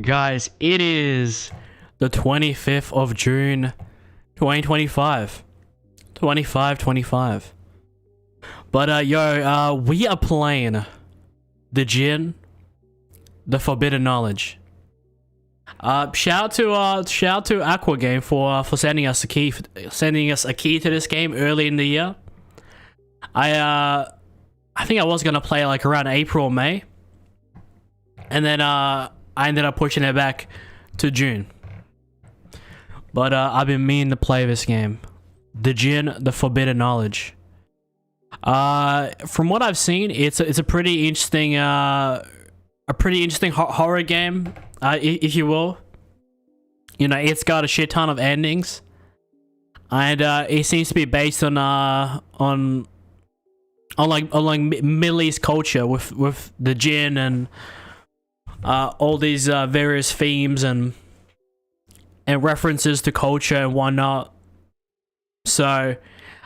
Guys, it is the 25th of June, 2025. 25. But, we are playing the Djinn, the Forbidden Knowledge. Shout out to Anqa game for sending us a key to this game early in the year. I think I was gonna play like around April or May, and then I ended up pushing it back to June. But I've been meaning to play this game, the Djinn, the Forbidden Knowledge. From what I've seen, it's a pretty interesting horror game, if you will. You know, it's got a shit ton of endings, and it seems to be based on like Middle East culture with the Djinn and all these various themes and references to culture and whatnot. So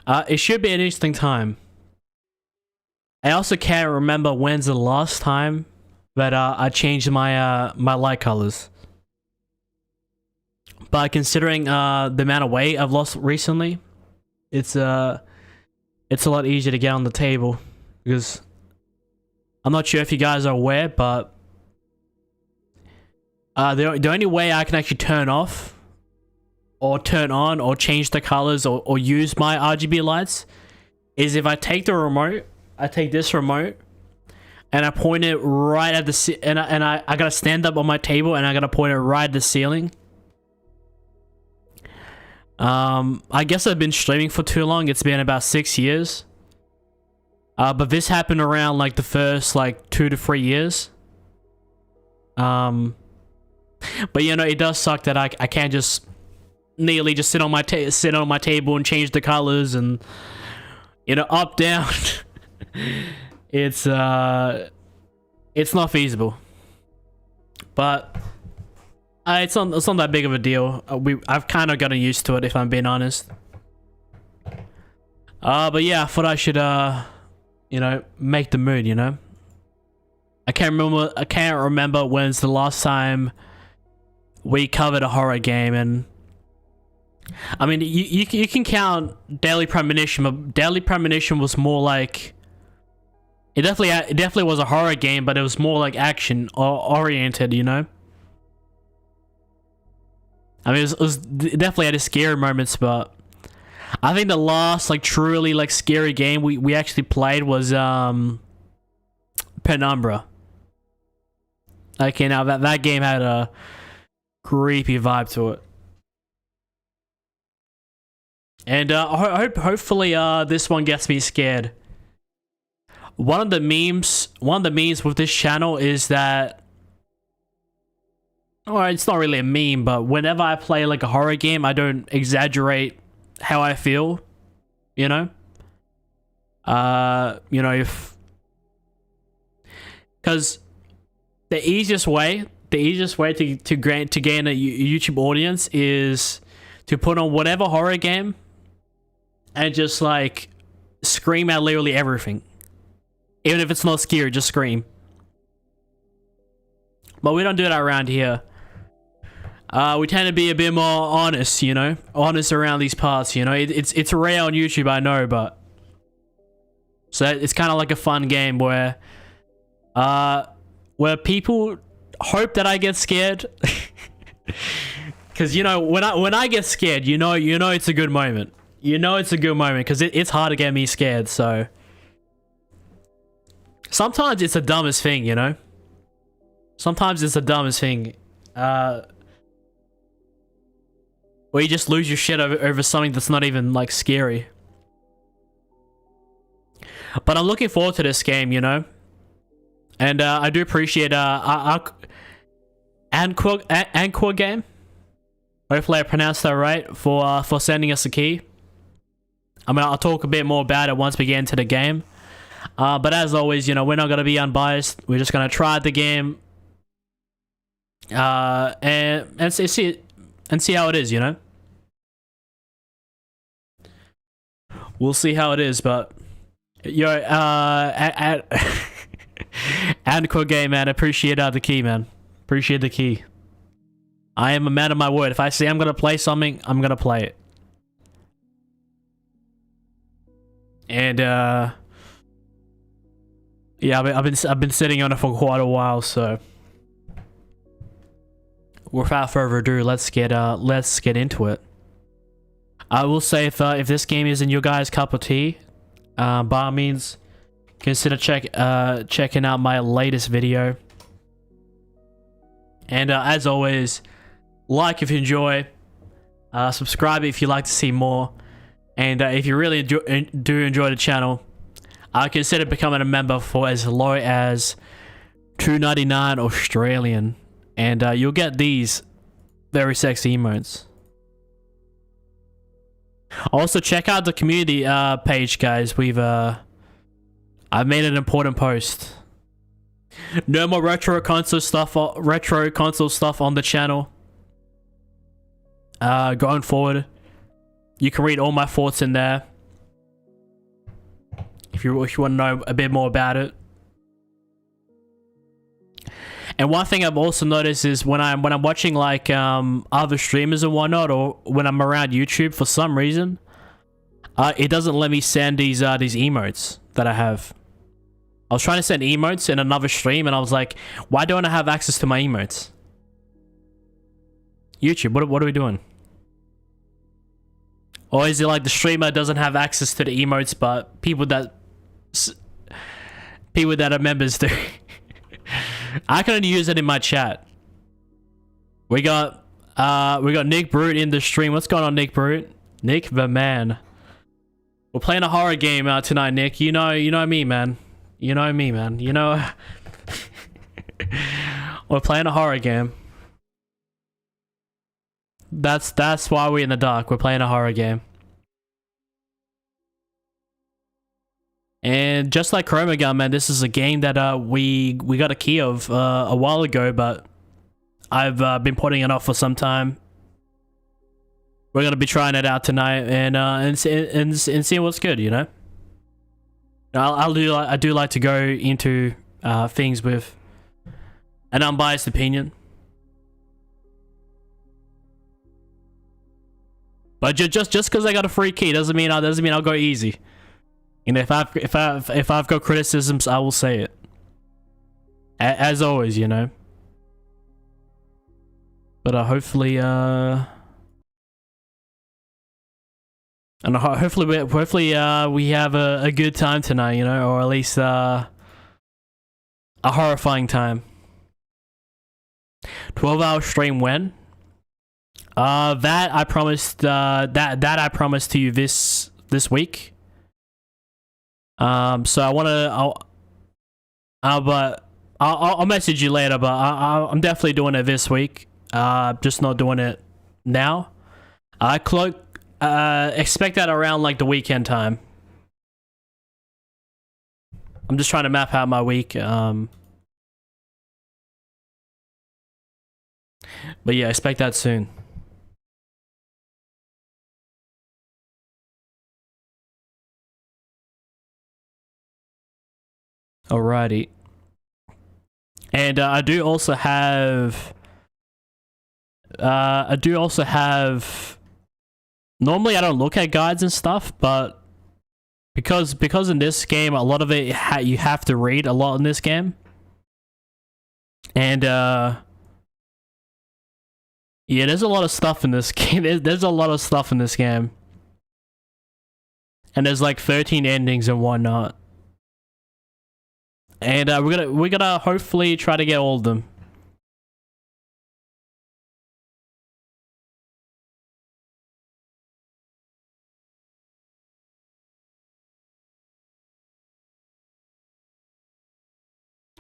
it should be an interesting time. I also can't remember when's the last time that I changed my my light colors. But considering the amount of weight I've lost recently, it's a lot easier to get on the table, because I'm not sure if you guys are aware, but the only way I can actually turn off or turn on or change the colors or use my RGB lights is if I take the remote, I take this remote and I point it right at the and I gotta stand up on my table and I gotta point it right at the ceiling. I guess I've been streaming for too long. It's been about 6 years. But this happened around like the first like 2 to 3 years. But you know, it does suck that I can't just nearly just sit on my table and change the colors and, you know, up down. It's not feasible. But it's not that big of a deal. I've kind of gotten used to it, if I'm being honest. But yeah, I thought I should you know, make the mood, you know. I can't remember when's the last time we covered a horror game, and I mean, you can count Daily Premonition, but Daily Premonition was more like, it definitely was a horror game, but it was more like action oriented, you know. I mean, it definitely had its scary moments, but I think the last like truly like scary game we actually played was Penumbra. Okay, now that game had a creepy vibe to it, and hopefully this one gets me scared. One of the memes with this channel is that, or it's not really a meme, but whenever I play like a horror game, I don't exaggerate how I feel, you know. You know, because the easiest way to gain a YouTube audience is to put on whatever horror game and just like scream at literally everything, even if it's not scary, just scream. But we don't do that around here. We tend to be a bit more honest, you know, around these parts, you know. It's rare on YouTube, I know, but so it's kind of like a fun game where people hope that I get scared, because you know, when I get scared, you know it's a good moment. You know it's a good moment because it's hard to get me scared. So sometimes it's the dumbest thing, you know. Sometimes it's the dumbest thing. Where you just lose your shit over something that's not even like scary. But I'm looking forward to this game, you know. And I do appreciate Anqa game. Hopefully I pronounced that right, for sending us a key. I mean, I'll talk a bit more about it once we get into the game. But as always, you know, we're not gonna be unbiased. We're just gonna try the game, and see how it is, you know. We'll see how it is, but yo, Anqa game, man, appreciate the key, man. Appreciate the key. I am a man of my word. If I say I'm gonna play something, I'm gonna play it. And yeah, I've been sitting on it for quite a while, so without further ado, let's get into it. I will say if this game isn't your guys' cup of tea, by all means, consider checking out my latest video. And as always, like if you enjoy, subscribe if you like to see more, and if you really do enjoy the channel, consider becoming a member for as low as $2.99 Australian, and you'll get these very sexy emotes. Also, check out the community page, guys. I've made an important post. No more retro console stuff on the channel. Going forward, you can read all my thoughts in there if you want to know a bit more about it. And one thing I've also noticed is when I'm watching like other streamers and whatnot, or when I'm around YouTube, for some reason, it doesn't let me send these emotes that I have. I was trying to send emotes in another stream, and I was like, why don't I have access to my emotes? YouTube, what are we doing? Or is it like the streamer doesn't have access to the emotes, but people that are members do? I can only use it in my chat. We got Nick Brute in the stream. What's going on, Nick Brute? Nick the man. We're playing a horror game tonight, Nick. You know me, man. You know me, man. You know. We're playing a horror game. That's why we're in the dark. We're playing a horror game. And just like Chroma Gun, man, this is a game that we got a key of a while ago, but I've been putting it off for some time. We're gonna be trying it out tonight and seeing what's good, you know. I do like to go into things with an unbiased opinion. But just because I got a free key doesn't mean I'll go easy. You know, if I've got criticisms, I will say it. As always, you know. But hopefully, and hopefully we have a good time tonight, you know, or at least a horrifying time. 12-hour stream when? That I promised. That I promised to you this week. So I'll message you later, but I'm definitely doing it this week. Just not doing it now. Expect that around like the weekend time. I'm just trying to map out my week. But yeah, expect that soon. Alrighty. And I do also have normally I don't look at guides and stuff, but because in this game a lot of it you have to read a lot in this game. And yeah, there's a lot of stuff in this game. There's a lot of stuff in this game. And there's like 13 endings and whatnot. And we're gonna hopefully try to get all of them.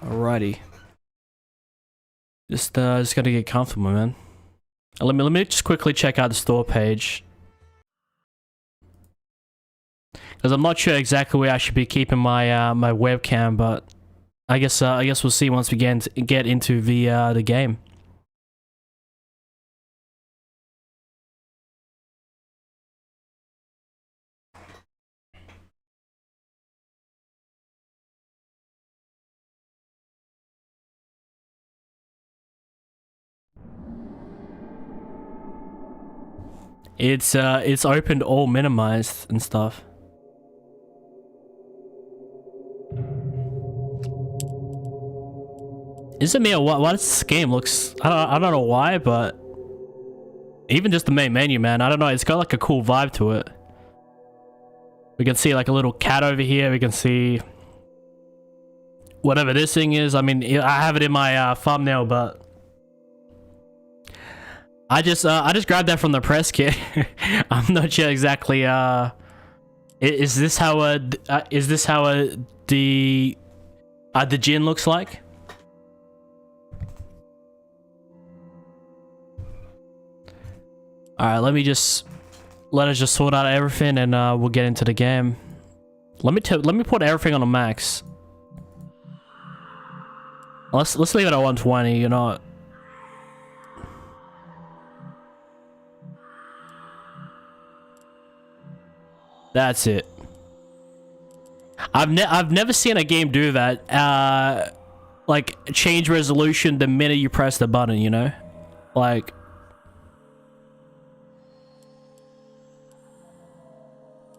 Alrighty. Just gotta get comfortable, man. Let me just quickly check out the store page, because I'm not sure exactly where I should be keeping my my webcam, but I guess we'll see once we get into the game. It's opened all minimized and stuff. Is it me or what? Why this game looks? I don't know why, but even just the main menu, man. I don't know. It's got like a cool vibe to it. We can see like a little cat over here. We can see whatever this thing is. I mean, I have it in my thumbnail, but I just grabbed that from the press kit. I'm not sure exactly. Is this how the Djinn looks like? All right, let us just sort out everything, and we'll get into the game. Let me put everything on the max. Let's leave it at 120. You know. That's it. I've never seen a game do that. Like change resolution the minute you press the button. You know, like.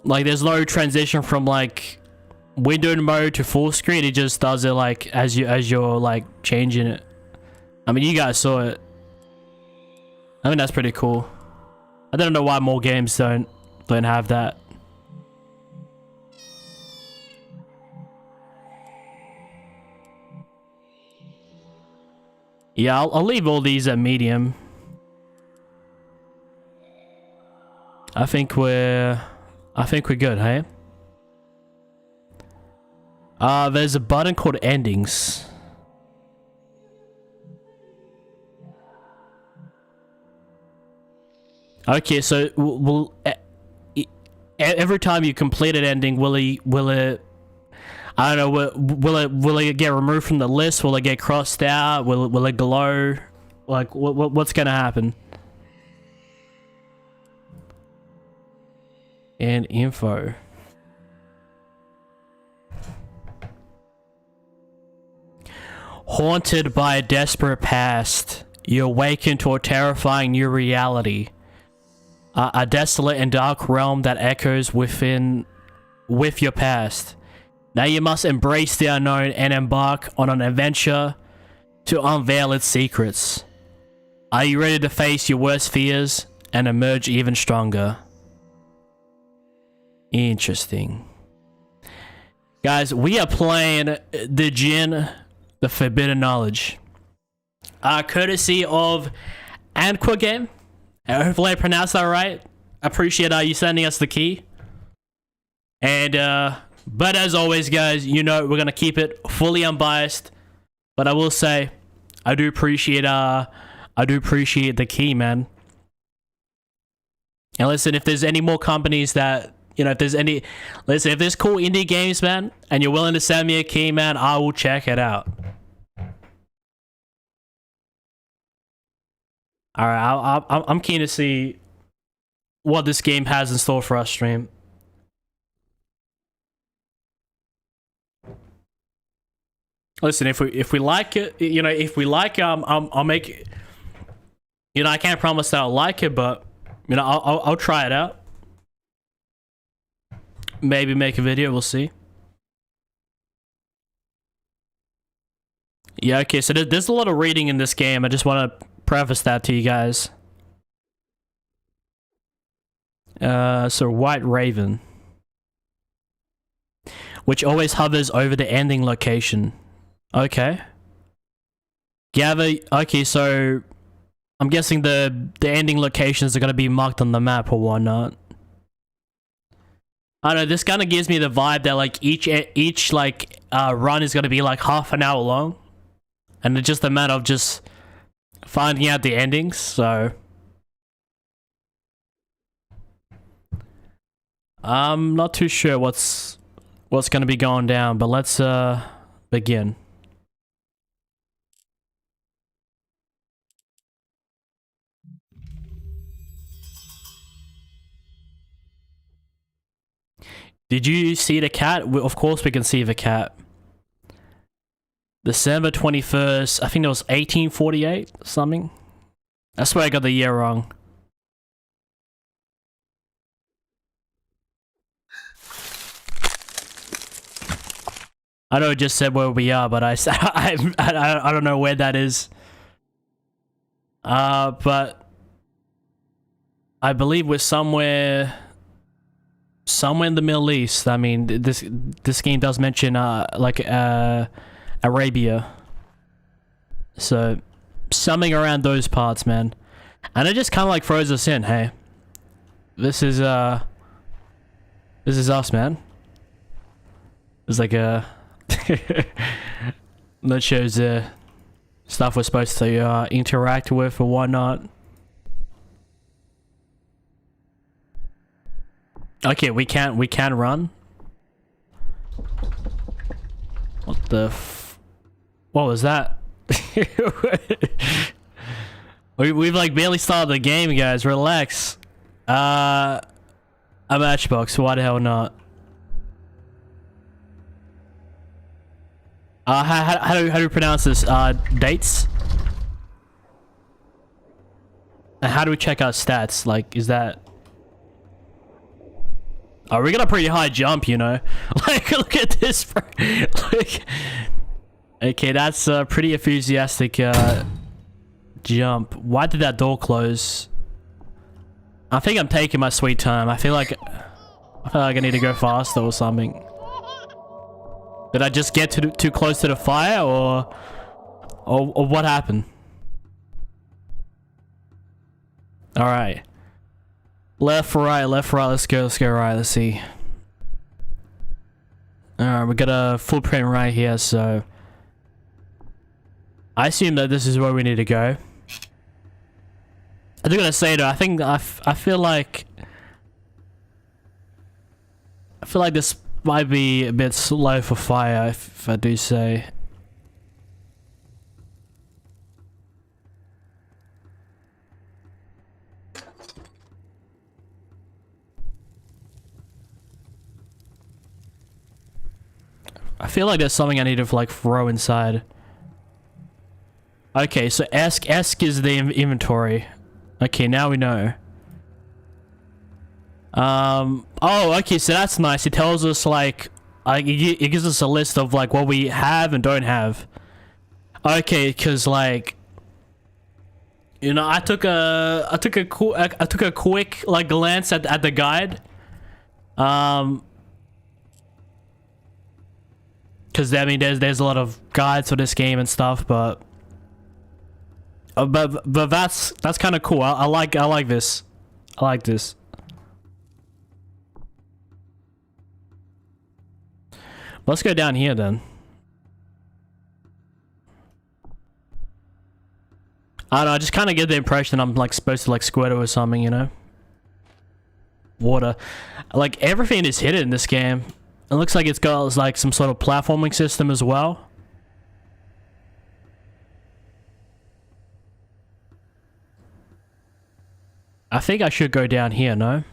Like there's no transition from like windowed mode to full screen. It just does it like as you're like changing it. I mean, you guys saw it. I think that's pretty cool. I don't know why more games don't have that. Yeah, I'll leave all these at medium. I think we're good, hey? There's a button called endings. Okay, so every time you complete an ending, will it I don't know, will it get removed from the list? Will it get crossed out? Will it glow? Like what's gonna happen? And info. Haunted by a desperate past, you awaken to a terrifying new reality. A desolate and dark realm that echoes with your past. Now you must embrace the unknown and embark on an adventure to unveil its secrets. Are you ready to face your worst fears and emerge even stronger? Interesting. Guys, we are playing the Djinn, the Forbidden Knowledge. Courtesy of Anqa game. Hopefully I pronounced that right. I appreciate you sending us the key. And but as always, guys, you know we're gonna keep it fully unbiased. But I will say, I do appreciate the key, man. And listen, if there's any more companies that if there's cool indie games, man, and you're willing to send me a key, man, I will check it out. All right, I'm keen to see what this game has in store for us, stream. Listen, if we like it, I'll make it. I can't promise that I'll like it, but I'll try it out. Maybe make a video, we'll see. Yeah, okay, so there's a lot of reading in this game. I just want to preface that to you guys. So White Raven, which always hovers over the ending location. Okay. Gather. Okay, so I'm guessing the ending locations are gonna be marked on the map or whatnot. I don't know, this kind of gives me the vibe that like each like run is gonna be like half an hour long, and it's just a matter of just finding out the endings. So I'm not too sure what's gonna be going down, but let's begin. Did you see the cat? Of course we can see the cat. December 21st, I think it was 1848 something. I swear I got the year wrong. I know it just said where we are, but I don't know where that is. But I believe we're somewhere in the Middle East. I mean, this game does mention like Arabia, so something around those parts, man. And it just kind of like throws us in. Hey, this is us, man. It's like a that shows stuff we're supposed to interact with or whatnot. Okay, we can run. What the what was that? We've like barely started the game, guys. Relax. A matchbox. Why the hell not? How do you pronounce this? Dates? And how do we check our stats? Like, is that... Oh, we got a pretty high jump, you know? Like, look at this. Like, okay, that's a pretty enthusiastic jump. Why did that door close? I think I'm taking my sweet time. I feel like I need to go faster or something. Did I just get too close to the fire, or what happened? All right, left, right, left, right. Let's go right. Let's see. All right, we got a footprint right here, so I assume that this is where we need to go. I do gotta say though, I think I feel like this might be a bit slow for fire, if I do say. I feel like there's something I need to like throw inside. Okay, so ESC is the inventory. Okay, now we know. Oh, okay, so that's nice. It tells us like it gives us a list of like what we have and don't have. Okay, because like, you know, I took a quick like glance at the guide. Because I mean, there's a lot of guides for this game and stuff, but that's kind of cool. I like this. I like this. Let's go down here then. I don't know, I just kind of get the impression I'm like supposed to like squirt it or something, you know? Water. Like everything is hidden in this game. It looks like it's got like some sort of platforming system as well. I think I should go down here, no?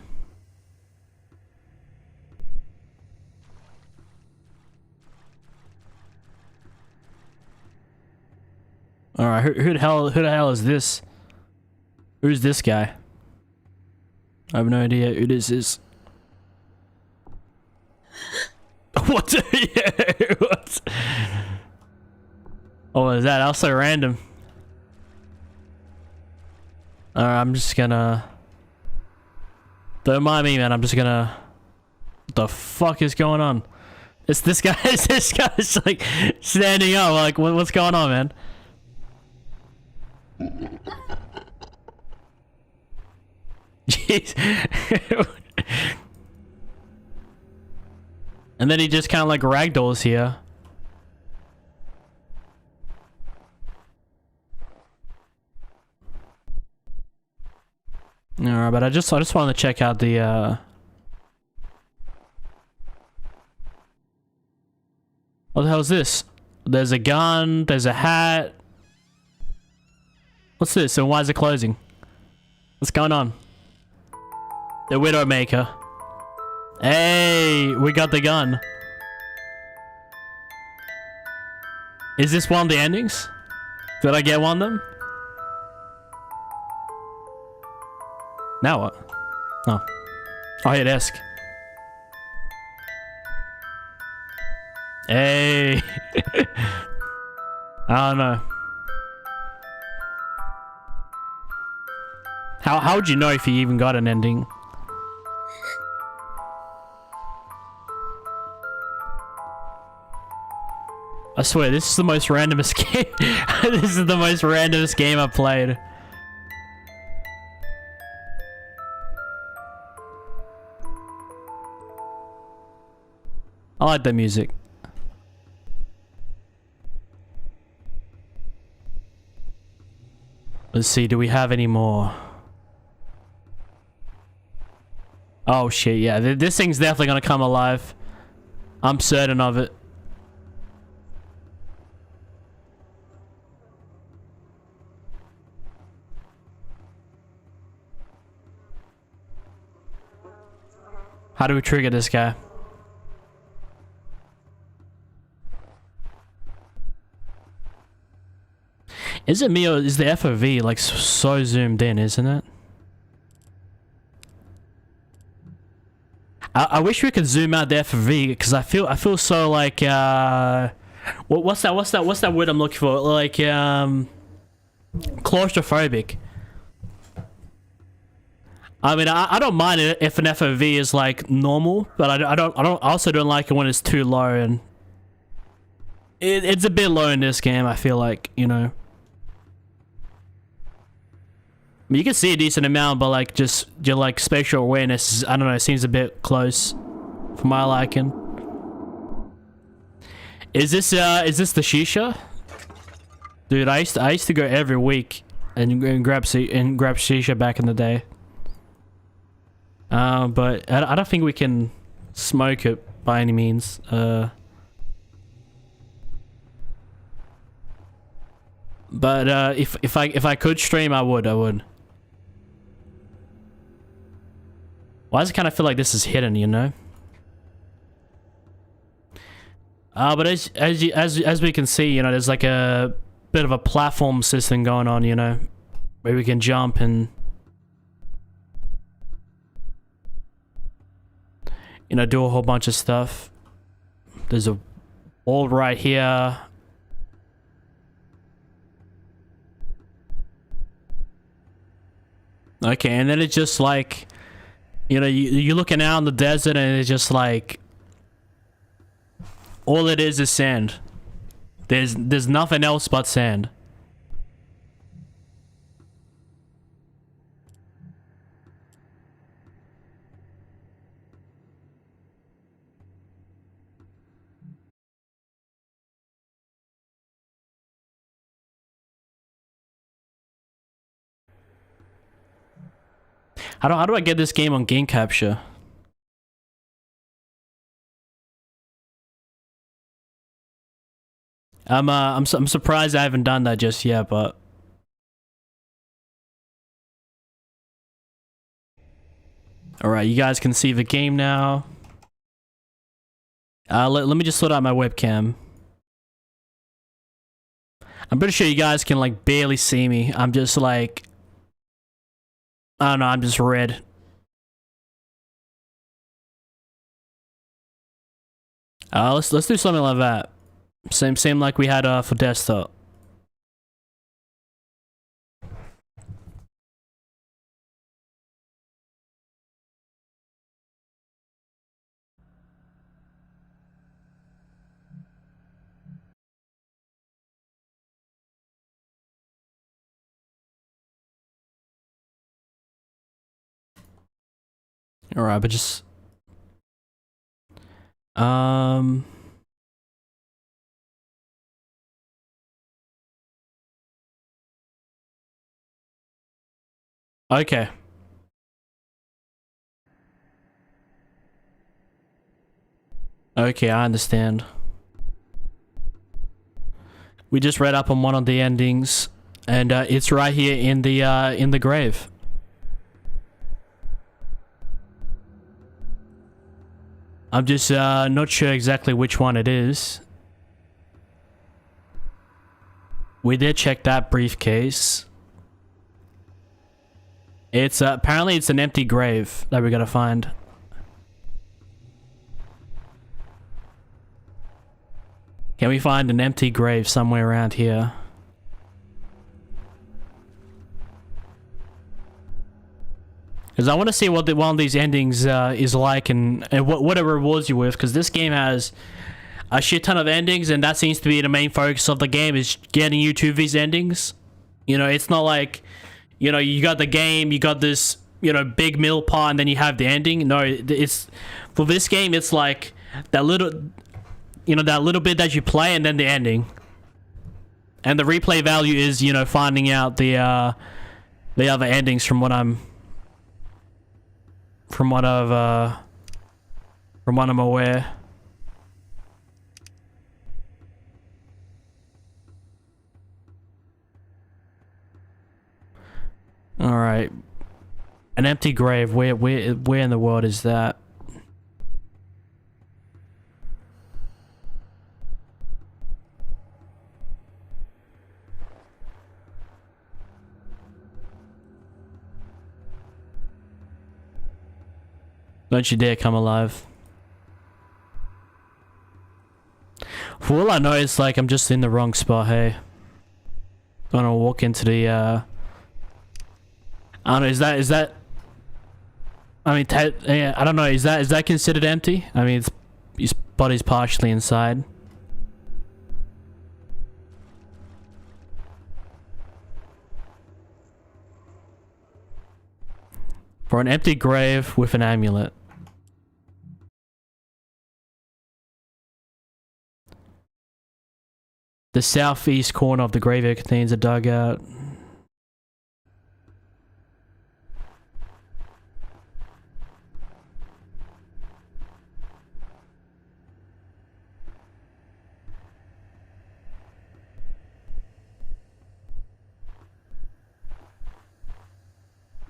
Alright, who the hell is this? Who's this guy? I have no idea who this is. What? Yeah, what? Oh, is that also random? Alright, I'm just gonna... Don't mind me, man. I'm just gonna... What the fuck is going on? This guy's like standing up. Like, what's going on, man? Jeez. And then he just kind of like ragdolls here. Alright, but I just want to check out the what the hell is this? There's a gun, there's a hat. What's this? And why is it closing? What's going on? The Widowmaker. Hey, we got the gun. Is this one of the endings? Did I get one of them? Now what? Oh, I hit ESC. Hey. I don't know. How would you know if you even got an ending? I swear, this is the most randomest game. This is the most randomest game I've played. I like the music. Let's see, do we have any more? Oh shit, yeah, this thing's definitely gonna come alive. I'm certain of it. How do we trigger this guy? Is it me or is the FOV like so zoomed in, isn't it? I wish we could zoom out the FOV because I feel so like what's that word I'm looking for? Like claustrophobic. I mean, I don't mind it if an FOV is like normal, but I also don't like it when it's too low, and it's a bit low in this game. I feel like, you know, I mean, you can see a decent amount, but like just your like spatial awareness, I don't know, it seems a bit close for my liking. Is this the shisha? Dude, I used to go every week and grab shisha back in the day. But I don't think we can smoke it by any means. But if I could stream, I would. Why does it kind of feel like this is hidden, you know? But as we can see, you know, there's like a bit of a platform system going on, you know, where we can jump and, you know, do a whole bunch of stuff. There's a wall right here. Okay, and then it's just like, you know, you're looking out in the desert and it's just like, all it is sand. There's nothing else but sand. How do I get this game on game capture? I'm surprised I haven't done that just yet, but all right, you guys can see the game now. Let me just sort out my webcam. I'm pretty sure you guys can like barely see me. I'm just like, I don't know, I'm just red. Let's do something like that. Same like we had for desktop. All right, but just okay. Okay, I understand. We just read up on one of the endings, and it's right here in the grave. I'm just not sure exactly which one it is. We did check that briefcase. It's apparently it's an empty grave that we gotta find. Can we find an empty grave somewhere around here? Because I want to see what one of these endings is like, and what it rewards you with. Because this game has a shit ton of endings, and that seems to be the main focus of the game, is getting you to these endings. You know, it's not like, you know, you got the game, you got this, you know, big middle part, and then you have the ending. No, it's for this game, it's like that little, you know, that little bit that you play, and then the ending. And the replay value is, you know, finding out the other endings from what I'm aware. All right, an empty grave. Where in the world is that? Don't you dare come alive. For all I know, it's like I'm just in the wrong spot, hey. Gonna walk into the, I don't know, is that... I mean, yeah, I don't know, is that considered empty? I mean, his body's partially inside. For an empty grave with an amulet. The southeast corner of the graveyard contains a dugout.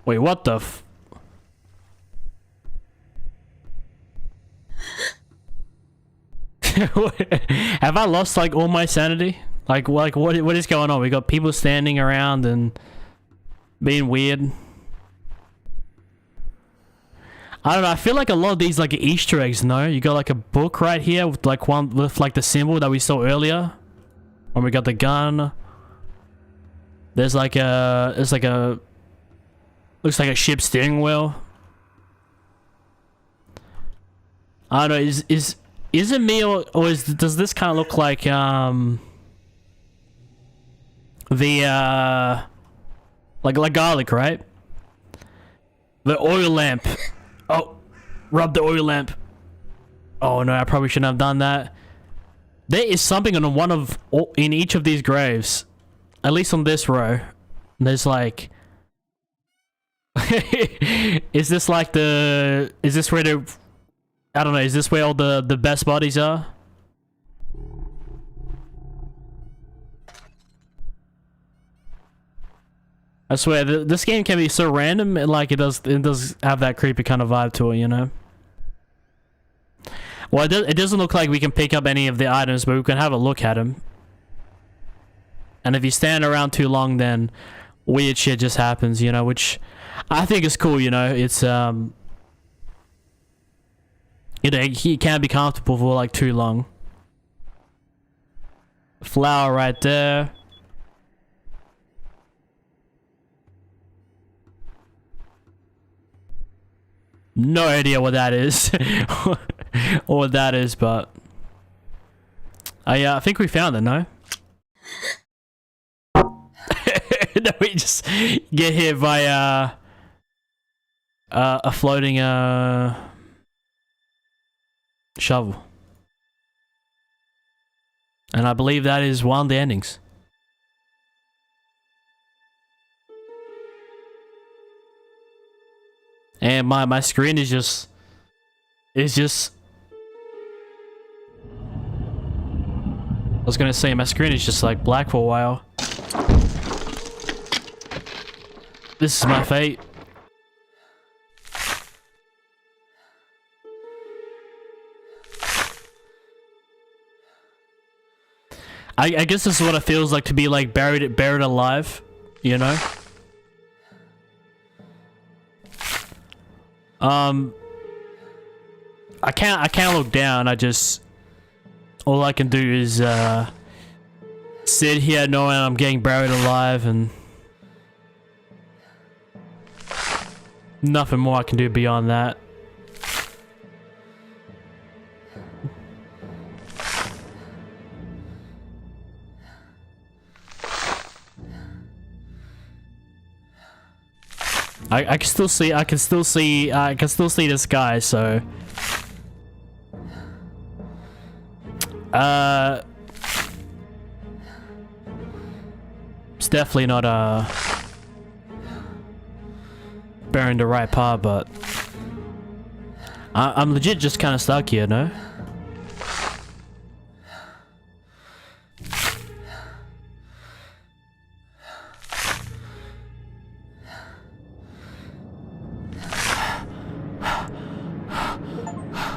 Wait, what the f- Have I lost like all my sanity? Like what is going on? We got people standing around and being weird. I don't know, I feel like a lot of these like Easter eggs, no? You got like a book right here with like one with like the symbol that we saw earlier. When we got the gun. There's like a looks like a ship steering wheel. I don't know, is it me or does this kind of look like the like garlic, right? The oil lamp. Oh, rub the oil lamp. Oh no, I probably shouldn't have done that. There is something on in each of these graves, at least on this row. There's like, is this where the, I don't know, is this where all the best bodies are? I swear, this game can be so random, and like it does have that creepy kind of vibe to it, you know? Well, it doesn't look like we can pick up any of the items, but we can have a look at them. And if you stand around too long, then weird shit just happens, you know, which I think is cool, you know? It's, you know, he can't be comfortable for like too long. Flower right there. No idea what that is. Or what that is, but I think we found it, no? No, we just get hit by a floating shovel. And I believe that is one of the endings. And my screen is just I was gonna say my screen is just like black for a while. This is my fate. I guess this is what it feels like to be like buried alive, you know? I can't look down. I just all I can do is sit here knowing I'm getting buried alive, and nothing more I can do beyond that. I can still see this guy, so it's definitely not bearing the right path, but I'm legit just kind of stuck here, no?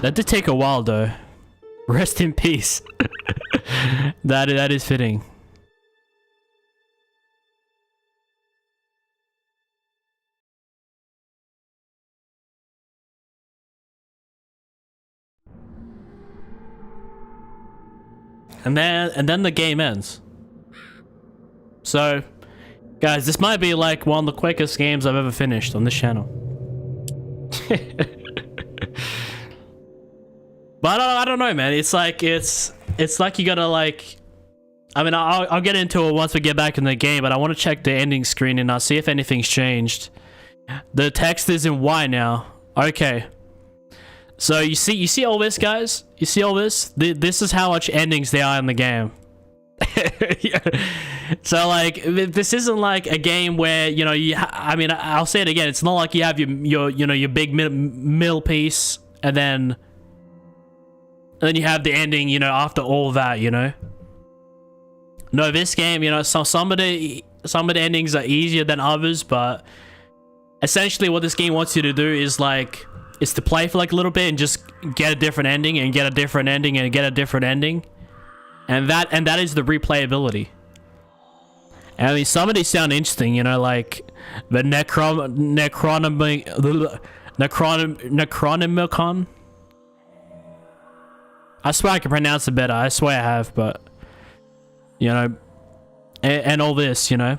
That did take a while, though. Rest in peace. That is fitting. And then the game ends. So, guys, this might be like one of the quickest games I've ever finished on this channel. But I don't know, man. It's like you gotta like. I mean, I'll get into it once we get back in the game, but I want to check the ending screen and I'll see if anything's changed. The text is in white now. Okay. So you see all this, guys? You see all this? This is how much endings there are in the game. So like, this isn't like a game where, you know, I mean, I'll say it again. It's not like you have your big middle piece and then you have the ending, you know, after all that, you know. No, this game, you know, some of the endings are easier than others, but essentially what this game wants you to do is like, is to play for like a little bit and just get a different ending and get a different ending and get a different ending, and that is the replayability. And I mean, some of these sound interesting, you know, like the Necronomicon. I swear I can pronounce it better. I swear I have, but you know, and all this, you know.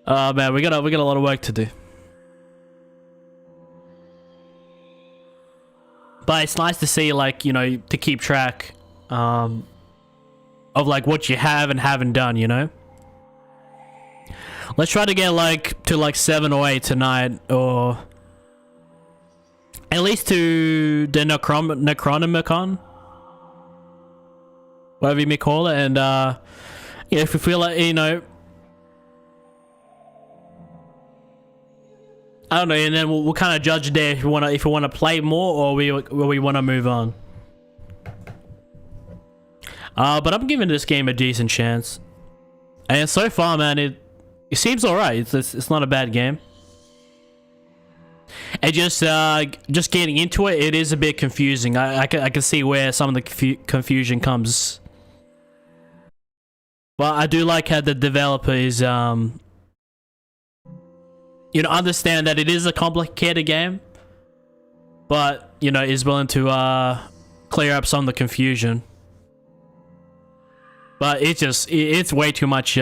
Oh man, we got a lot of work to do. But it's nice to see, like, you know, to keep track of like what you have and haven't done, you know. Let's try to get like to like 7 or 8 tonight, or at least to the Necronomicon, whatever you may call it, and yeah, if we feel like, you know, I don't know, and then we'll kind of judge there if we want to play more or we want to move on. But I'm giving this game a decent chance, and so far, man, it seems alright. It's not a bad game. And just getting into it, it is a bit confusing. I can see where some of the confusion comes. But I do like how the developer is, you know, understand that it is a complicated game, but, you know, is willing to clear up some of the confusion. But it's way too much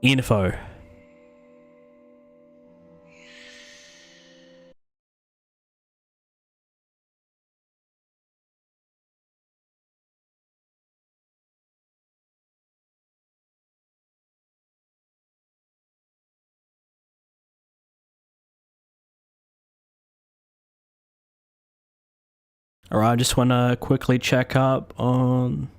info. Alright, I just want to quickly check up on...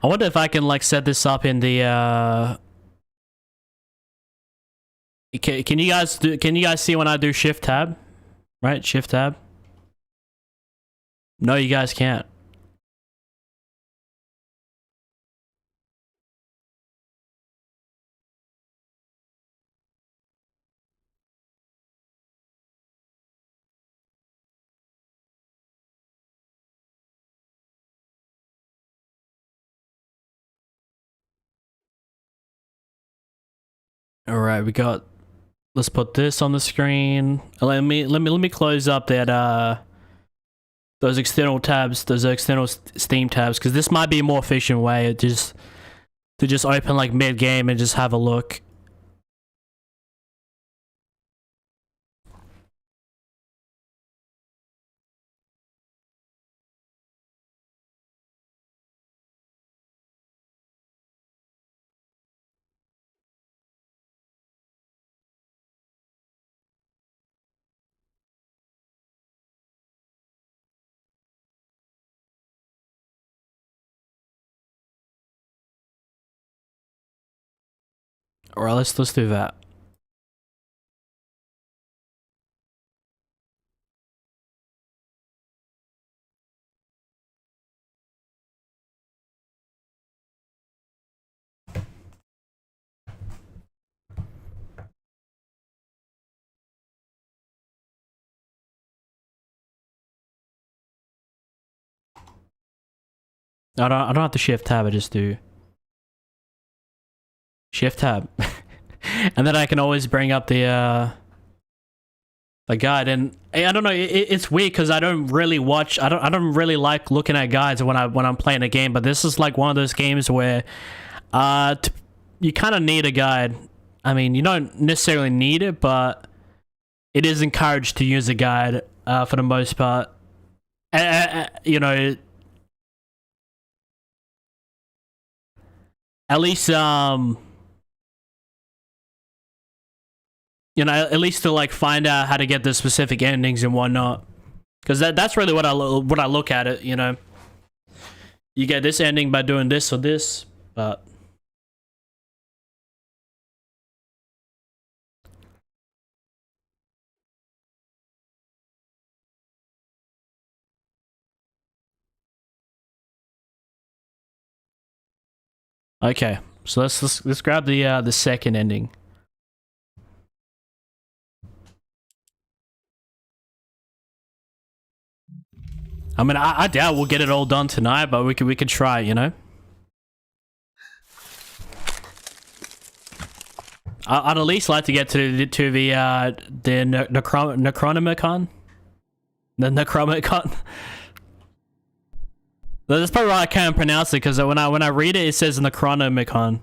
I wonder if I can like set this up in the can you guys see when I do shift tab? Right? Shift tab? No, you guys can't. All right, we got. Let's put this on the screen. Let me close up that those external tabs, those external Steam tabs, because this might be a more efficient way to just open like mid game and just have a look. All right, let's do that. I don't have to shift tab. I just do shift tab, and then I can always bring up the guide. And I don't know. It's weird because I don't really watch. I don't really like looking at guides when I'm playing a game. But this is like one of those games where you kind of need a guide. I mean, you don't necessarily need it, but it is encouraged to use a guide for the most part. You know. At least, you know, at least to like find out how to get the specific endings and whatnot, because that's really what I look at it. You know, you get this ending by doing this or this, but okay. So let's grab the second ending. I mean, I doubt we'll get it all done tonight, but we could try, you know. I'd at least like to get to the Necronomicon. The Necronomicon. That's probably why I can't pronounce it, because when I read it, it says Necronomicon.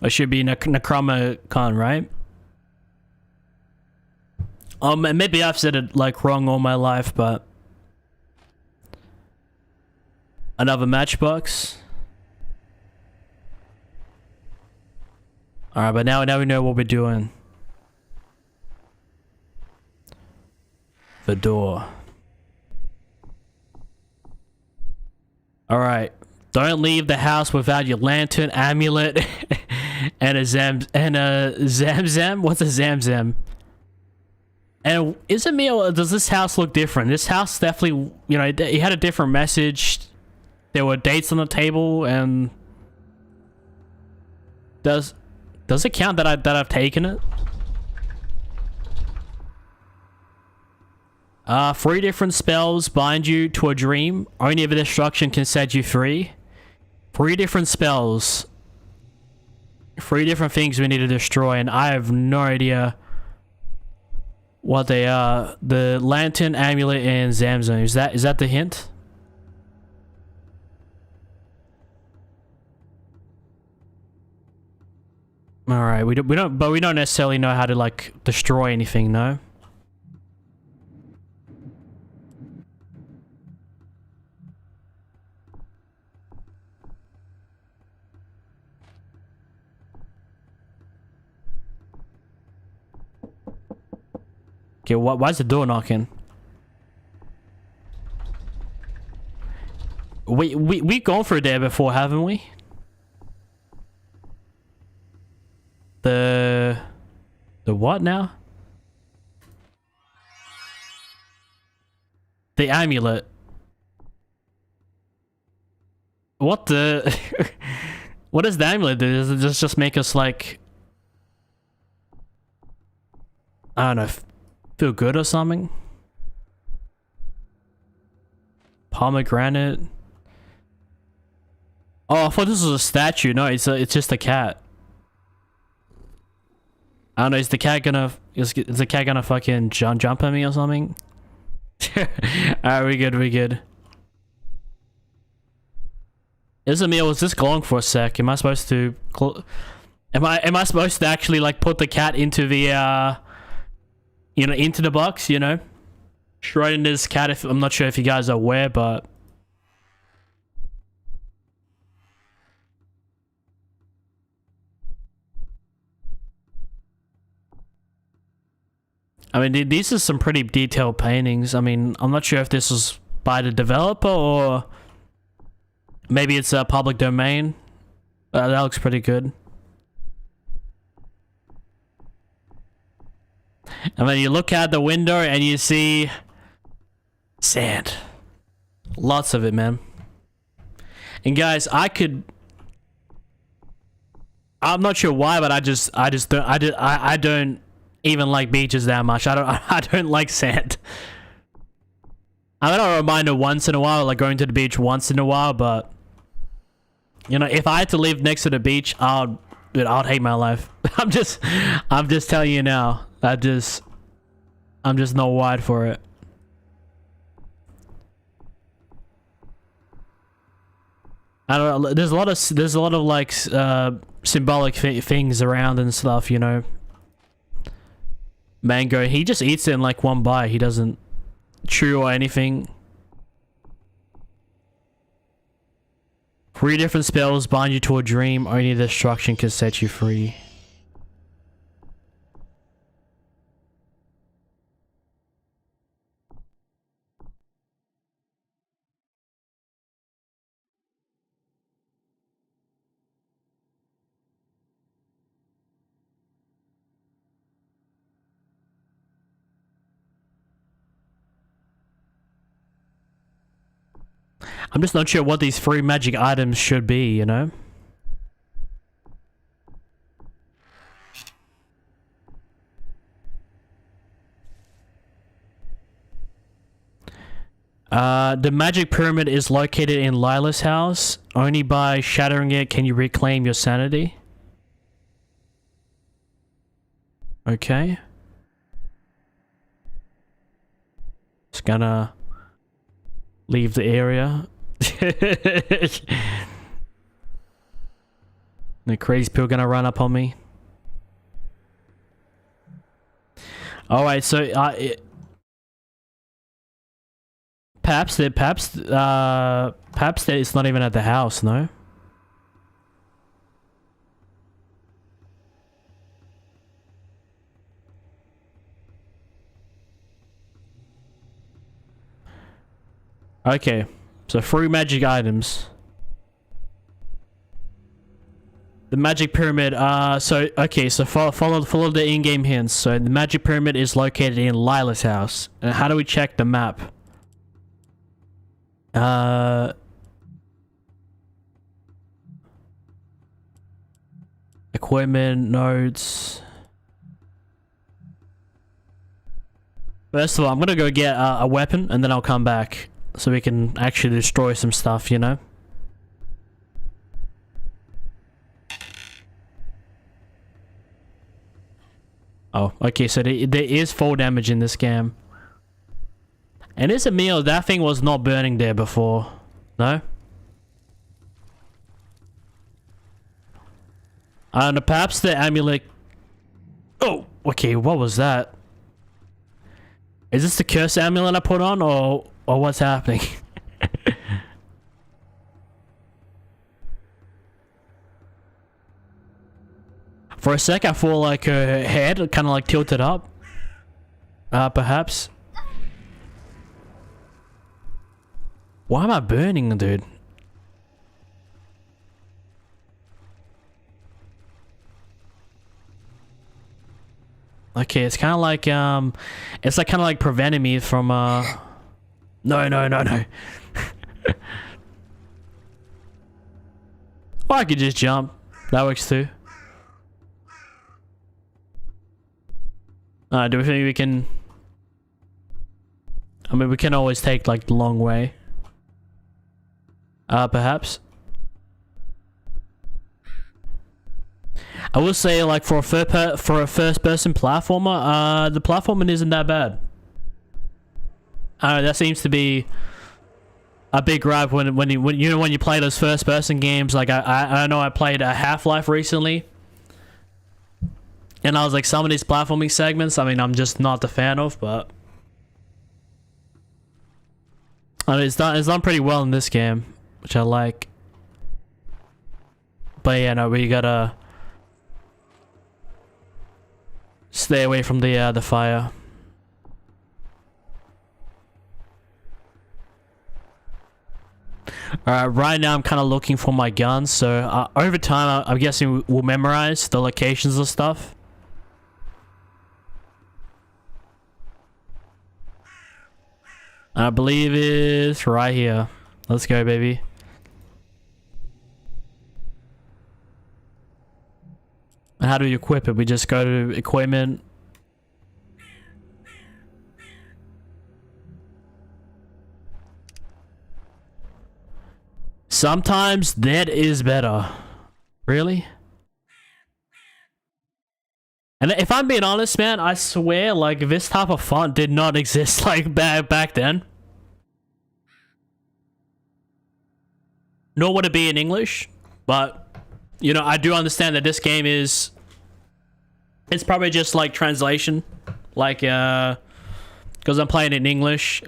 It should be Necronomicon, right? Maybe I've said it like wrong all my life, but another matchbox. All right, but now we know what we're doing. The door. All right. Don't leave the house without your lantern, amulet, and a zamzam. What's a zamzam? And is it me, or does this house look different? This house definitely, you know, it had a different message. There were dates on the table, and does it count that I've taken it? 3 different spells bind you to a dream. Only if a destruction can set you free. 3 different spells. 3 different things we need to destroy, and I have no idea what they are. The lantern, amulet, and zamzam. Is that the hint? All right, we don't necessarily know how to like destroy anything, no. Okay, why is the door knocking? We've gone through there before, haven't we? The what now? The amulet. What the? What does the amulet do? Does it just make us like, I don't know, feel good or something? Pomegranate. Oh, I thought this was a statue. No, it's just a cat. I don't know, is the cat gonna fucking jump at me or something? Alright, we good. Isabel was just glowing for a sec. Am I supposed to am I supposed to actually like put the cat into the you know, into the box, you know? Schrodinger's cat, if I'm not sure if you guys are aware, but I mean, these are some pretty detailed paintings. I mean, I'm not sure if this was by the developer or maybe it's a public domain. That looks pretty good. And then you look out the window and you see sand. Lots of it, man. And guys, I'm not sure why, but I don't even like beaches that much. I don't like sand. I don't mind it once in a while, like going to the beach once in a while, but you know, if I had to live next to the beach, I'd hate my life. I'm just telling you now. I'm just not wired for it. I don't know. There's a lot of like symbolic things around and stuff, you know. Mango, he just eats it in like one bite. He doesn't chew or anything. 3 different spells bind you to a dream. Only destruction can set you free. I'm just not sure what these 3 magic items should be, you know? The magic pyramid is located in Lila's house. Only by shattering it can you reclaim your sanity. Okay. Just gonna leave the area. The crazy people gonna run up on me. Alright, so perhaps that it's not even at the house, no? Okay, so 3 magic items. The magic pyramid, so follow the in-game hints. So the magic pyramid is located in Lila's house. And how do we check the map? Equipment, nodes. First of all, I'm gonna go get a weapon and then I'll come back. So we can actually destroy some stuff, you know? Oh, okay, so there is 4 damage in this game. And it's a meal, that thing was not burning there before. No? And perhaps the amulet... Oh, okay, what was that? Is this the curse amulet I put on, or what's happening? For a sec, I feel like her head kind of like tilted up. Perhaps. Why am I burning, dude? Okay, it's kind of like it's like kind of like preventing me from no. Or I could just jump. That works too. Do we think we can... I mean, we can always take like the long way. Perhaps. I will say, like, for a first-person platformer, the platforming isn't that bad. That seems to be a big gripe when you play those first-person games. Like, I know I played a Half-Life recently, and I was like, some of these platforming segments, I mean, I'm just not the fan of, but I mean, it's done pretty well in this game, which I like. But yeah, no, we gotta stay away from the fire. Alright, right now I'm kind of looking for my guns, so over time I'm guessing we'll memorize the locations of stuff. I believe it's right here. Let's go, baby. And how do we equip it? We just go to equipment. Sometimes that is better. Really? And if I'm being honest, man, I swear, like, this type of font did not exist, like, back then. Nor would it be in English. But, you know, I do understand that this game is... It's probably just, like, translation. Like, because I'm playing it in English.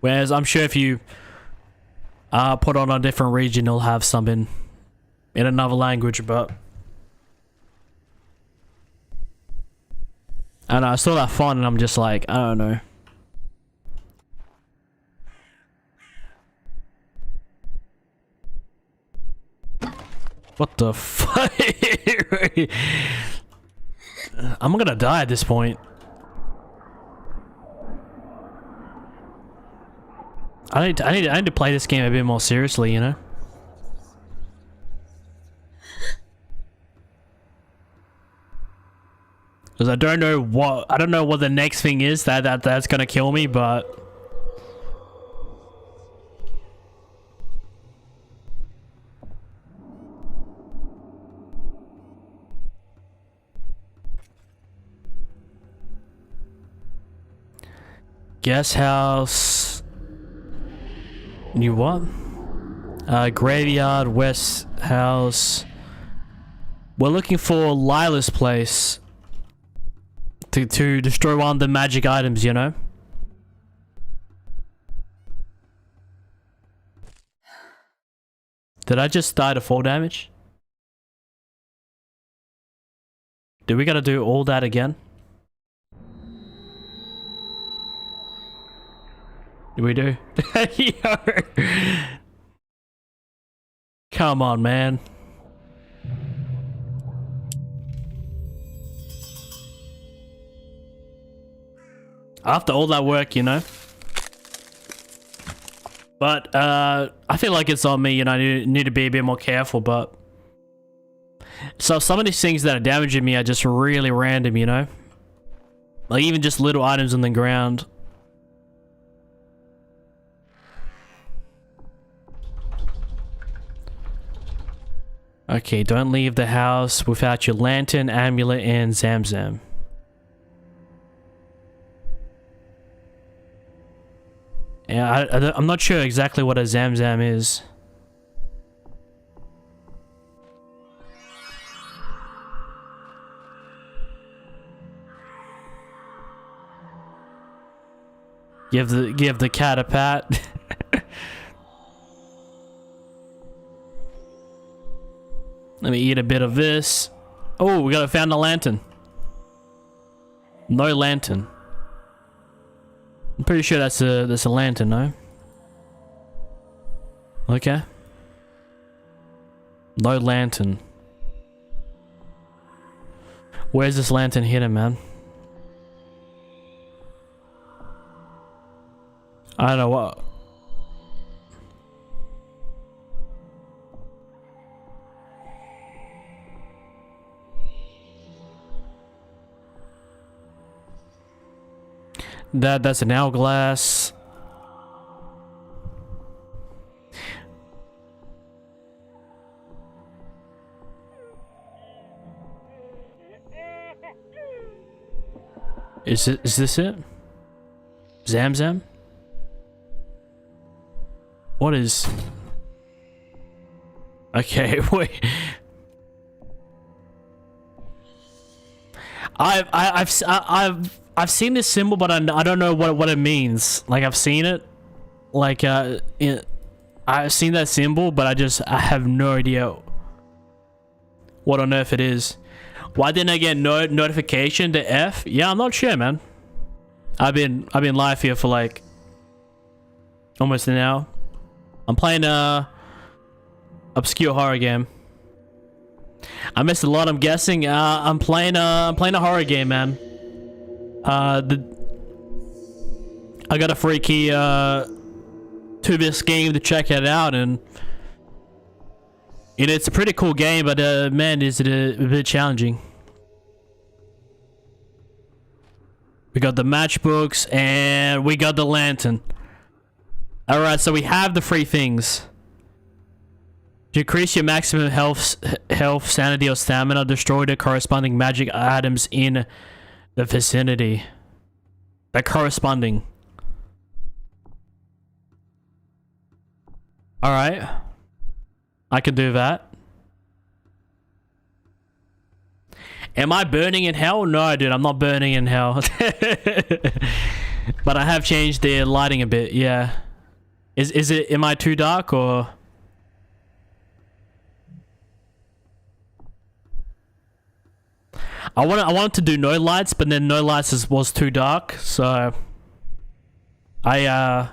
Whereas I'm sure if you put on a different region, you'll have something in another language, but... I don't know, I saw that font and I'm just like, I don't know. What the fuck? I'm gonna die at this point. I need to play this game a bit more seriously, you know? Because I don't know what the next thing is that's gonna kill me, but guest house. New what? Graveyard, West house. We're looking for Lila's place to destroy one of the magic items, you know? Did I just die to fall damage? Do we gotta do all that again? Do we do? Yo. Come on, man. After all that work, you know. But I feel like it's on me, you know. I need to be a bit more careful, but so some of these things that are damaging me are just really random, you know. Like even just little items on the ground. Okay, don't leave the house without your lantern, amulet, and Zamzam. Yeah, I'm not sure exactly what a Zamzam is. Give the cat a pat. Let me eat a bit of this. Oh, we found a lantern. No lantern. I'm pretty sure that's a lantern, no? Okay. No lantern. Where's this lantern hidden, man? I don't know what. That's an hourglass. Is this it? Zamzam? What is... Okay, wait. I've seen this symbol, but I don't know what it means. Like, I've seen it. Like, I've seen that symbol, but I have no idea what on earth it is. Why didn't I get notification to F? Yeah, I'm not sure, man. I've been live here for like almost an hour. I'm playing obscure horror game. I missed a lot. I'm guessing. I'm playing a horror game, man. I got a free key to this game to check it out, and you know, it's a pretty cool game, but man, is it a bit challenging. We got the matchbooks and we got the lantern. All right, so we have the three things. Decrease your maximum health, sanity, or stamina. Destroy the corresponding magic items in the vicinity. The corresponding. All right, I can do that. Am I burning in hell? No, dude, I'm not burning in hell. But I have changed the lighting a bit. Yeah. Is it? Am I too dark or? I wanted to do no lights, but then no lights was too dark, so I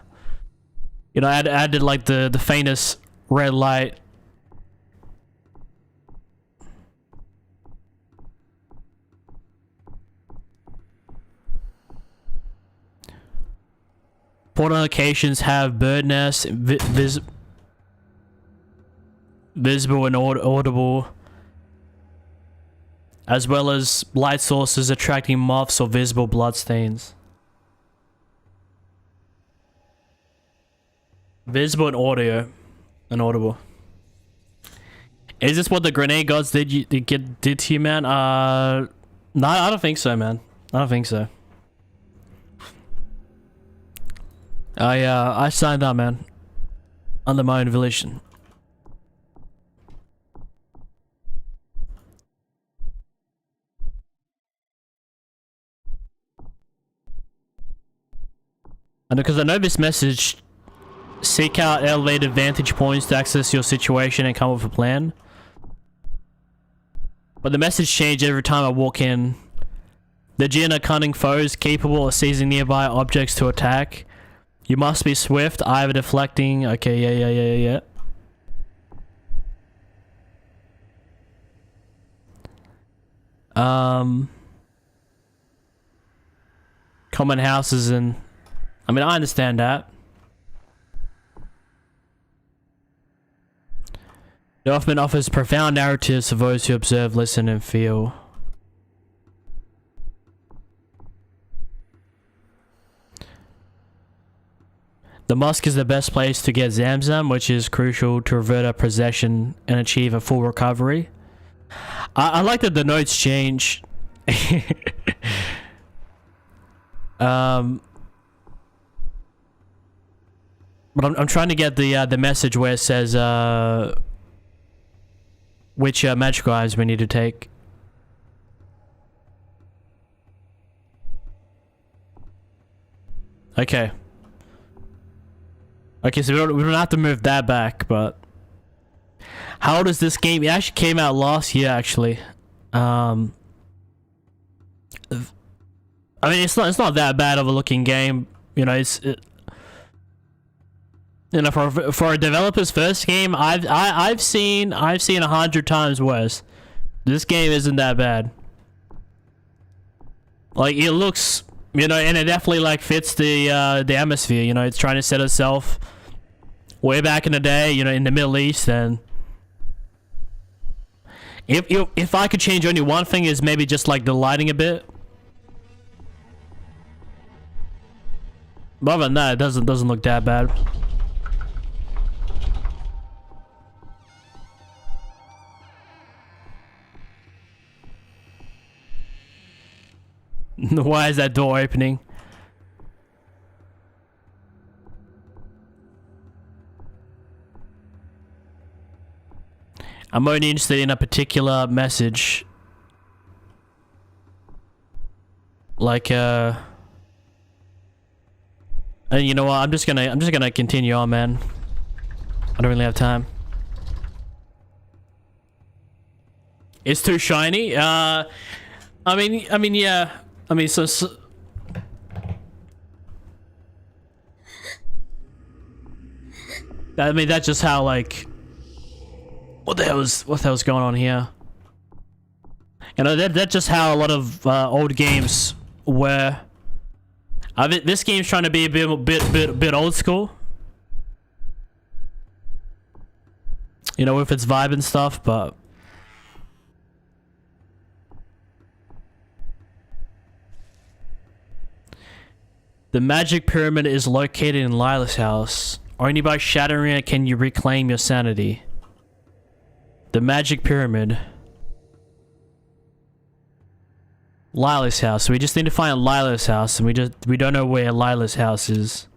you know, I added like the faintest red light. Portal locations have bird nests, visible and audible, as well as light sources attracting moths or visible bloodstains. Visible and audio, and audible. Is this what the grenade gods did to you, man? No, I don't think so, man. I don't think so. I signed up, man, under my own volition. And because I know this message, seek out elevated vantage points to access your situation and come up with a plan. But the message changed every time I walk in. The Djinn are cunning foes capable of seizing nearby objects to attack. You must be swift, either deflecting. Okay, yeah. Common houses and... I mean, I understand that. The Hoffman offers profound narratives for those who observe, listen, and feel. The mosque is the best place to get Zamzam, which is crucial to avert a possession and achieve a full recovery. I like that the notes change. But I'm trying to get the message where it says which magical items we need to take. Okay. Okay, so we don't have to move that back, but how old is this game? It actually came out last year, actually. I mean, it's not that bad of a looking game, you know. You know, for a developer's first game, I've seen 100 times worse. This game isn't that bad. Like, it looks, you know, and it definitely like fits the atmosphere. You know, it's trying to set itself way back in the day, you know, in the Middle East. And if I could change only one thing, is maybe just like the lighting a bit. But other than that, it doesn't look that bad. Why is that door opening? I'm only interested in a particular message. Like, and you know what? I'm just gonna continue on, man. I don't really have time. It's too shiny. I mean, yeah. I mean, so I mean, that's just how, like, what the hell's going on here? You know, that's just how a lot of old games were. This game's trying to be a bit old school. You know, with its vibe and stuff, but the magic pyramid is located in Lila's house. Only by shattering it can you reclaim your sanity. The magic pyramid. Lila's house. So we just need to find Lila's house, and we don't know where Lila's house is.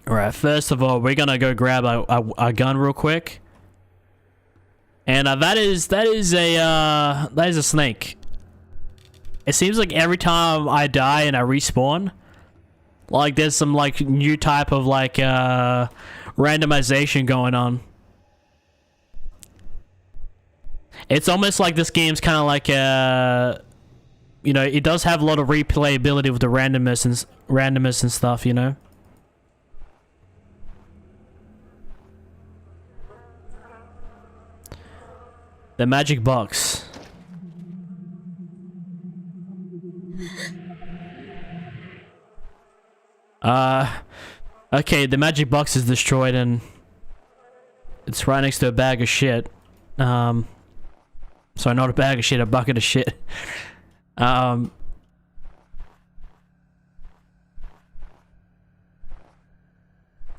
Alright, first of all, we're gonna go grab a gun real quick. And that is a snake. It seems like every time I die and I respawn, like there's some like new type of like randomization going on. It's almost like this game's kind of like you know, it does have a lot of replayability with the randomness and stuff, you know. The magic box. Okay, the magic box is destroyed and it's right next to a bag of shit. Sorry, not a bag of shit, a bucket of shit. Alright,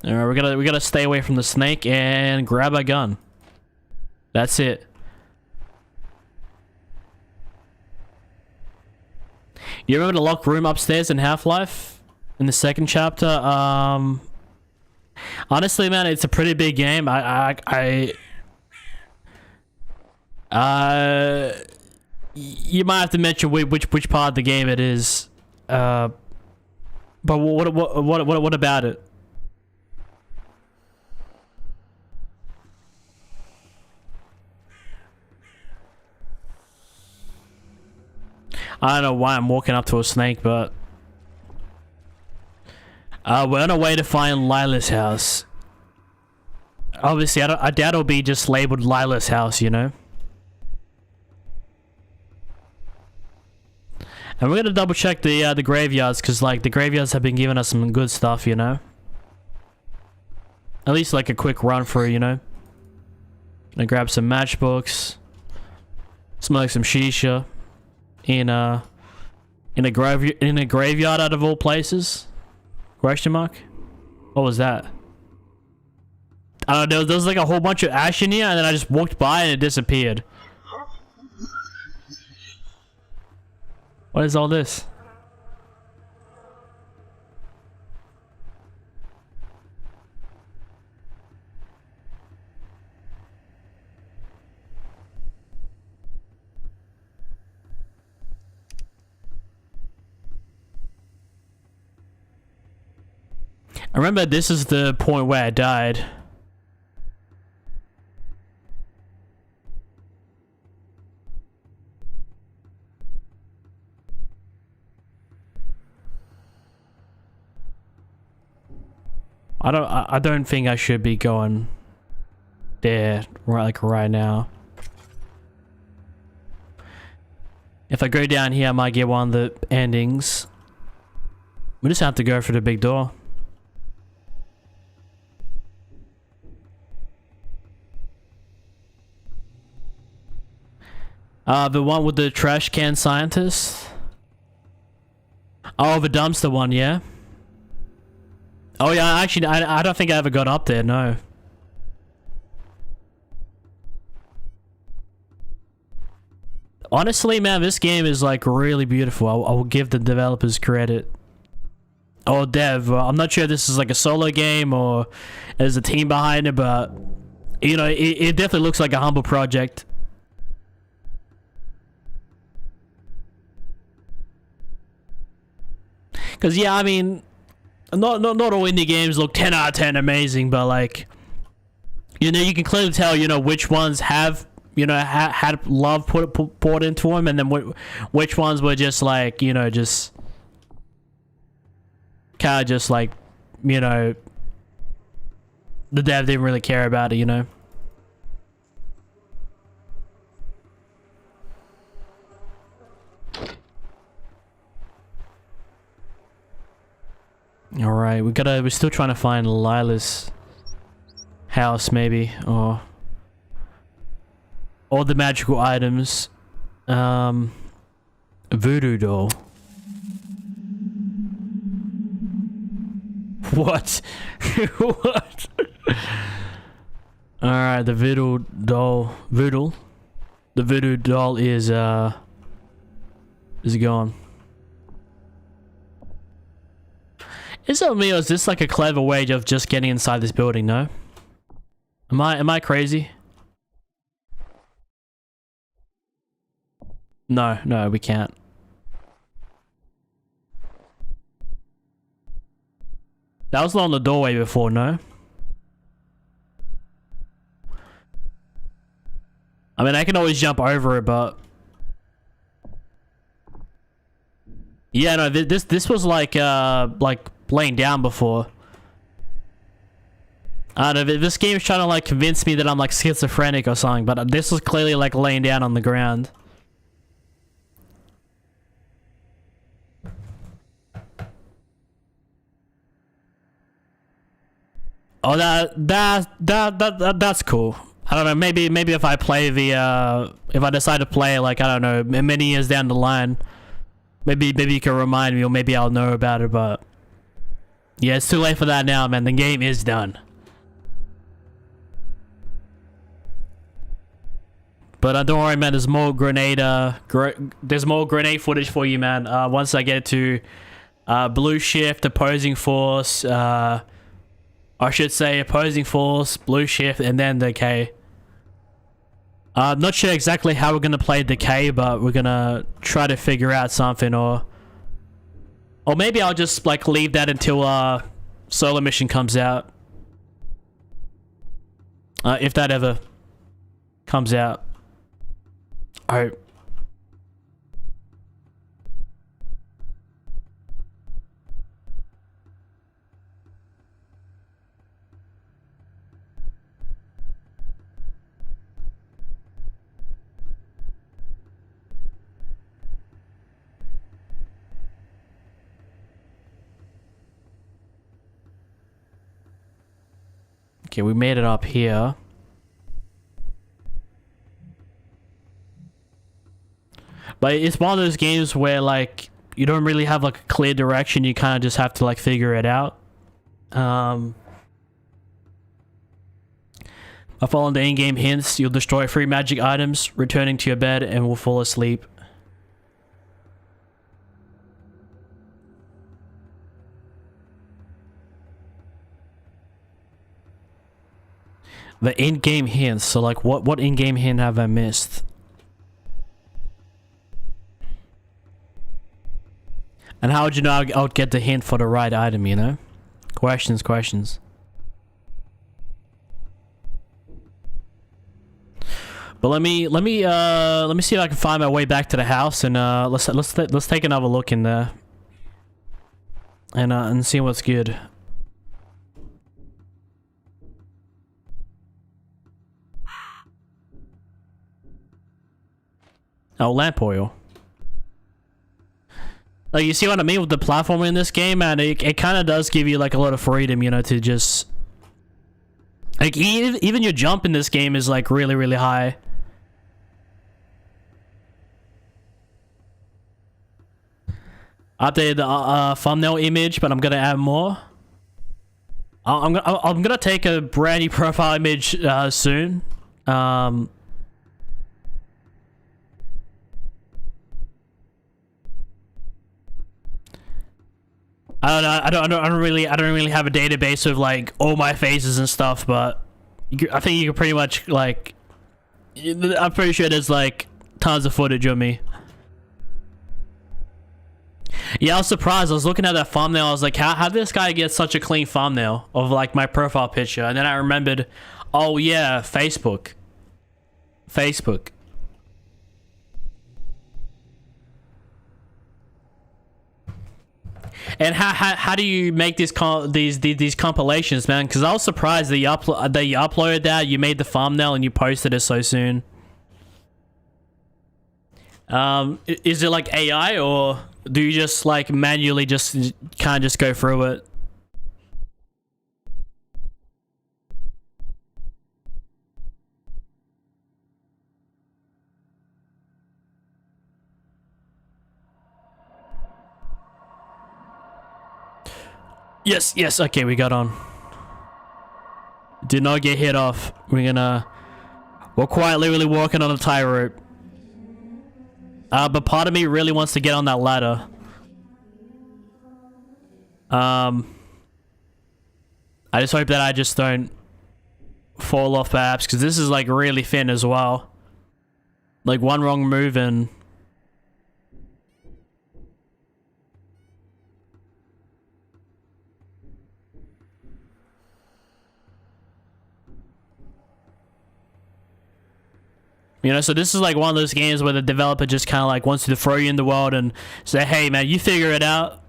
we gotta stay away from the snake and grab a gun. That's it. You remember the locked room upstairs in Half-Life? In the second chapter? Honestly, man, it's a pretty big game. You might have to mention which part of the game it is. But what about it? I don't know why I'm walking up to a snake, but we're on our way to find Lila's house. Obviously, I doubt it'll be just labeled Lila's house, you know. And we're gonna double check the graveyards, because like the graveyards have been giving us some good stuff, you know. At least like a quick run through, you know. Gonna grab some matchbooks, smoke some shisha in a graveyard out of all places. Question mark? What was that? I don't know, there was like a whole bunch of ash in here and then I just walked by and it disappeared. What is all this? I remember this is the point where I died. I don't think I should be going there right now. If I go down here, I might get one of the endings. We just have to go for the big door. The one with the trash can scientist? Oh, the dumpster one, yeah. Oh yeah, actually, I don't think I ever got up there, no. Honestly, man, this game is like really beautiful. I will give the developers credit. Or dev. I'm not sure if this is like a solo game or there's a team behind it, but you know, it definitely looks like a humble project. Cause yeah, I mean, not all indie games look 10 out of 10 amazing, but like, you know, you can clearly tell, you know, which ones have, you know, had love poured into them, and then which ones were just like, you know, just kind of just like, you know, the dev didn't really care about it, you know. All right, we're still trying to find Lila's house, maybe, or all the magical items. Voodoo doll. What? What? All right, the voodoo doll. The voodoo doll is gone. Is that me, or is this like a clever way of just getting inside this building? No. Am I crazy? No, we can't. That was on the doorway before, no? I mean, I can always jump over it, but yeah, no, this was like laying down before. I don't know, this game is trying to like convince me that I'm like schizophrenic or something, but this was clearly like laying down on the ground. Oh, that's cool. I don't know, maybe if I play the if I decide to play, like, I don't know, many years down the line, maybe you can remind me, or maybe I'll know about it. But yeah, it's too late for that now, man. The game is done. But don't worry, man, there's more grenade footage for you, man. Once I get to blue shift, opposing force, I should say opposing force, blue shift, and then decay. I'm not sure exactly how we're gonna play decay, but we're gonna try to figure out something, or maybe I'll just like leave that until solo mission comes out, if that ever comes out. All right. Okay, we made it up here. But it's one of those games where like you don't really have like a clear direction. You kind of just have to like figure it out. By following the in-game hints, you'll destroy 3 magic items, returning to your bed, and will fall asleep. The in-game hints. So like what in-game hint have I missed? And how would you know I would get the hint for the right item, you know? Questions. But let me see if I can find my way back to the house, and let's take another look in there. And see what's good. Oh, lamp oil. Like, you see what I mean with the platform in this game, and it kind of does give you like a lot of freedom, you know, to just like even your jump in this game is like really high. Updated the thumbnail image, but I'm gonna add more. I'm gonna take a brand new profile image soon. I don't know. I don't really have a database of like all my faces and stuff, but I think you can pretty much like. I'm pretty sure there's like tons of footage of me. Yeah, I was surprised. I was looking at that thumbnail. I was like, how did this guy get such a clean thumbnail of like my profile picture? And then I remembered, oh yeah, Facebook. And how do you make these compilations, man? Because I was surprised that you uploaded that, you made the thumbnail, and you posted it so soon. Is it like AI, or do you just like manually just kind of just go through it? Yes, okay, we got on. Did not get hit off. We're quite literally walking on a tightrope. But part of me really wants to get on that ladder. I just hope that I just don't fall off perhaps, because this is like really thin as well. Like one wrong move and... You know, so this is like one of those games where the developer just kind of like wants to throw you in the world and say, hey man, you figure it out.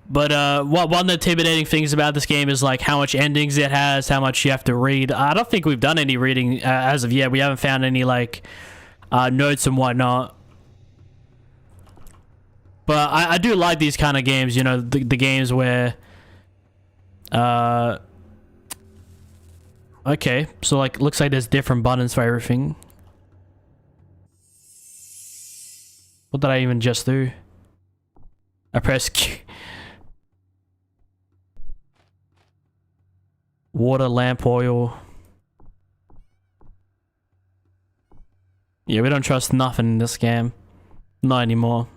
But one of the intimidating things about this game is like how much endings it has, how much you have to read. I don't think we've done any reading as of yet. We haven't found any like notes and whatnot. But I do like these kind of games, you know, the games where... Okay, so like, looks like there's different buttons for everything. What did I even just do? I pressed Q. Water, lamp oil. Yeah, we don't trust nothing in this game. Not anymore.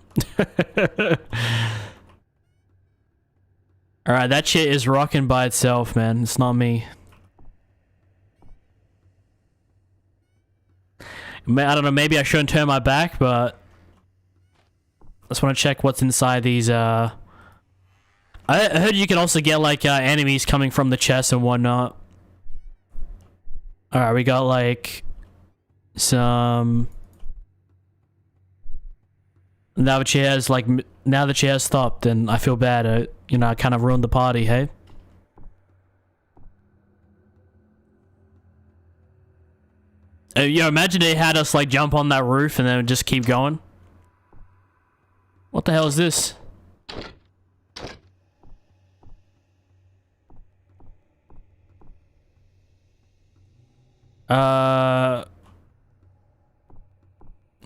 Alright, that shit is rocking by itself, man. It's not me. I don't know, maybe I shouldn't turn my back, but I just want to check what's inside these, I heard you can also get, like, enemies coming from the chest and whatnot. Alright, we got, like, some... Now that she has stopped, and I feel bad, you know, I kind of ruined the party, hey? Yo, imagine they had us like jump on that roof and then just keep going. What the hell is this?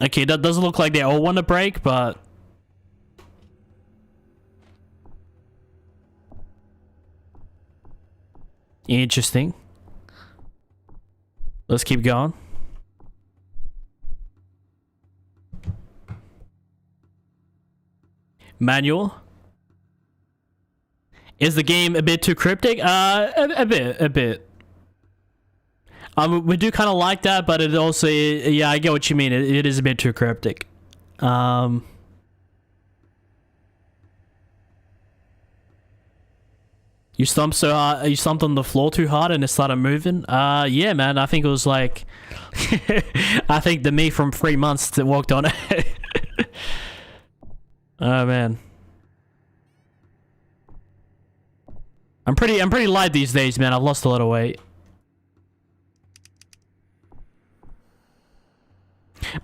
Okay, that doesn't look like they all want to break, but... Interesting. Let's keep going. Manual. Is the game a bit too cryptic? A bit. We do kind of like that, but it also, yeah, I get what you mean. It is a bit too cryptic. You stomped so hard, you stomped on the floor too hard and it started moving? Yeah, man, I think it was like, I think the me from 3 months that walked on it. Oh, man. I'm pretty light these days, man. I've lost a lot of weight.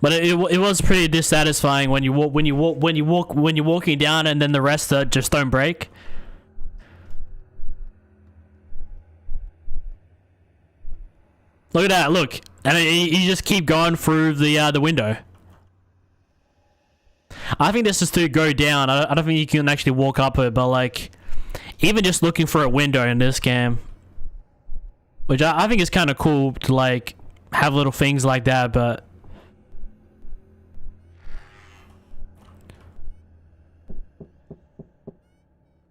But it was pretty dissatisfying when you're walking down and then the rest just don't break. Look at that, look. And you just keep going through the window. I think this is to go down. I don't think you can actually walk up it, but like, even just looking for a window in this game, which I think is kind of cool to like have little things like that, but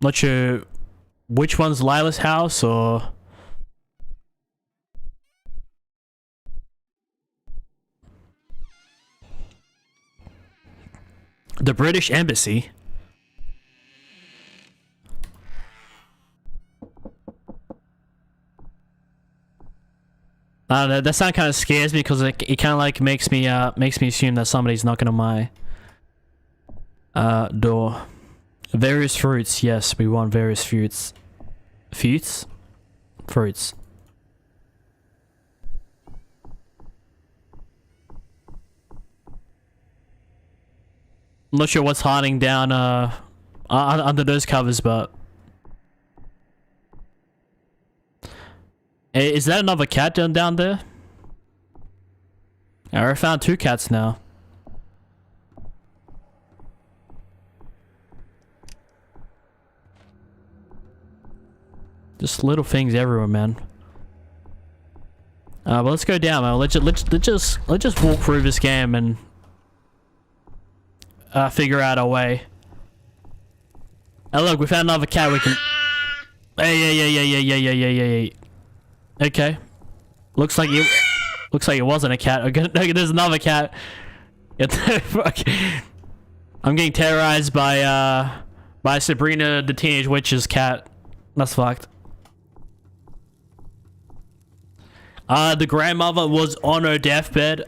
Not sure which one's Lila's house or... The British Embassy. I don't know, that sound kind of scares me because it kind of like makes me assume that somebody's knocking on my door. Various fruits, yes, we want various fruits. Fruits? Fruits. I'm not sure what's hiding down under those covers, but... Hey, is that another cat down there? I found 2 cats now. Just little things everywhere, man. But let's go down, man. Let's just walk through this game and figure out our way. Oh look, we found another cat we can... Hey. Okay. Looks like it wasn't a cat. Okay, there's another cat. I'm getting terrorized by Sabrina the Teenage Witch's cat. That's fucked. The grandmother was on her deathbed.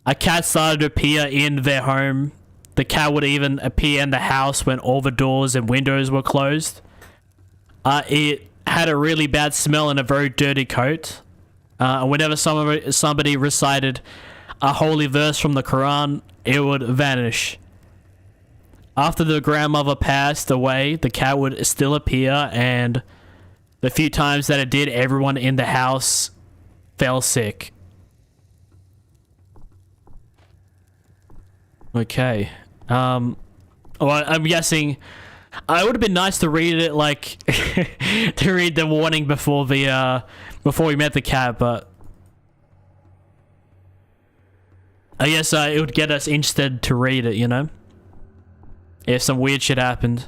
A cat started to appear in their home. The cat would even appear in the house when all the doors and windows were closed. It had a really bad smell and a very dirty coat. Whenever somebody recited a holy verse from the Quran, it would vanish. After the grandmother passed away, the cat would still appear, and the few times that it did, everyone in the house fell sick. Okay. Well, I'm guessing it would have been nice to read it, like, to read the warning before we met the cat, but I guess it would get us interested to read it, you know? If some weird shit happened.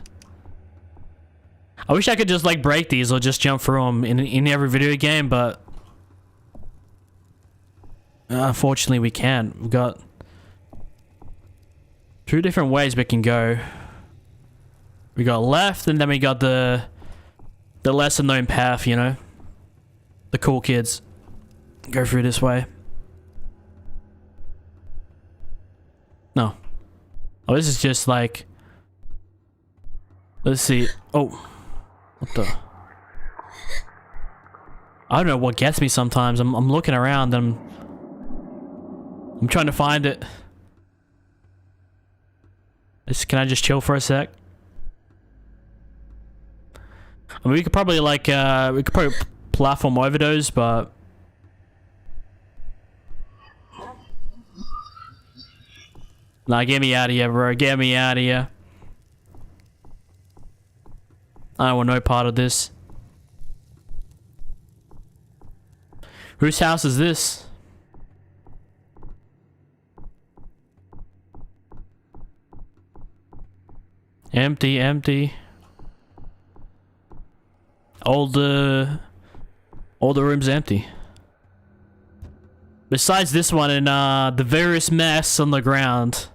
I wish I could just, like, break these or just jump through them in every video game, but unfortunately we can't. We've got 2 different ways we can go. We got left, and then we got the lesser known path, you know? The cool kids go through this way. No. Oh, this is just like... Let's see. Oh. What the... I don't know what gets me sometimes. I'm looking around and I'm trying to find it. Can I just chill for a sec? I mean, we could probably like platform over those, but nah, get me out of here, bro. Get me out of here. I don't want no part of this. Whose house is this? Empty, empty. All the room's empty. Besides this one and the various masks on the ground.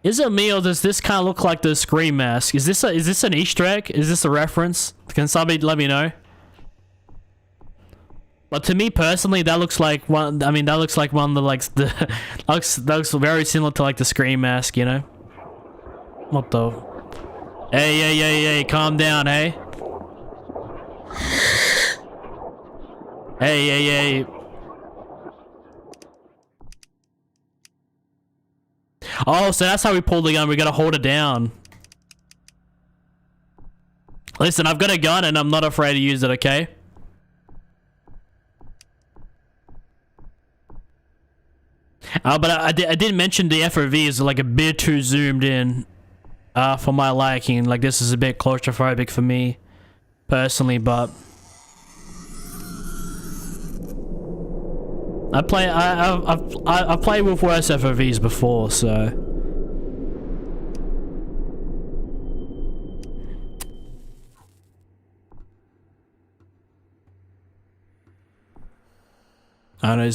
Is it me or does this kind of look like the Scream mask? Is this an Easter egg? Is this a reference? Can somebody let me know? But to me personally, that looks like one. I mean, that looks like one of the like the that looks very similar to like the Scream mask, you know? What the? Hey, calm down, hey. Hey. Oh, so that's how we pull the gun. We gotta hold it down. Listen, I've got a gun and I'm not afraid to use it, okay? But I did mention the FOV is like a bit too zoomed in for my liking. Like, this is a bit claustrophobic for me personally, but I've played with worse FOVs before, so I don't know.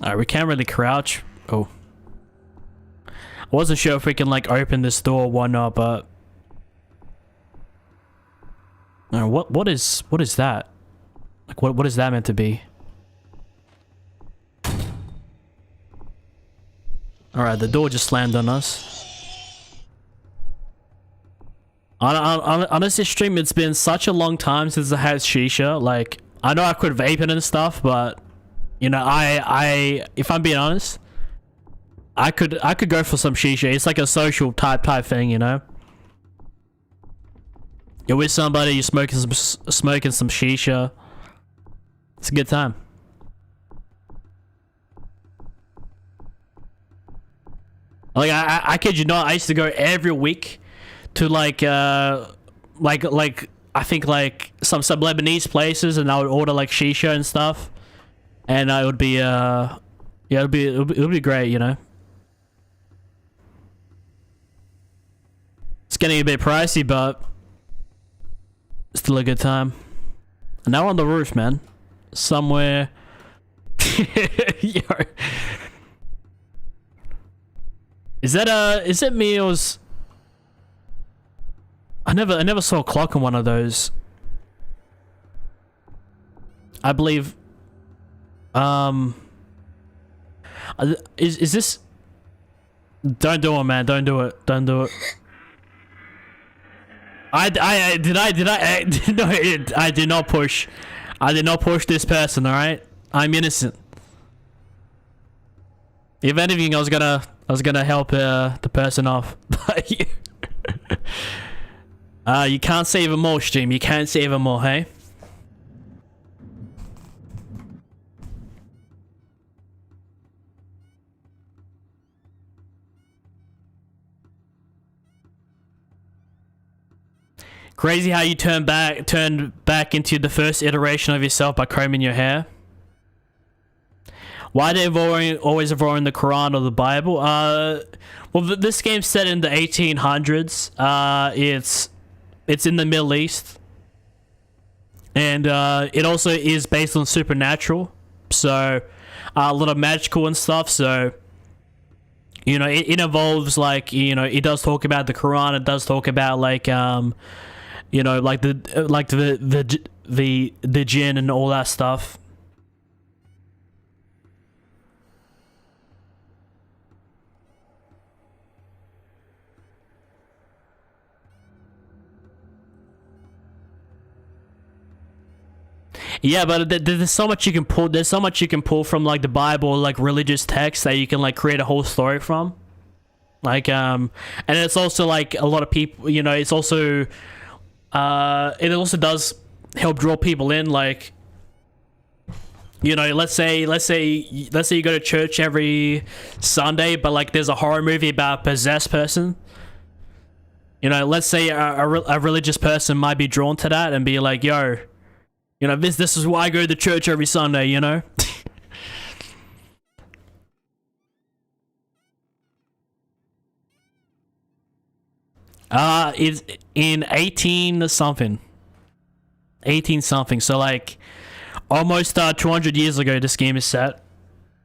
Alright, we can't really crouch. Oh. I wasn't sure if we can like open this door or whatnot, but what is that? Like what is that meant to be? Alright, the door just slammed on us. On this stream, it's been such a long time since I had shisha. Like, I know I could vape it and stuff, but you know, if I'm being honest, I could go for some shisha. It's like a social type thing, you know. You're with somebody, you're smoking some shisha. It's a good time. Like I kid you not, I used to go every week to like I think like some Lebanese places, and I would order like shisha and stuff, and it would be yeah, it would be great, you know. It's getting a bit pricey, but still a good time. And now we're on the roof, man. Somewhere. Yo. Is it me, or was... I never saw a clock on one of those. I believe is this... Don't do it, man. Don't do it. Don't do it. I did not push. I did not push this person, alright? I'm innocent. If anything, I was gonna help the person off. But you can't save them all, stream. You can't save them all, hey? Crazy how you turned back into the first iteration of yourself by combing your hair. Why are they always avoiding the Quran or the Bible? Well, this game's set in the 1800s. It's in the Middle East, and it also is based on supernatural, so a lot of magical and stuff. So you know, it involves, like, you know, it does talk about the Quran. It does talk about like you know, like the Djinn and all that stuff. Yeah, but there's so much you can pull. There's so much you can pull from like the Bible, or like religious texts, that you can like create a whole story from. Like and it's also like a lot of people. You know, it's also it also does help draw people in. Like, you know, let's say you go to church every Sunday, but like there's a horror movie about a possessed person. You know, let's say a religious person might be drawn to that and be like, yo. You know, this is why I go to church every Sunday, you know? It's in 18 something. 18 something. So like almost 200 years ago this game is set.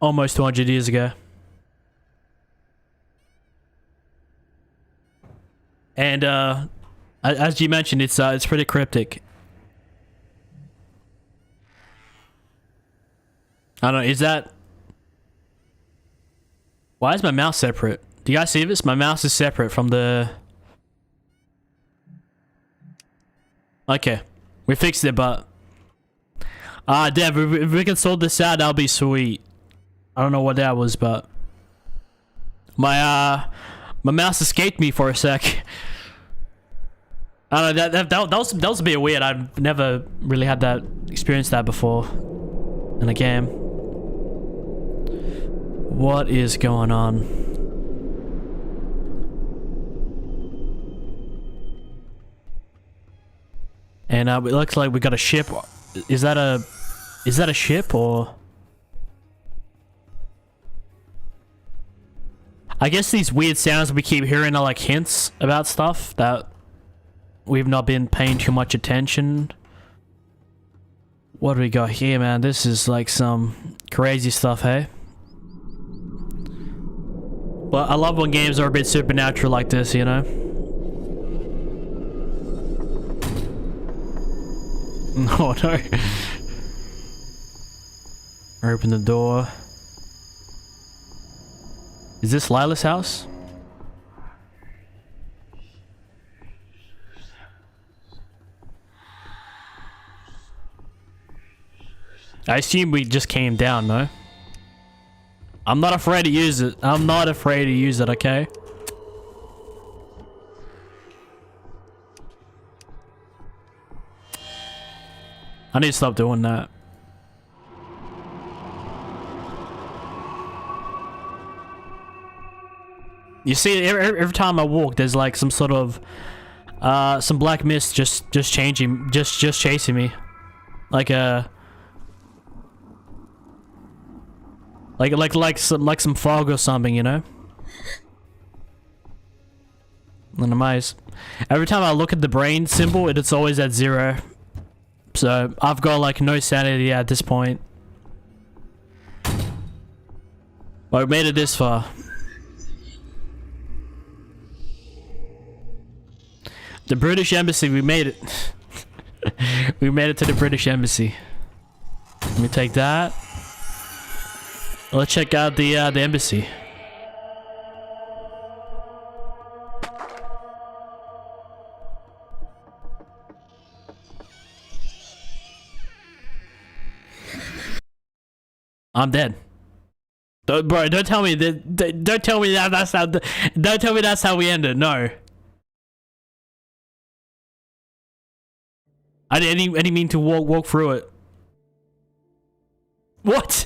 Almost 200 years ago. And as you mentioned, it's pretty cryptic. I don't know, is that... Why is my mouse separate? Do you guys see this? My mouse is separate from the... Okay. We fixed it, but... Dev, if we can sort this out, that'll be sweet. I don't know what that was, but... My mouse escaped me for a sec. I don't know, that was a bit weird. I've never really had that... experienced that before. In a game. What is going on? And it looks like we got a ship. Is that a ship, or? I guess these weird sounds we keep hearing are like hints about stuff that we've not been paying too much attention. What do we got here, man? This is like some crazy stuff, hey? But I love when games are a bit supernatural like this, you know? Oh no. Open the door. Is this Lila's house? I assume we just came down, no? I'm not afraid to use it. I'm not afraid to use it, okay? I need to stop doing that. You see, every time I walk, there's like some sort of some black mist just chasing me, like a like some fog or something, you know. And every time I look at the brain symbol, it's always at 0. So I've got like no sanity at this point. But we made it this far. The British Embassy, we made it. We made it to the British Embassy. Let me take that. Let's check out the embassy. I'm dead. Bro, don't tell me that. Don't tell me that. That's how. Don't tell me that's how we ended. No. I didn't mean to walk through it. What?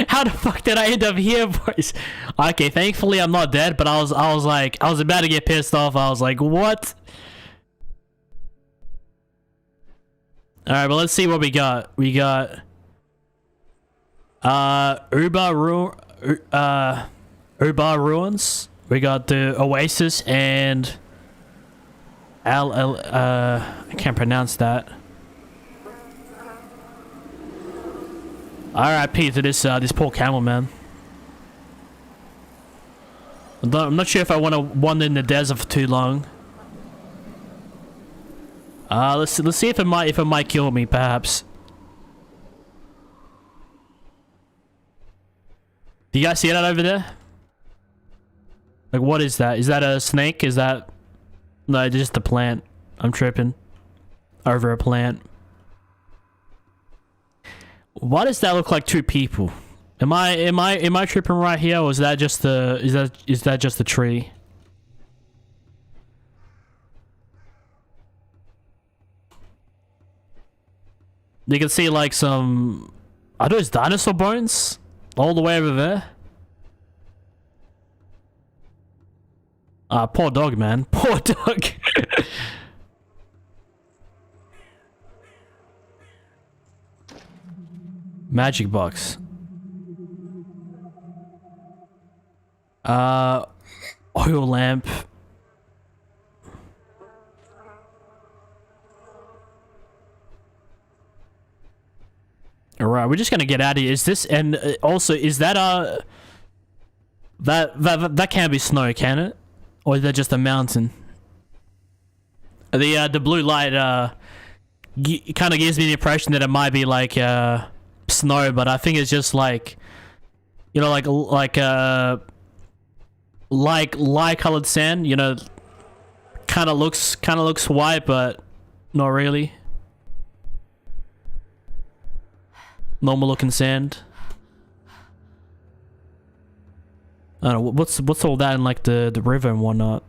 How the fuck did I end up here, boys? Okay, thankfully I'm not dead, but I was about to get pissed off. I was like, what? All right, but let's see what we got. We got Ubar ruins. We got the Oasis and I can't pronounce that. R.I.P. to this poor camel, man. I'm not sure if I want to wander in the desert for too long. Let's see if it might kill me, perhaps. Do you guys see that over there? Like, what is that? Is that a snake? Is that... No, it's just a plant. I'm tripping over a plant. Why does that look like 2 people? Am I tripping right here, or is that just the is that just the tree? You can see like some... Are those dinosaur bones? All the way over there? Ah, poor dog, man. Poor dog. Magic box. Oil lamp. Alright, we're just gonna get out of here. Is this, and also, is that that can't be snow, can it? Or is that just a mountain? The blue light kind of gives me the impression that it might be like snow, but I think it's just like, you know, like light colored sand, you know, kind of looks white, but not really. Normal looking sand. I don't know, what's all that in like the river and whatnot.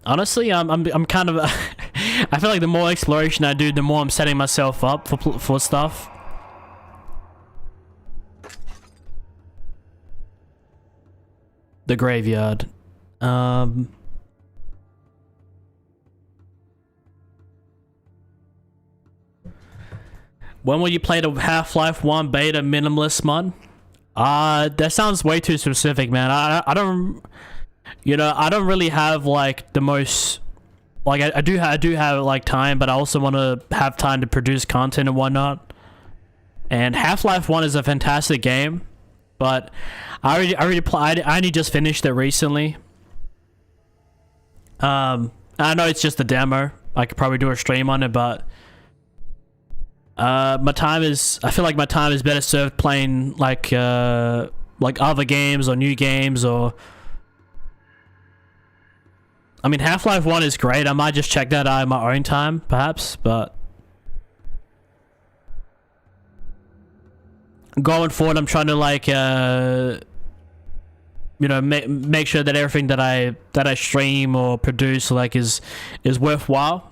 Honestly, I'm kind of I feel like the more exploration I do, the more I'm setting myself up for stuff. The graveyard. When will you play the Half-Life 1 beta minimalist mod? That sounds way too specific, man. I don't, you know, I don't really have like the most, like I do have like time, but I also want to have time to produce content and whatnot. And Half-Life 1 is a fantastic game, but I only just finished it recently. I know it's just a demo. I could probably do a stream on it, but I feel like my time is better served playing like other games or new games, or I mean, Half-Life 1 is great. I might just check that out in my own time, perhaps, but going forward, I'm trying to like, you know, make sure that everything that I stream or produce like is worthwhile.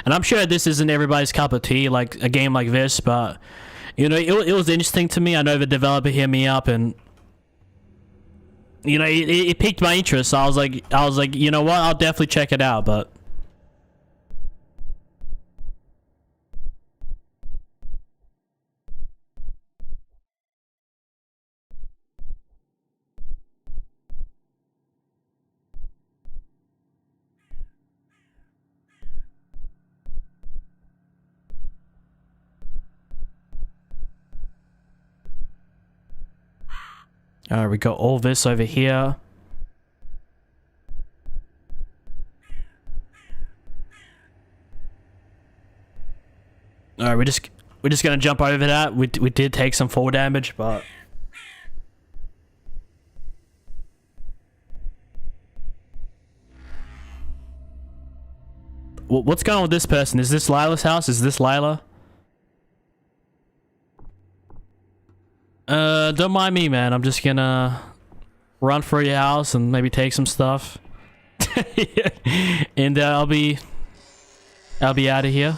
And I'm sure this isn't everybody's cup of tea, like a game like this, but you know, it was interesting to me. I know the developer hit me up, and you know, it piqued my interest. So I was like, you know what, I'll definitely check it out. But we got all this over here. Alright, we're just gonna jump over that. We did take some fall damage, but what's going on with this person? Is this Lila's house? Is this Lila? Don't mind me, man. I'm just gonna run through your house and maybe take some stuff. And I'll be out of here.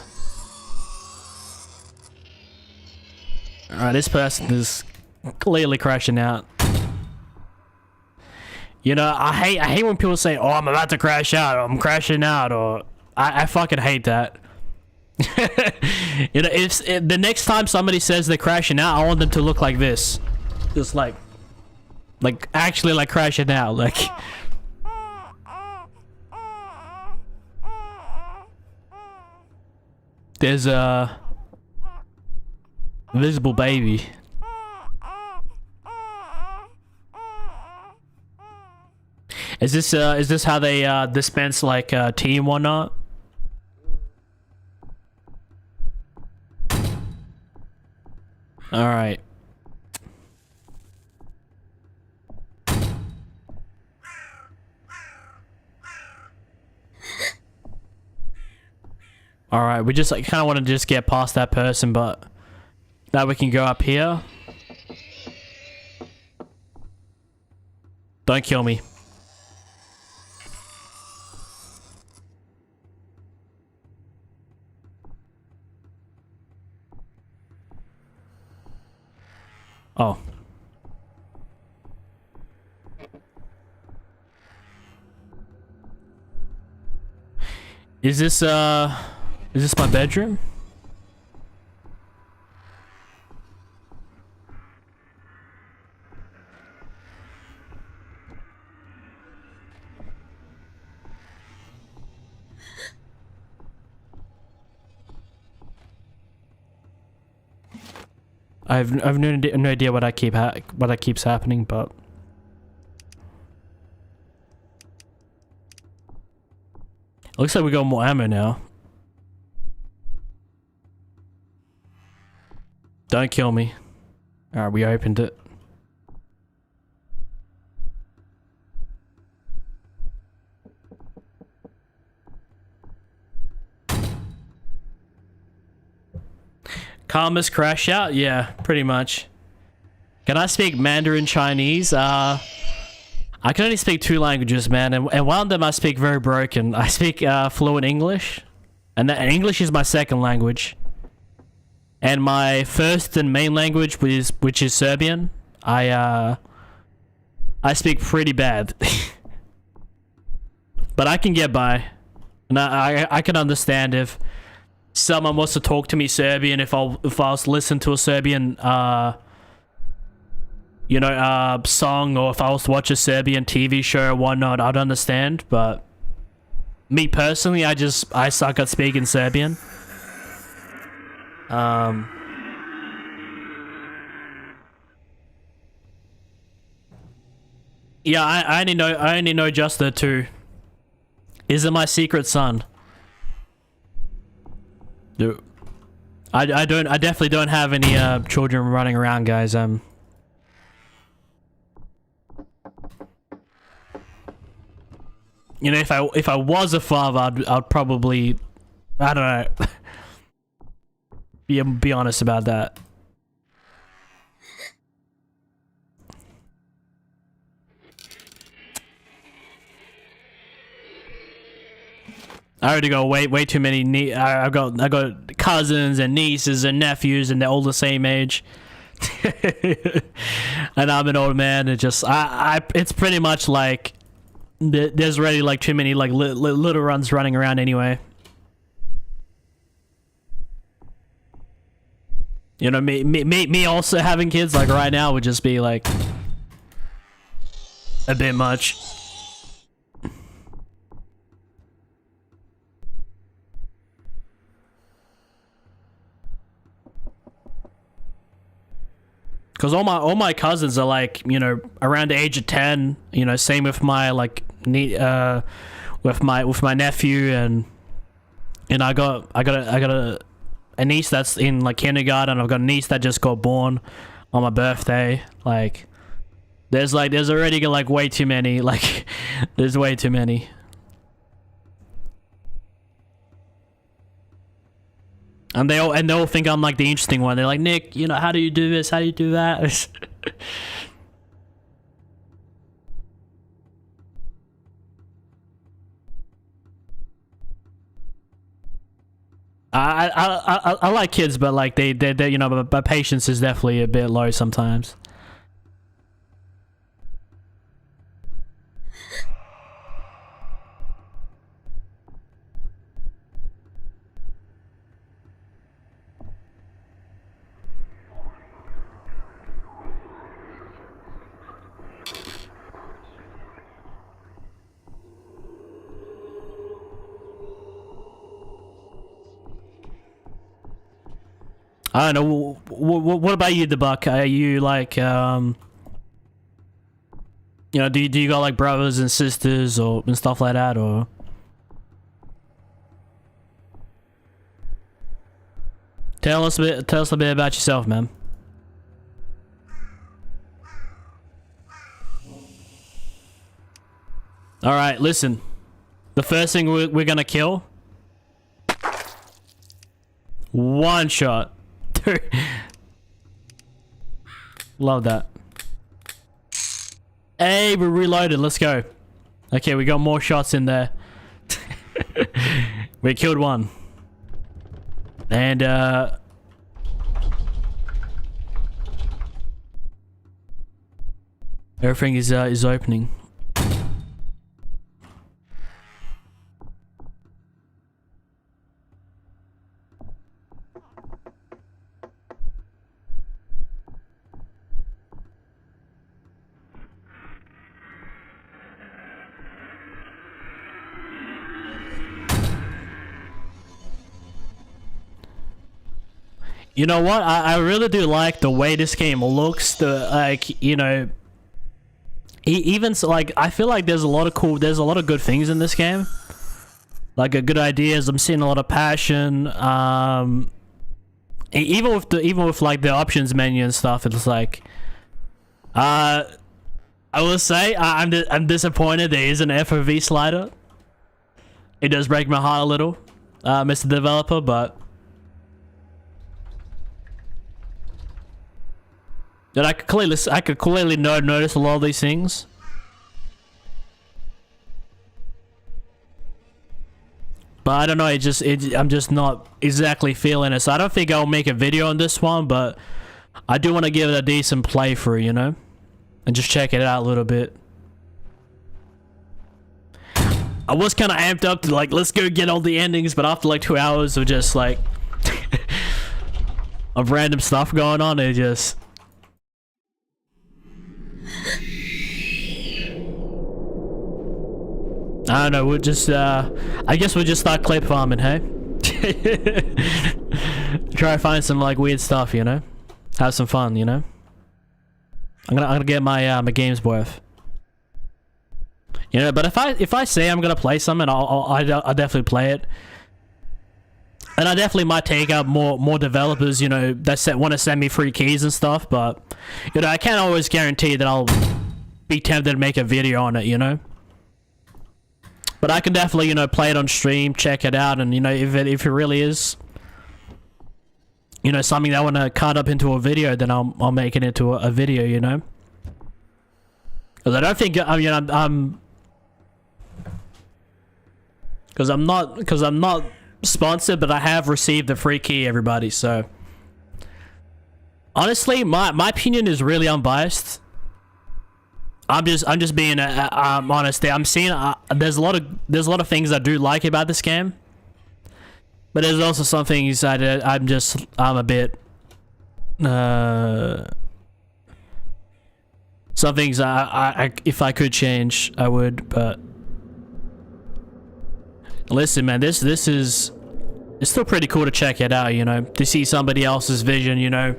Alright, this person is clearly crashing out. You know, I hate when people say, "Oh, I'm about to crash out," or "I'm crashing out," or I fucking hate that. You know, if the next time somebody says they're crashing out, I want them to look like this, just like actually like crashing out, like. There's a visible baby. Is this how they dispense like tea and whatnot? All right. All right, we just like kind of want to just get past that person, but now we can go up here. Don't kill me. Oh. Is this my bedroom? I've no idea what keeps happening, but looks like we got more ammo now. Don't kill me. Alright, we opened it. Karma's crash out? Yeah, pretty much. Can I speak Mandarin Chinese? I can only speak 2 languages, man, and one of them I speak very broken. I speak fluent English, and English is my second language. And my first and main language, which is Serbian, I speak pretty bad. But I can get by. And I can understand if someone wants to talk to me Serbian, if I was to listen to a Serbian you know, song, or if I was to watch a Serbian TV show or whatnot, I'd understand. But me personally, I suck at speaking Serbian. Yeah, I only know just the two. Is it my secret son? Dude, I definitely don't have any children running around, guys. You know, if I was a father, I'd probably, I don't know, be honest about that. I already got way too many. I got cousins and nieces and nephews, and they're all the same age. And I'm an old man. And just it's pretty much like there's already like too many like little runs running around anyway. You know, me also having kids like right now would just be like a bit much. Because all my cousins are like, you know, around the age of 10. You know, same with my like with my nephew, and I got a niece that's in like kindergarten. I've got a niece that just got born on my birthday. Like there's already like way too many. Like there's way too many. And they all think I'm like the interesting one. They're like, Nick, you know, how do you do this? How do you do that? I like kids, but like they you know, my patience is definitely a bit low sometimes. I don't know. What about you, the Buck? Are you like, you know, do you got like brothers and sisters or and stuff like that, or? Tell us a bit about yourself, man. All right, listen. The first thing we're gonna kill. One shot. Love that. Hey, we're reloaded. Let's go. Okay, we got more shots in there. We killed one. And everything is opening. You know what? I really do like the way this game looks. The like, you know, even so, like I feel like there's a lot of good things in this game. Like good ideas. I'm seeing a lot of passion. Even with like the options menu and stuff, it's like, I will say I'm disappointed there is an FOV slider. It does break my heart a little, Mr. Developer, but. That I could clearly notice a lot of these things. But I don't know, I'm just not exactly feeling it. So I don't think I'll make a video on this one, but I do want to give it a decent playthrough, you know? And just check it out a little bit. I was kind of amped up to like, let's go get all the endings, but after like 2 hours of just like of random stuff going on, it just I don't know. We'll just I guess we'll just start clip farming, hey? Try to find some like weird stuff, you know? Have some fun, you know? I'm gonna get my my game's worth. You know, but if I say I'm gonna play something, I'll definitely play it. And I definitely might take up more developers, you know, that want to send me free keys and stuff, but you know, I can't always guarantee that I'll be tempted to make a video on it, you know? But I can definitely, you know, play it on stream, check it out, and you know, if it really is, you know, something that I want to cut up into a video, then I'll make it into a video, you know? Because I don't think, I mean, I'm because I'm not sponsored, but I have received a free key, everybody. So honestly, my opinion is really unbiased. I'm just being honest. I'm seeing there's a lot of things I do like about this game, but there's also some things that I'm a bit some things I if I could change, I would, but listen, man, this is, it's still pretty cool to check it out, you know, to see somebody else's vision, you know,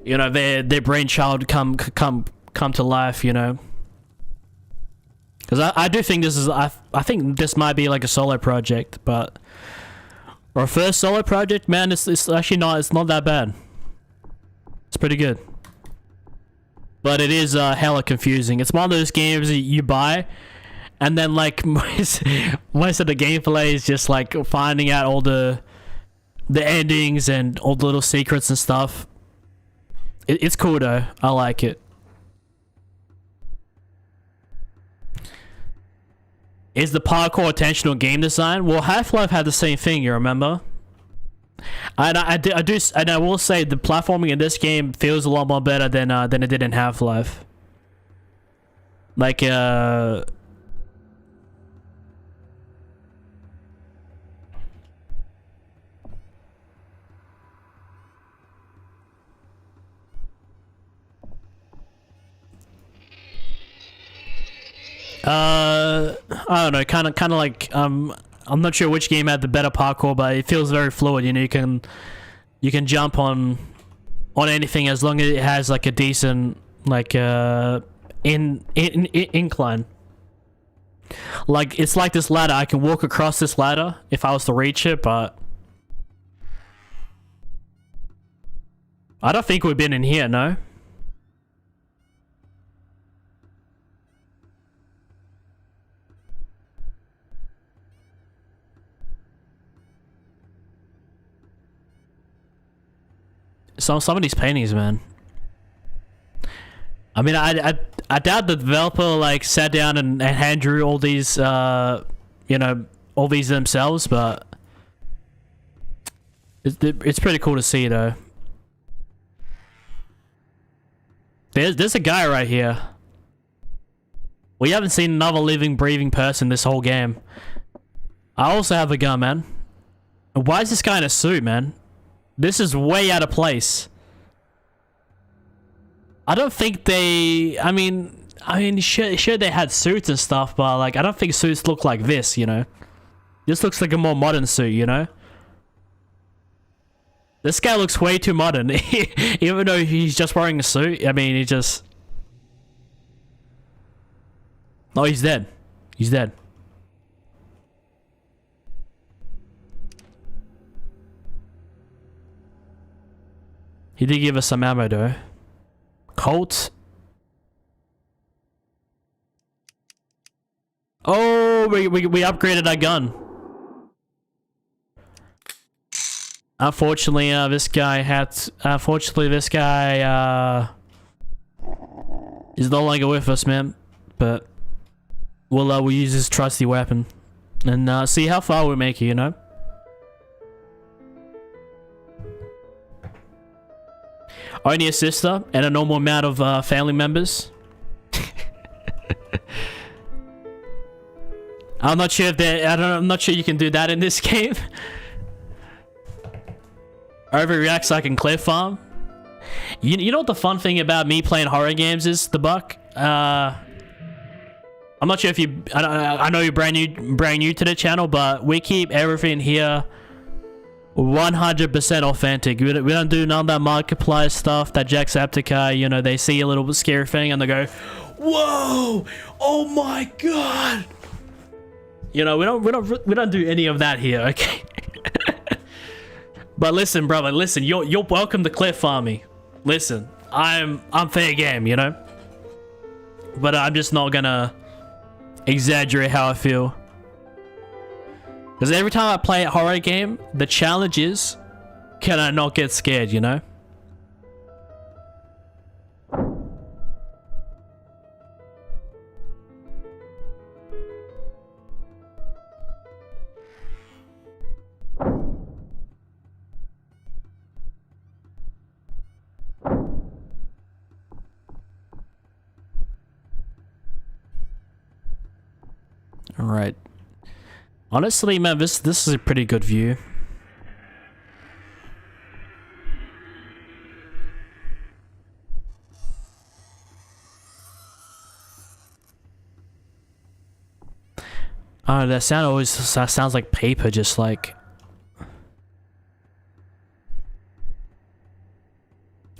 their brainchild come to life, you know, because I do think this is, I think this might be like a solo project, but for a first solo project, man, it's actually not, it's not that bad. It's pretty good, but it is hella confusing. It's one of those games that you buy, and then like most of the gameplay is just like finding out all the endings and all the little secrets and stuff. It's cool though. I like it. Is the parkour intentional game design? Well, Half-Life had the same thing, you remember? And I will say the platforming in this game feels a lot more better than it did in Half-Life. Like I don't know, kind of like I'm not sure which game had the better parkour, but it feels very fluid. You know, you can jump on anything as long as it has like a decent like incline. Like it's like this ladder. I can walk across this ladder if I was to reach it, but I don't think we've been in here. No. Some of these paintings, man. I mean, I doubt the developer like sat down and hand drew all these, you know, all these themselves, but it's pretty cool to see though. There's a guy right here. We haven't seen another living, breathing person this whole game. I also have a gun, man. Why is this guy in a suit, man? This is way out of place. I don't think they... I mean, sure they had suits and stuff, but like, I don't think suits look like this, you know? This looks like a more modern suit, you know? This guy looks way too modern. Even though he's just wearing a suit, I mean, he just... Oh, he's dead. He's dead. He did give us some ammo though. Colt. Oh, we upgraded our gun. Unfortunately, this guy is no longer with us, man. But we'll use his trusty weapon and see how far we make it, you know. Only a sister and a normal amount of family members. I'm not sure if they. I'm not sure you can do that in this game. Overreacts like in Cliff Farm. You know what the fun thing about me playing horror games is, the Buck? I'm not sure if you... I know you're brand new to the channel, but we keep everything here 100% authentic. We don't do none of that Markiplier stuff, that Jacksepticeye, you know, they see a little scary thing and they go, whoa! Oh my god! You know, we don't do any of that here, okay? But listen, brother, listen, you're welcome to Cliff Farm me. Listen, I'm fair game, you know? But I'm just not gonna exaggerate how I feel. Because every time I play a horror game, the challenge is, can I not get scared, you know? Alright. Honestly, man, this is a pretty good view. Oh, that sounds like paper, just like...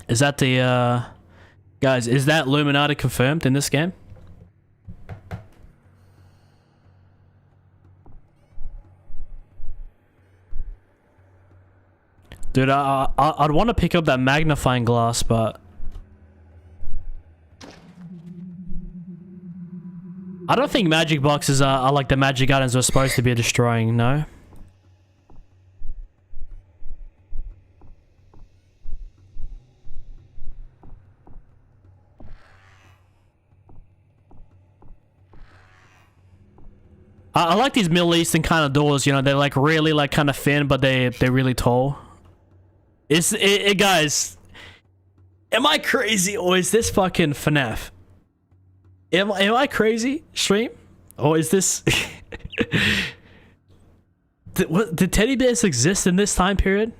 Is that the, Guys, is that Illuminati confirmed in this game? Dude, I'd want to pick up that magnifying glass, but... I don't think magic boxes are like the magic items we're supposed to be destroying, no? I like these Middle Eastern kind of doors, you know, they're like really like kind of thin, but they're really tall. Guys, am I crazy or is this fucking FNAF? Am I crazy, stream? Or is this... Did teddy bears exist in this time period?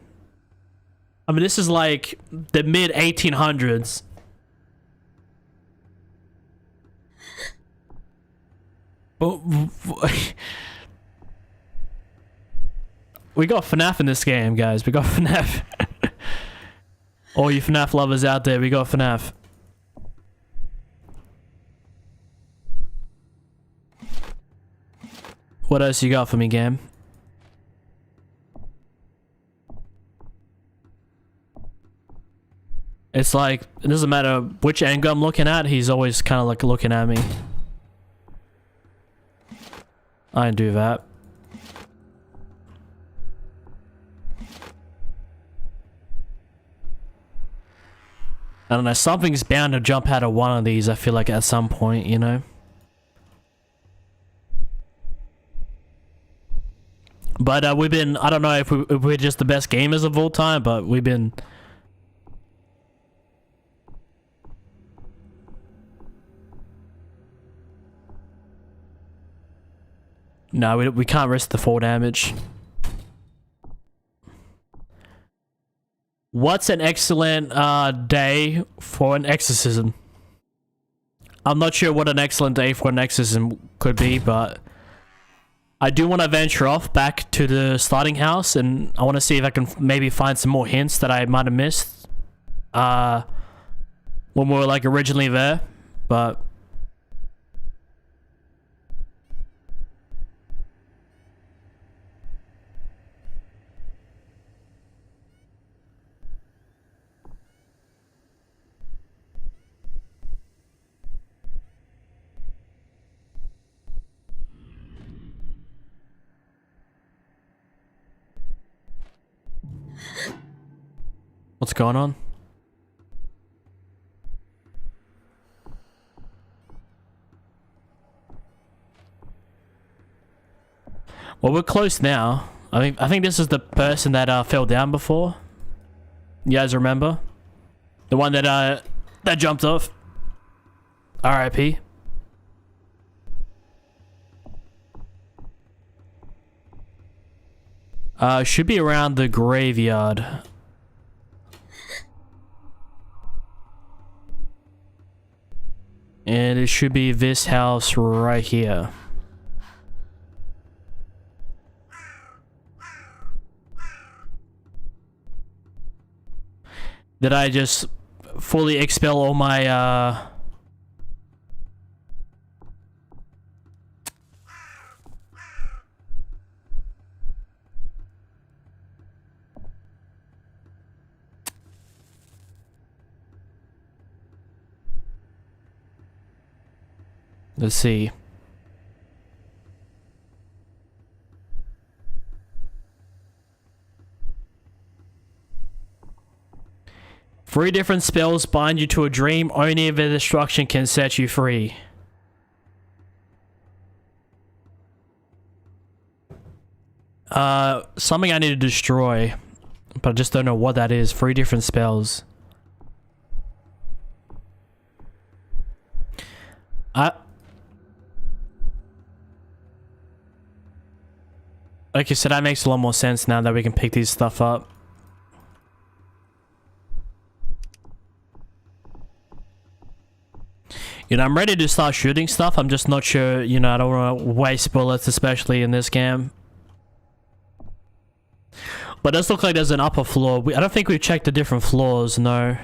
I mean, this is like the mid 1800s. We got FNAF in this game, guys. We got FNAF. All you FNAF lovers out there, we got FNAF. What else you got for me, game? It's like, it doesn't matter which angle I'm looking at, he's always kind of like looking at me. I didn't do that. I don't know, something's bound to jump out of one of these, I feel like, at some point, you know? But we've been, I don't know if we're just the best gamers of all time, but we've been... No, we can't risk the 4 damage. What's an excellent day for an exorcism? I'm not sure what an excellent day for an exorcism could be, but I do want to venture off back to the starting house, and I want to see if I can maybe find some more hints that I might have missed when we were like originally there, but... What's going on? Well, we're close now. I think this is the person that fell down before. You guys remember? The one that jumped off. RIP. Should be around the graveyard. And it should be this house right here. Did I just fully expel all my, Let's see. Three different spells bind you to a dream. Only their destruction can set you free. Something I need to destroy, but I just don't know what that is. Three different spells. Okay, so that makes a lot more sense now that we can pick these stuff up. You know, I'm ready to start shooting stuff. I'm just not sure, you know, I don't want to waste bullets, especially in this game. But it does look like there's an upper floor. I don't think we've checked the different floors, no.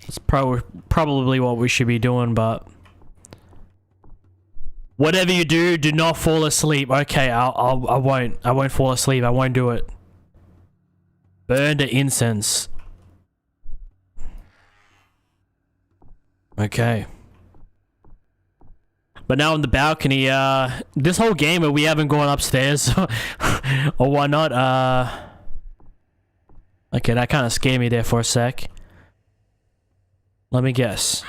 It's probably what we should be doing, but... Whatever you do, do not fall asleep. Okay, I won't fall asleep. I won't do it. Burn the incense. Okay. But now on the balcony, this whole game we haven't gone upstairs. Or whatnot, okay, that kind of scared me there for a sec. Let me guess.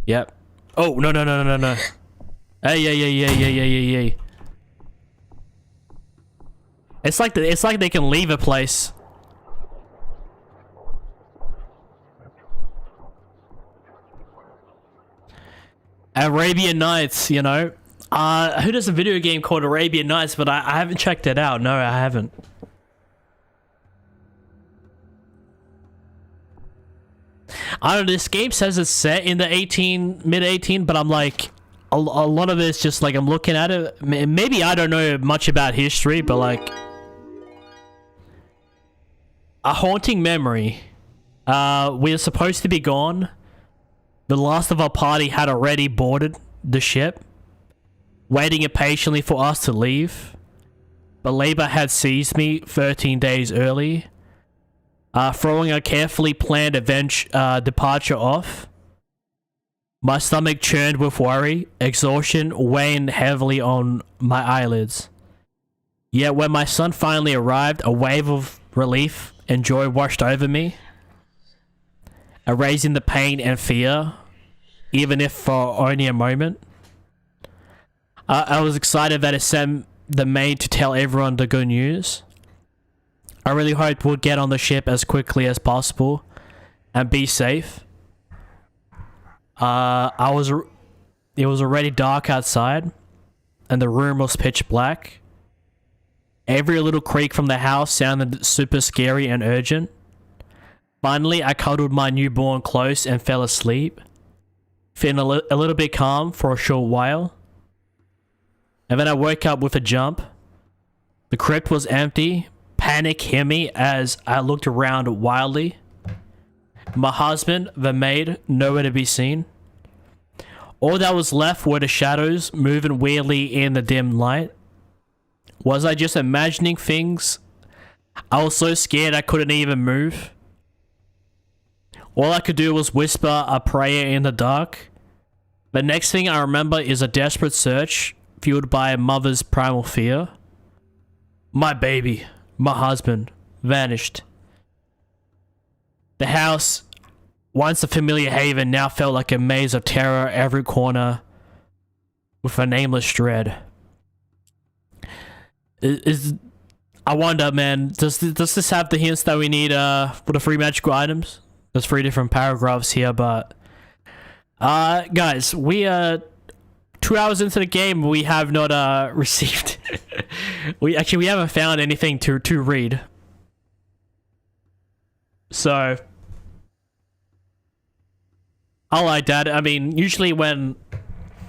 Yep. Oh, no. Hey. It's like they can leave a place. Arabian Nights, you know. Who does a video game called Arabian Nights? But I haven't checked it out. No, I haven't. I don't know, this game says it's set in the mid-18, but I'm like, a lot of it's just like, I'm looking at it, maybe I don't know much about history, but like, a haunting memory. We're supposed to be gone. The last of our party had already boarded the ship, waiting impatiently for us to leave, but labor had seized me 13 days early. Throwing a carefully planned departure off. My stomach churned with worry, exhaustion weighing heavily on my eyelids. Yet when my son finally arrived, a wave of relief and joy washed over me, erasing the pain and fear, even if for only a moment. I was excited that it sent the maid to tell everyone the good news. I really hoped we'll get on the ship as quickly as possible and be safe. It was already dark outside and the room was pitch black. Every little creak from the house sounded super scary and urgent. Finally, I cuddled my newborn close and fell asleep, feeling a little bit calm for a short while. And then I woke up with a jump. The crypt was empty. Panic hit me as I looked around wildly. My husband, the maid, nowhere to be seen. All that was left were the shadows moving weirdly in the dim light. Was I just imagining things? I was so scared I couldn't even move. All I could do was whisper a prayer in the dark. The next thing I remember is a desperate search, fueled by a mother's primal fear. My baby. My husband vanished. The house, once a familiar haven, now felt like a maze of terror every corner with a nameless dread. I wonder, man, does this have the hints that we need for the free magical items? There's 3 different paragraphs here, but guys, we 2 hours into the game, we have not received. we haven't found anything to read. So I like that. I mean, usually even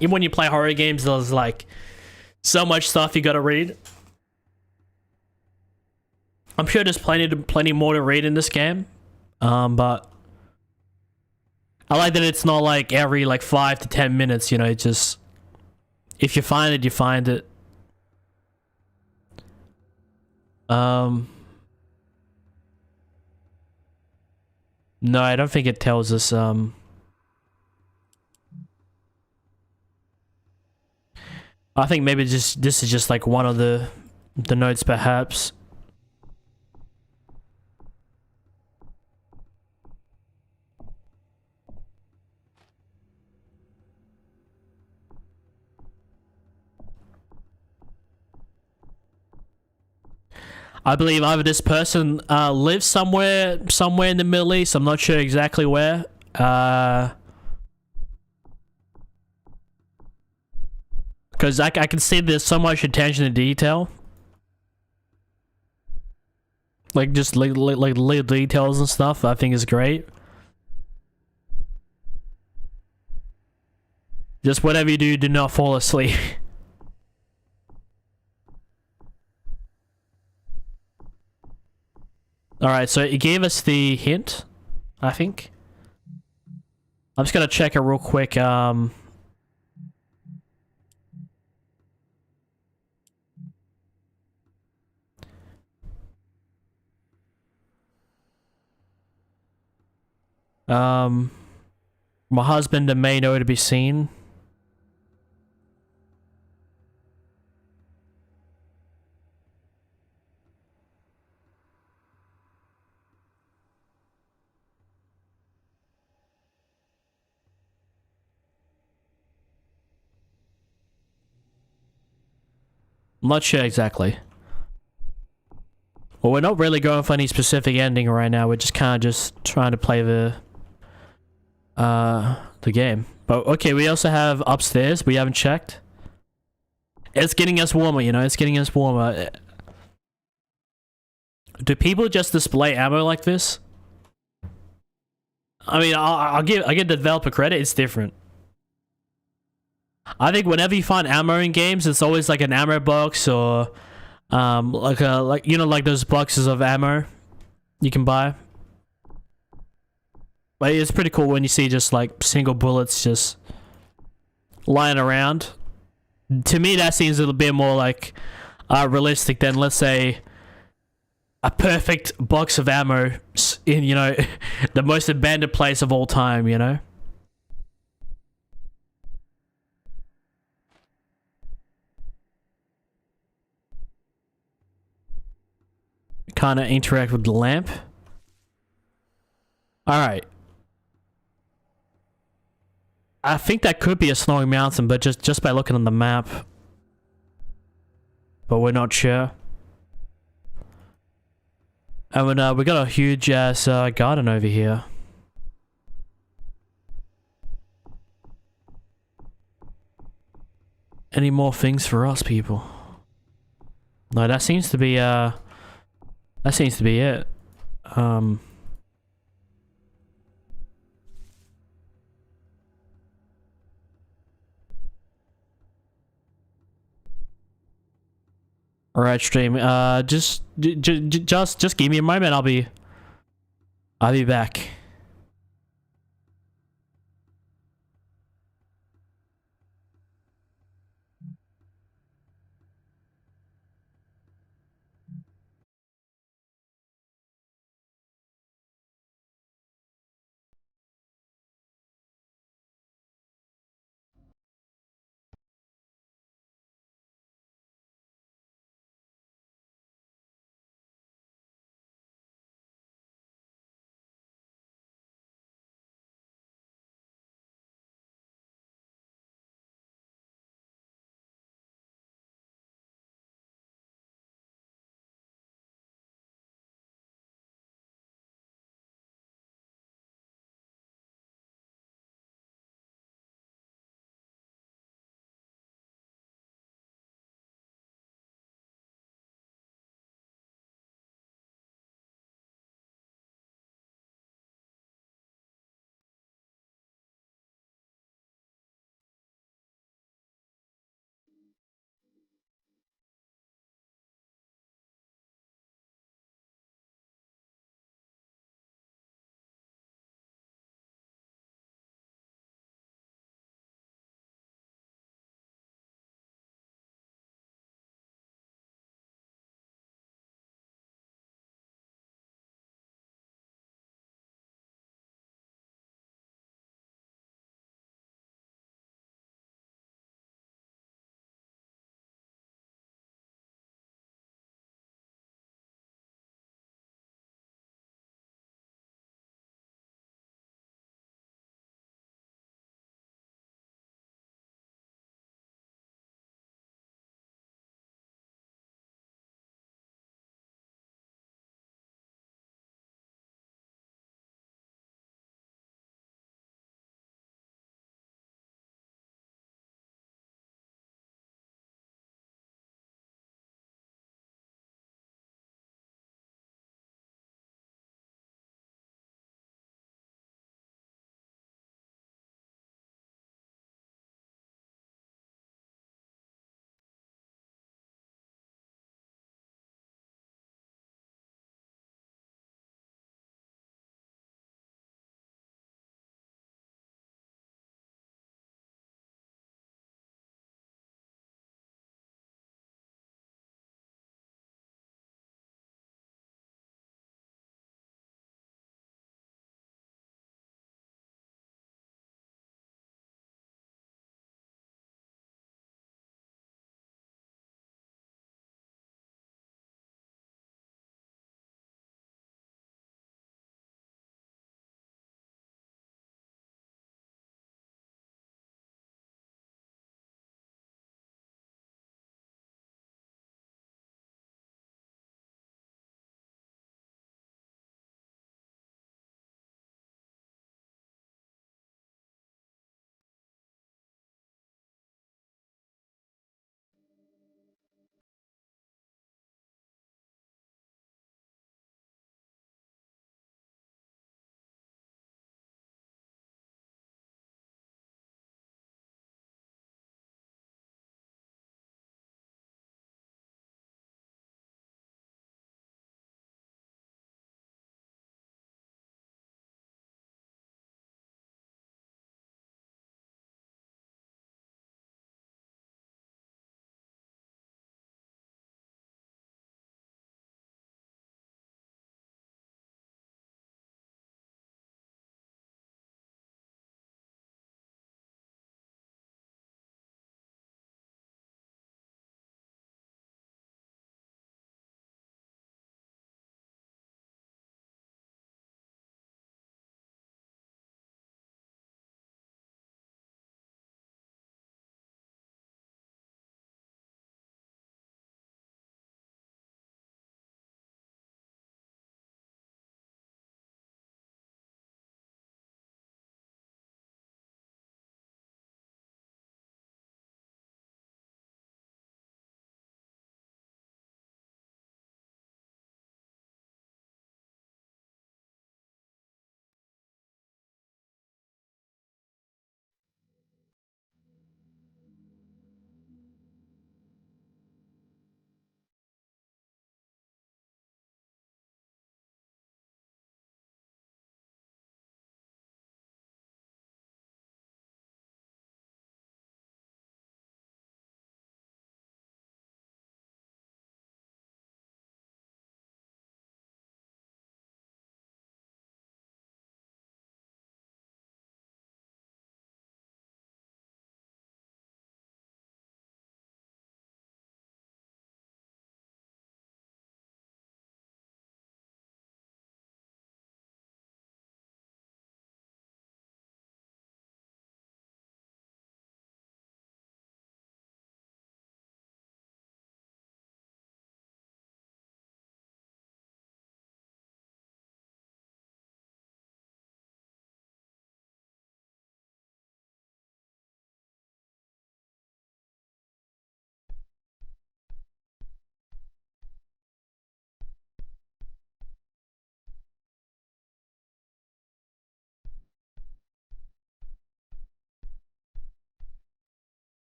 when you play horror games, there's like so much stuff you gotta read. I'm sure there's plenty more to read in this game, but I like that it's not like every like 5 to 10 minutes. You know, it just, if you find it, you find it. No, I don't think it tells us. I think maybe this is just like one of the notes, perhaps. I believe either this person lives somewhere in the Middle East. I'm not sure exactly where. Because I can see there's so much attention to detail. Like just like little details and stuff, I think is great. Just whatever you do not fall asleep. Alright, so it gave us the hint, I think. I'm just gonna check it real quick. My husband and may know to be seen. I'm not sure exactly. Well, we're not really going for any specific ending right now. We're just kind of just trying to play the game. But okay, we also have upstairs. We haven't checked. It's getting us warmer, you know. It's getting us warmer. Do people just display ammo like this? I mean, I give the developer credit. It's different. I think whenever you find ammo in games, it's always like an ammo box or like you know, like those boxes of ammo you can buy. But it's pretty cool when you see just like single bullets just lying around. To me, that seems a little bit more like realistic than, let's say, a perfect box of ammo in, you know, the most abandoned place of all time, you know? Kind of interact with the lamp. Alright. I think that could be a snowy mountain, but just by looking on the map. But we're not sure. And we got a huge ass garden over here. Any more things for us, people? No, that seems to be it. Alright, stream. Just give me a moment. I'll be back.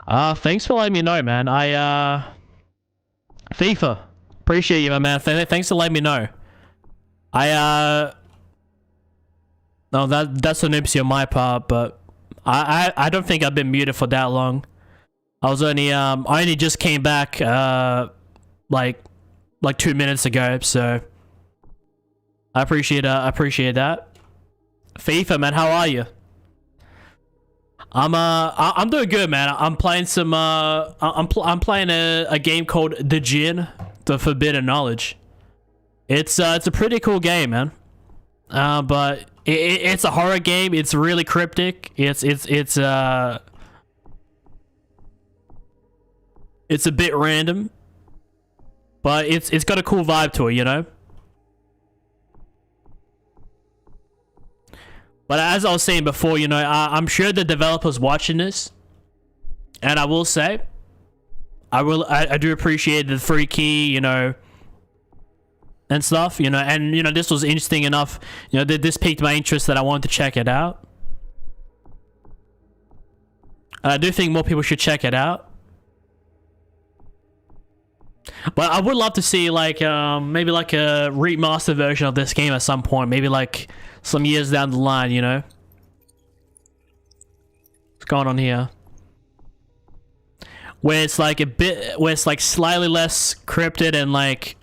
Thanks for letting me know, man. FIFA. Appreciate you, my man. Thanks for letting me know. No, that's an oopsie on my part, but I don't think I've been muted for that long. I only just came back, like 2 minutes ago, so I appreciate that. FIFA, man, how are you? I'm doing good, man. I'm playing some, I'm playing a game called the Djinn, the Forbidden Knowledge. It's a pretty cool game, man. But it's a horror game. It's really cryptic. It's a bit random, but it's got a cool vibe to it, you know. But as I was saying before, you know, I'm sure the developers watching this, and I will say, I do appreciate the free key, you know, and stuff, you know, and you know, this was interesting enough, you know, this piqued my interest that I wanted to check it out. I do think more people should check it out. But I would love to see like maybe like a remaster version of this game at some point, maybe like some years down the line, you know. What's going on here? Where it's like a bit, where it's like slightly less cryptid and like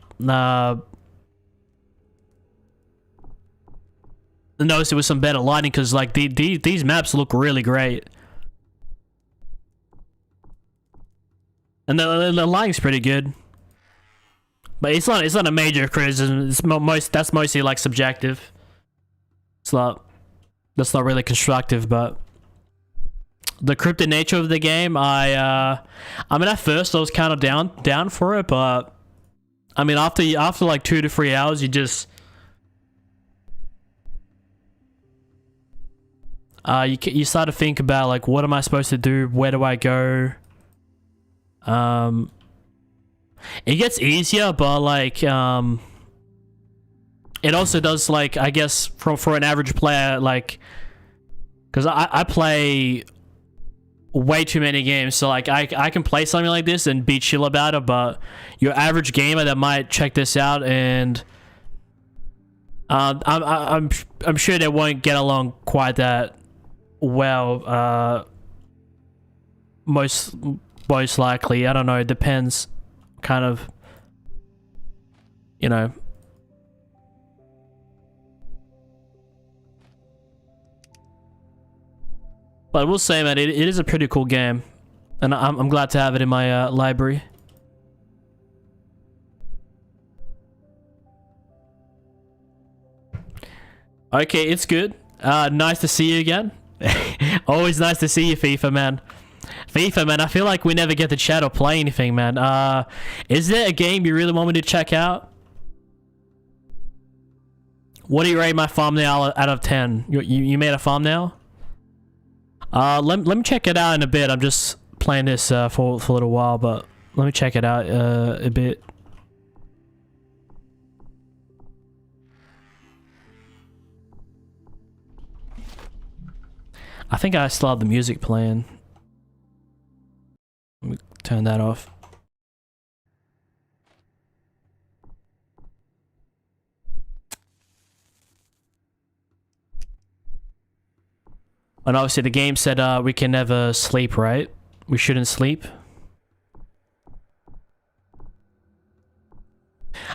notice it was some better lighting, because like these maps look really great, and the lighting's pretty good. But it's not a major criticism. That's mostly like subjective. That's not really constructive, but the cryptid nature of the game, I mean, at first I was kind of down for it, but I mean, after like 2 to 3 hours, you start to think about like, what am I supposed to do? Where do I go? It gets easier, but like it also does, like, I guess for an average player, like, because I play way too many games, so like I can play something like this and be chill about it, but your average gamer that might check this out and I'm sure they won't get along quite that well. Most likely, I don't know, it depends, kind of, you know. But I will say, man, it is a pretty cool game, and I'm glad to have it in my library. Okay, it's good. Nice to see you again. Always nice to see you, FIFA, man. FIFA, man, I feel like we never get to chat or play anything, man. Is there a game you really want me to check out? What do you rate my thumbnail out of 10? You made a thumbnail? Let me check it out in a bit. I'm just playing this for a little while, but let me check it out a bit. I think I still have the music playing. Let me turn that off. And obviously the game said we can never sleep, right? We shouldn't sleep.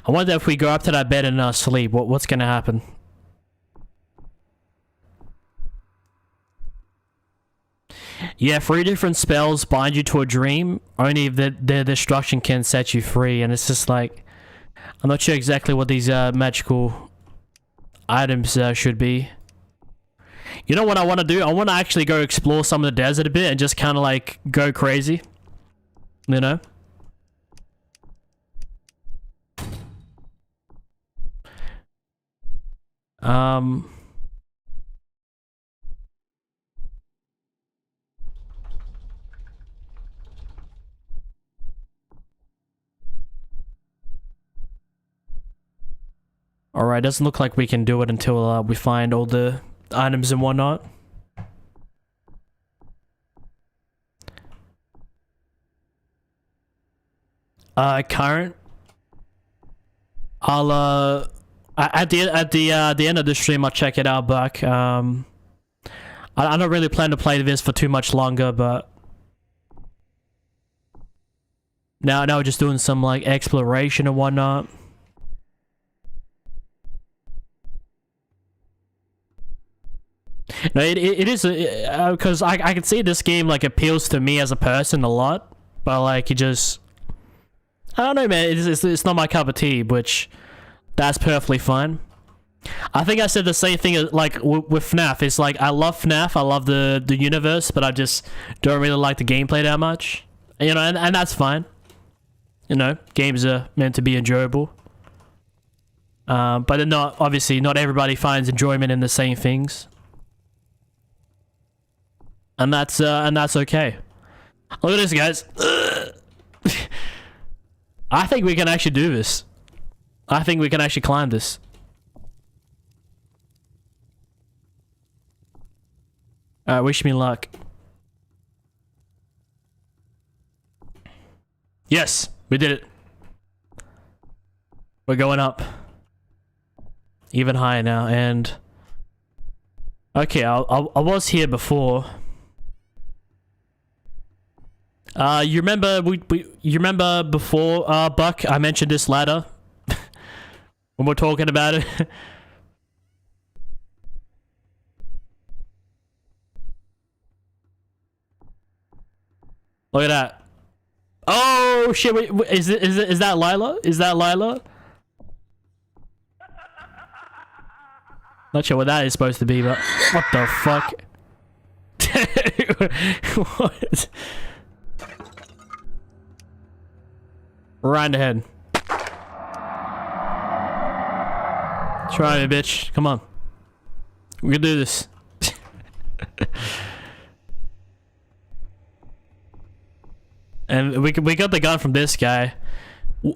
I wonder if we go up to that bed and sleep, what's gonna happen? Yeah, 3 different spells bind you to a dream. Only if their destruction can set you free. And it's just like, I'm not sure exactly what these magical items should be. You know what I want to do? I want to actually go explore some of the desert a bit and just kind of like go crazy. You know? Alright, doesn't look like we can do it until we find all the items and whatnot. Current. I'll at the end of the stream I'll check it out, Buck. I don't really plan to play this for too much longer, but now we're just doing some like exploration and whatnot. No, it is because I can see this game like appeals to me as a person a lot, but like it just, I don't know, man. It's not my cup of tea, which that's perfectly fine. I think I said the same thing like with FNAF. It's like I love FNAF, I love the universe, but I just don't really like the gameplay that much. You know, and that's fine. You know, games are meant to be enjoyable. But they're not, obviously, not everybody finds enjoyment in the same things. And that's okay. Look at this, guys. I think we can actually do this. I think we can actually climb this. Alright, wish me luck. Yes, we did it. We're going up. Even higher now, and... Okay, I was here before. You remember you remember before, Buck, I mentioned this ladder? When we're talking about it? Look at that. Oh shit, wait, is that Lila? Is that Lila? Not sure what that is supposed to be, but what the fuck? What? Right ahead. Try me, bitch. Come on. We can do this. And we got the gun from this guy.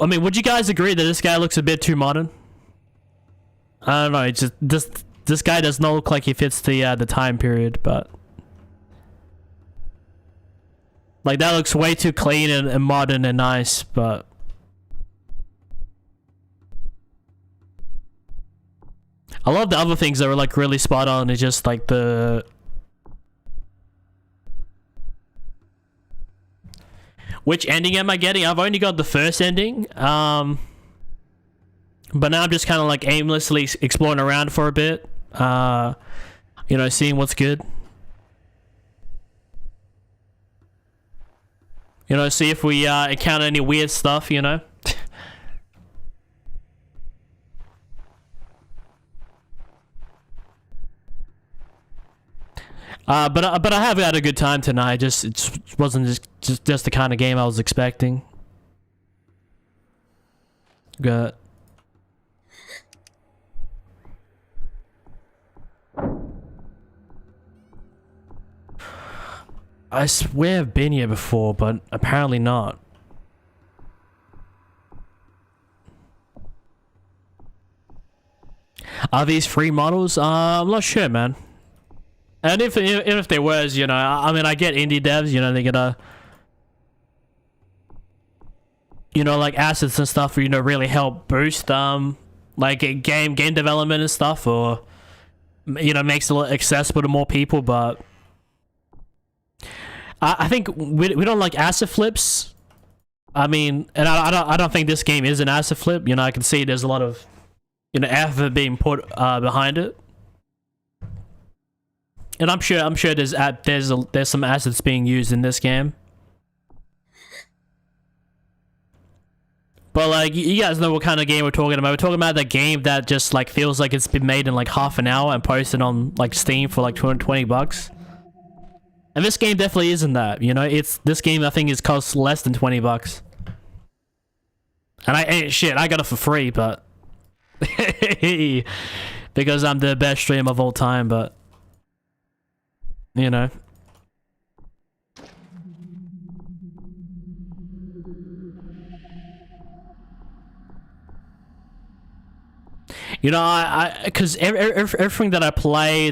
I mean, would you guys agree that this guy looks a bit too modern? I don't know. It's just this guy does not look like he fits the time period, but like that looks way too clean and modern and nice, but. I love the other things that were like really spot on. It's just like the... Which ending am I getting? I've only got the first ending. But now I'm just kind of like aimlessly exploring around for a bit. You know, seeing what's good. You know, see if we encounter any weird stuff, you know? But I have had a good time tonight. It wasn't just the kind of game I was expecting. Good. I swear I've been here before, but apparently not. Are these free models? I'm not sure, man. And if there was, you know, I mean, I get indie devs, you know, they gotta, you know, like assets and stuff, you know, really help boost like game development and stuff, or you know, makes it accessible to more people. But I think we don't like asset flips. I mean, and I don't think this game is an asset flip. You know, I can see there's a lot of, you know, effort being put behind it. And I'm sure there's some assets being used in this game. But like, you guys know what kind of game we're talking about. We're talking about the game that just like feels like it's been made in like half an hour and posted on like Steam for like 220 bucks. And this game definitely isn't that, you know? This game I think is cost less than 20 bucks. And I got it for free, but because I'm the best streamer of all time, but you know. You know, because everything that I play,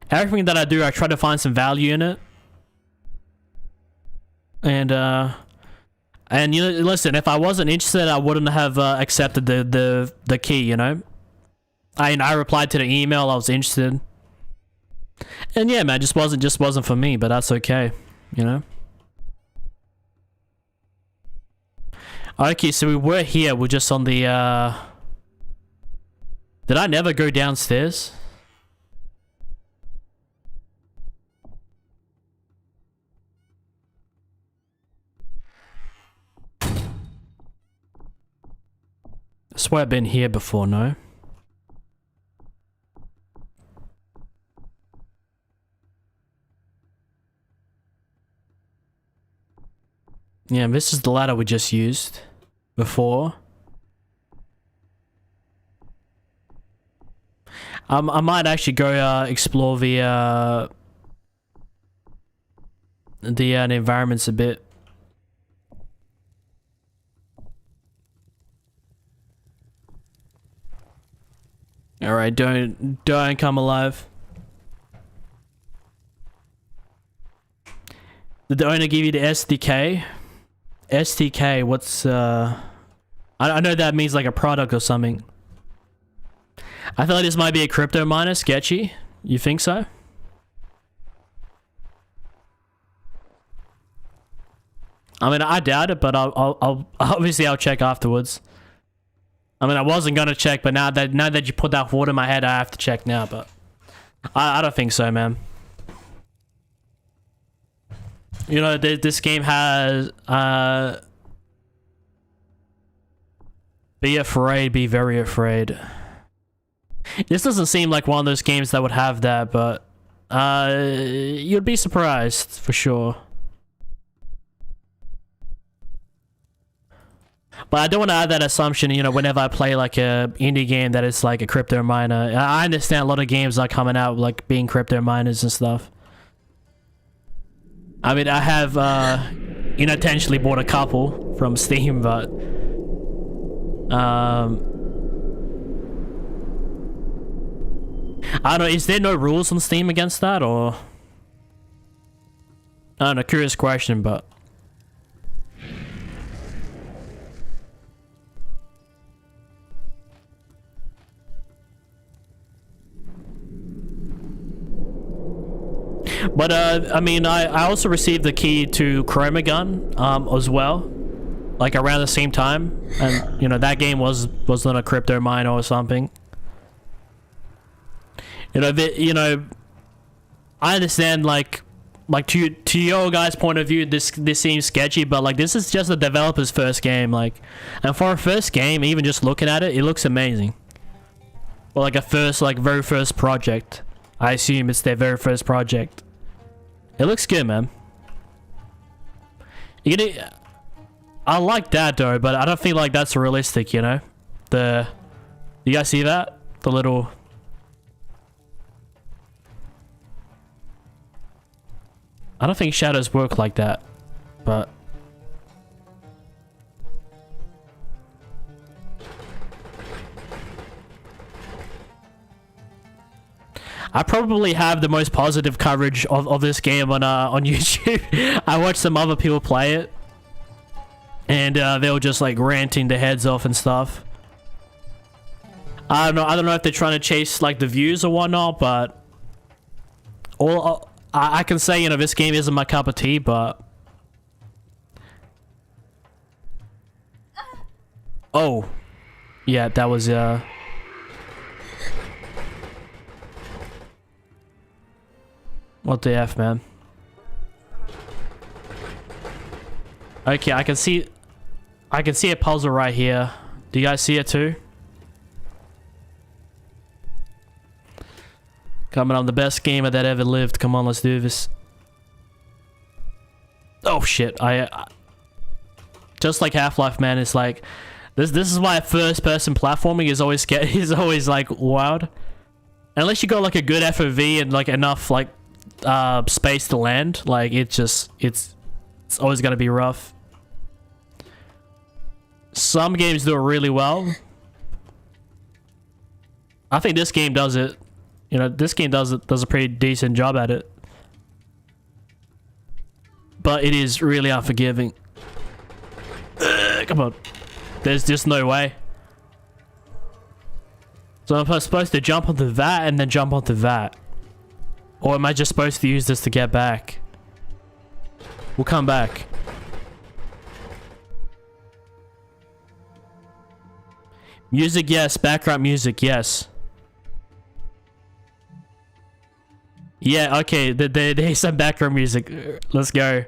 everything that I do, I try to find some value in it. And And you know, listen, if I wasn't interested, I wouldn't have accepted the key. You know, I replied to the email. I was interested, and yeah, man, just wasn't for me. But that's okay. You know. Okay, so we were here. We're just on the. Did I never go downstairs? I swear I've been here before, no? Yeah, this is the ladder we just used before. I might actually go explore the environments a bit. All right, don't come alive. Did the owner give you the SDK? SDK, what's I know that means like a product or something. I feel like this might be a crypto miner. Sketchy. You think so? I mean, I doubt it, but I'll obviously I'll check afterwards. I mean, I wasn't gonna check, but now that you put that thought in my head, I have to check now. But I don't think so, man. You know, this game has be afraid, be very afraid. This doesn't seem like one of those games that would have that, but you'd be surprised for sure. But I don't want to add that assumption, you know, whenever I play like a indie game that is like a crypto miner. I understand a lot of games are coming out like being crypto miners and stuff. I mean, I have unintentionally bought a couple from Steam, but I don't know, is there no rules on Steam against that, or I don't know, curious question, but I mean, I also received the key to Chroma Gun as well, like around the same time, and you know that game wasn't a crypto miner or something. You know, I understand like to your guys' point of view, this seems sketchy, but like this is just a developer's first game, like, and for a first game, even just looking at it, it looks amazing. Well, like a very first project. I assume it's their very first project. It looks good, man. I like that though, but I don't feel like that's realistic, you know? You guys see that? The little... I don't think shadows work like that, but... I probably have the most positive coverage of this game on YouTube. I watched some other people play it, and they were just like ranting their heads off and stuff. I don't know if they're trying to chase like the views or whatnot, but I can say, you know, this game isn't my cup of tea, but oh yeah, that was what the F, man? Okay, I can see a puzzle right here. Do you guys see it too? Coming on, the best gamer that ever lived. Come on, let's do this. Oh shit! Just like Half-Life, man. It's like this is why first-person platforming is always like wild. Unless you got like a good FOV and like enough like space to land, like it's always gonna be rough. Some games do it really well. I think this game does it. You know, this game does a pretty decent job at it, but it is really unforgiving. Come on. There's just no way. So I'm supposed to jump onto that and then jump onto that. Or am I just supposed to use this to get back? We'll come back. Music, yes. Background music, yes. Yeah, okay. There's some background music. Let's go.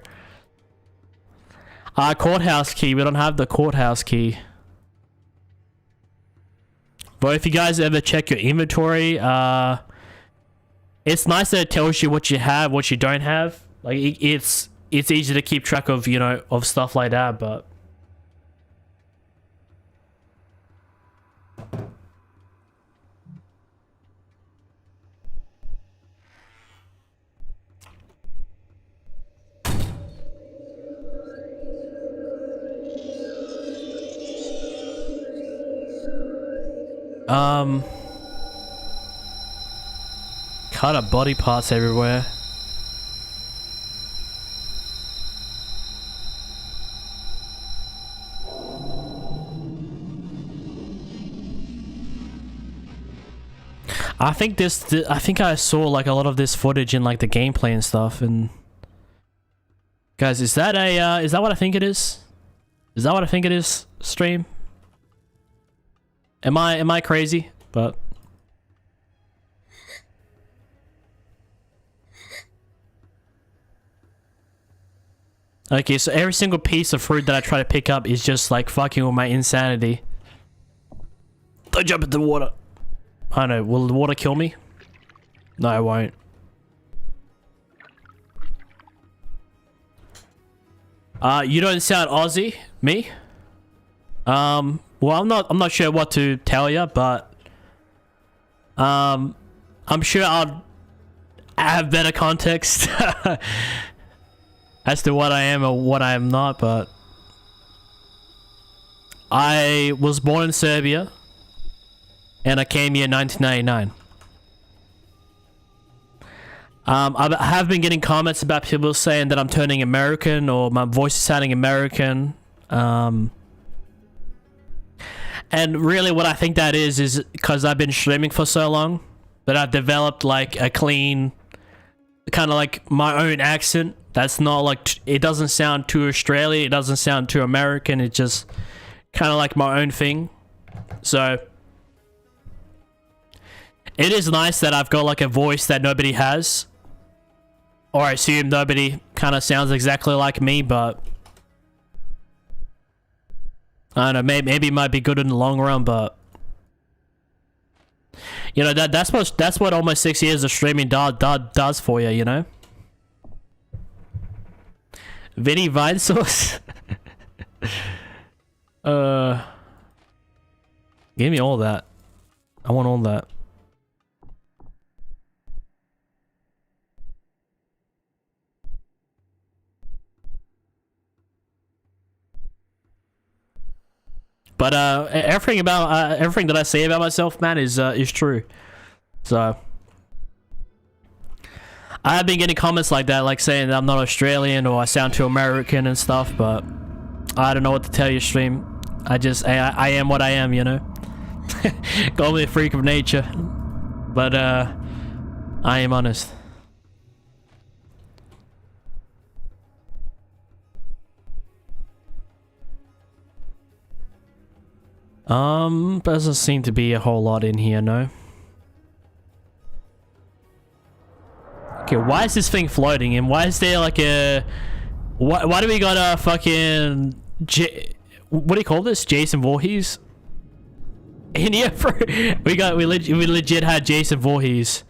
Courthouse key. We don't have the courthouse key. But if you guys ever check your inventory, it's nice that it tells you what you have, what you don't have. Like, it's easy to keep track of, you know, of stuff like that, but... Cut up body parts everywhere. I think I saw like a lot of this footage in like the gameplay and stuff. And guys, is that what I think it is? Is that what I think it is? Stream? Am I crazy? But okay, so every single piece of fruit that I try to pick up is just like fucking with my insanity. Don't jump into the water. I don't know, will the water kill me? No, it won't. You don't sound Aussie, me? Well, I'm not sure what to tell you, but I'm sure I'll have better context as to what I am or what I am not, but I was born in Serbia and I came here in 1999. I have been getting comments about people saying that I'm turning American or my voice is sounding American. And really what I think that is because I've been streaming for so long that I've developed like a clean, kind of like my own accent. That's not like, it doesn't sound too Australian, it doesn't sound too American, it's just kind of like my own thing. So it is nice that I've got like a voice that nobody has. Or I assume nobody kind of sounds exactly like me, but I don't know, maybe it might be good in the long run, but you know, that's what almost 6 years of streaming does for you, you know? Vinny Vine Sauce? Give me all that. I want all that. But everything that I say about myself, man, is true. So I have been getting comments like that, like saying that I'm not Australian or I sound too American and stuff. But I don't know what to tell you, stream. I am what I am, you know. Call me a freak of nature, but I am honest. Doesn't seem to be a whole lot in here, no. Okay, why is this thing floating? And why is there like a... Why do we got a fucking... what do you call this? Jason Voorhees? In here for... we legit had Jason Voorhees.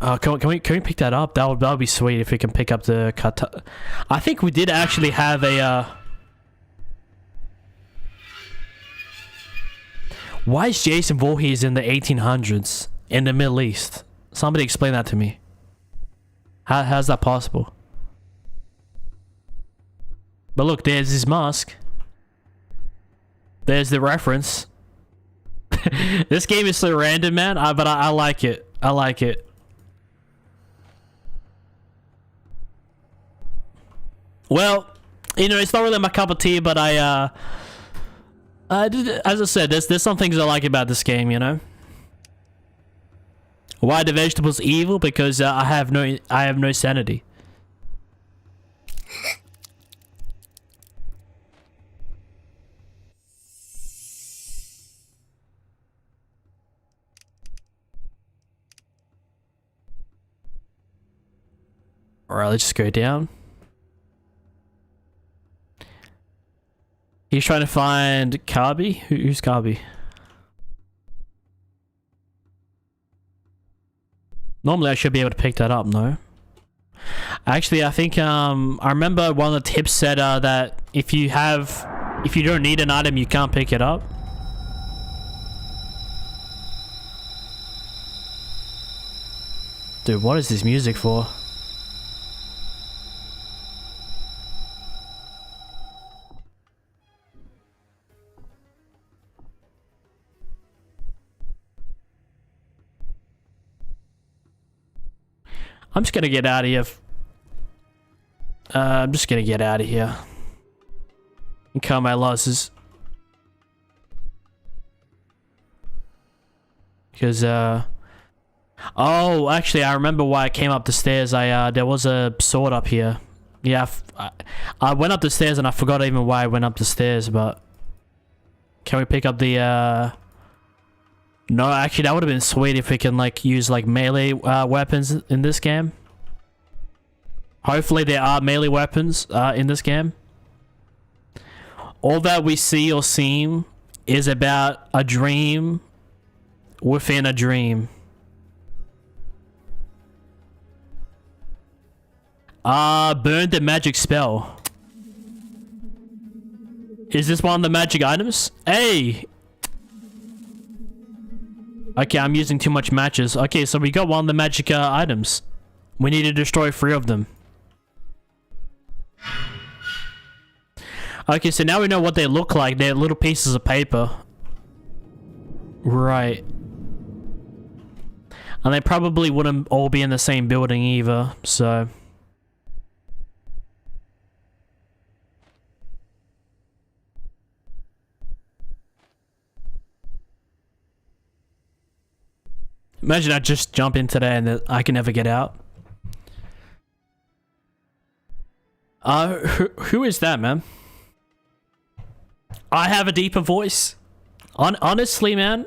Can we pick that up? That would be sweet if we can pick up the kata. I think we did actually have a... Why is Jason Voorhees in the 1800s in the Middle East? Somebody explain that to me. How's that possible? But look, there's his mask. There's the reference. This game is so random, man. But I like it. I like it. Well, You know, it's not really my cup of tea, but as I said, there's some things I like about this game, you know. Why are the vegetables evil? Because I have no sanity. Alright, let's just go down. He's trying to find Kabi? Who's Kabi? Normally I should be able to pick that up, no? Actually, I think, I remember one of the tips said that if you don't need an item, you can't pick it up. Dude, what is this music for? I'm just gonna get out of here. I'm just gonna get out of here and count my losses. Because, oh, actually, I remember why I came up the stairs. There was a sword up here. Yeah, I went up the stairs and I forgot even why I went up the stairs, but... Can we pick up the, No, actually, that would have been sweet if we can, like, use, like, melee weapons in this game. Hopefully there are melee weapons in this game. All that we see or seem is about a dream within a dream. Burn the magic spell. Is this one of the magic items? Hey! Okay, I'm using too much matches. Okay, so we got one of the magic items. We need to destroy 3 of them. Okay, so now we know what they look like. They're little pieces of paper. Right. And they probably wouldn't all be in the same building either, so... Imagine I just jump into there and I can never get out. Who is that, man? I have a deeper voice. Honestly, man.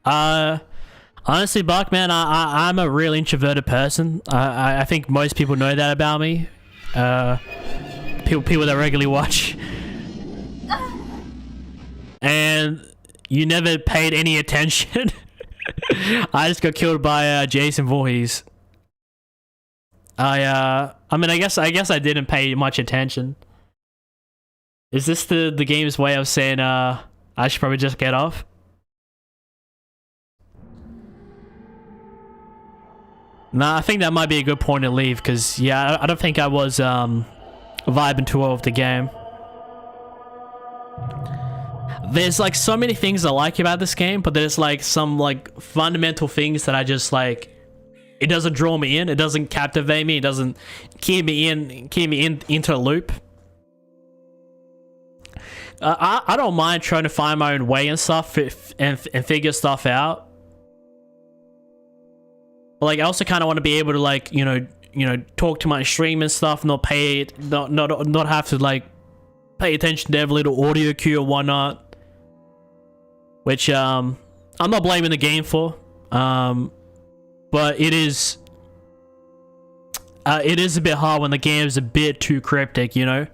Honestly, Buck, man, I'm a real introverted person. I think most people know that about me. People that regularly watch. And you never paid any attention. I just got killed by Jason Voorhees. I mean, I guess I didn't pay much attention. Is this the game's way of saying I should probably just get off? Nah, I think that might be a good point to leave, because yeah, I don't think I was vibing too well with the game. There's like so many things I like about this game, but there's like some like fundamental things that I just like, it doesn't draw me in, it doesn't captivate me, it doesn't keep me into a loop. I don't mind trying to find my own way and stuff and figure stuff out. But like I also kind of want to be able to like, you know, talk to my stream and stuff, not have to like pay attention to every little audio cue or whatnot. Which I'm not blaming the game for, but it is a bit hard when the game is a bit too cryptic, you know.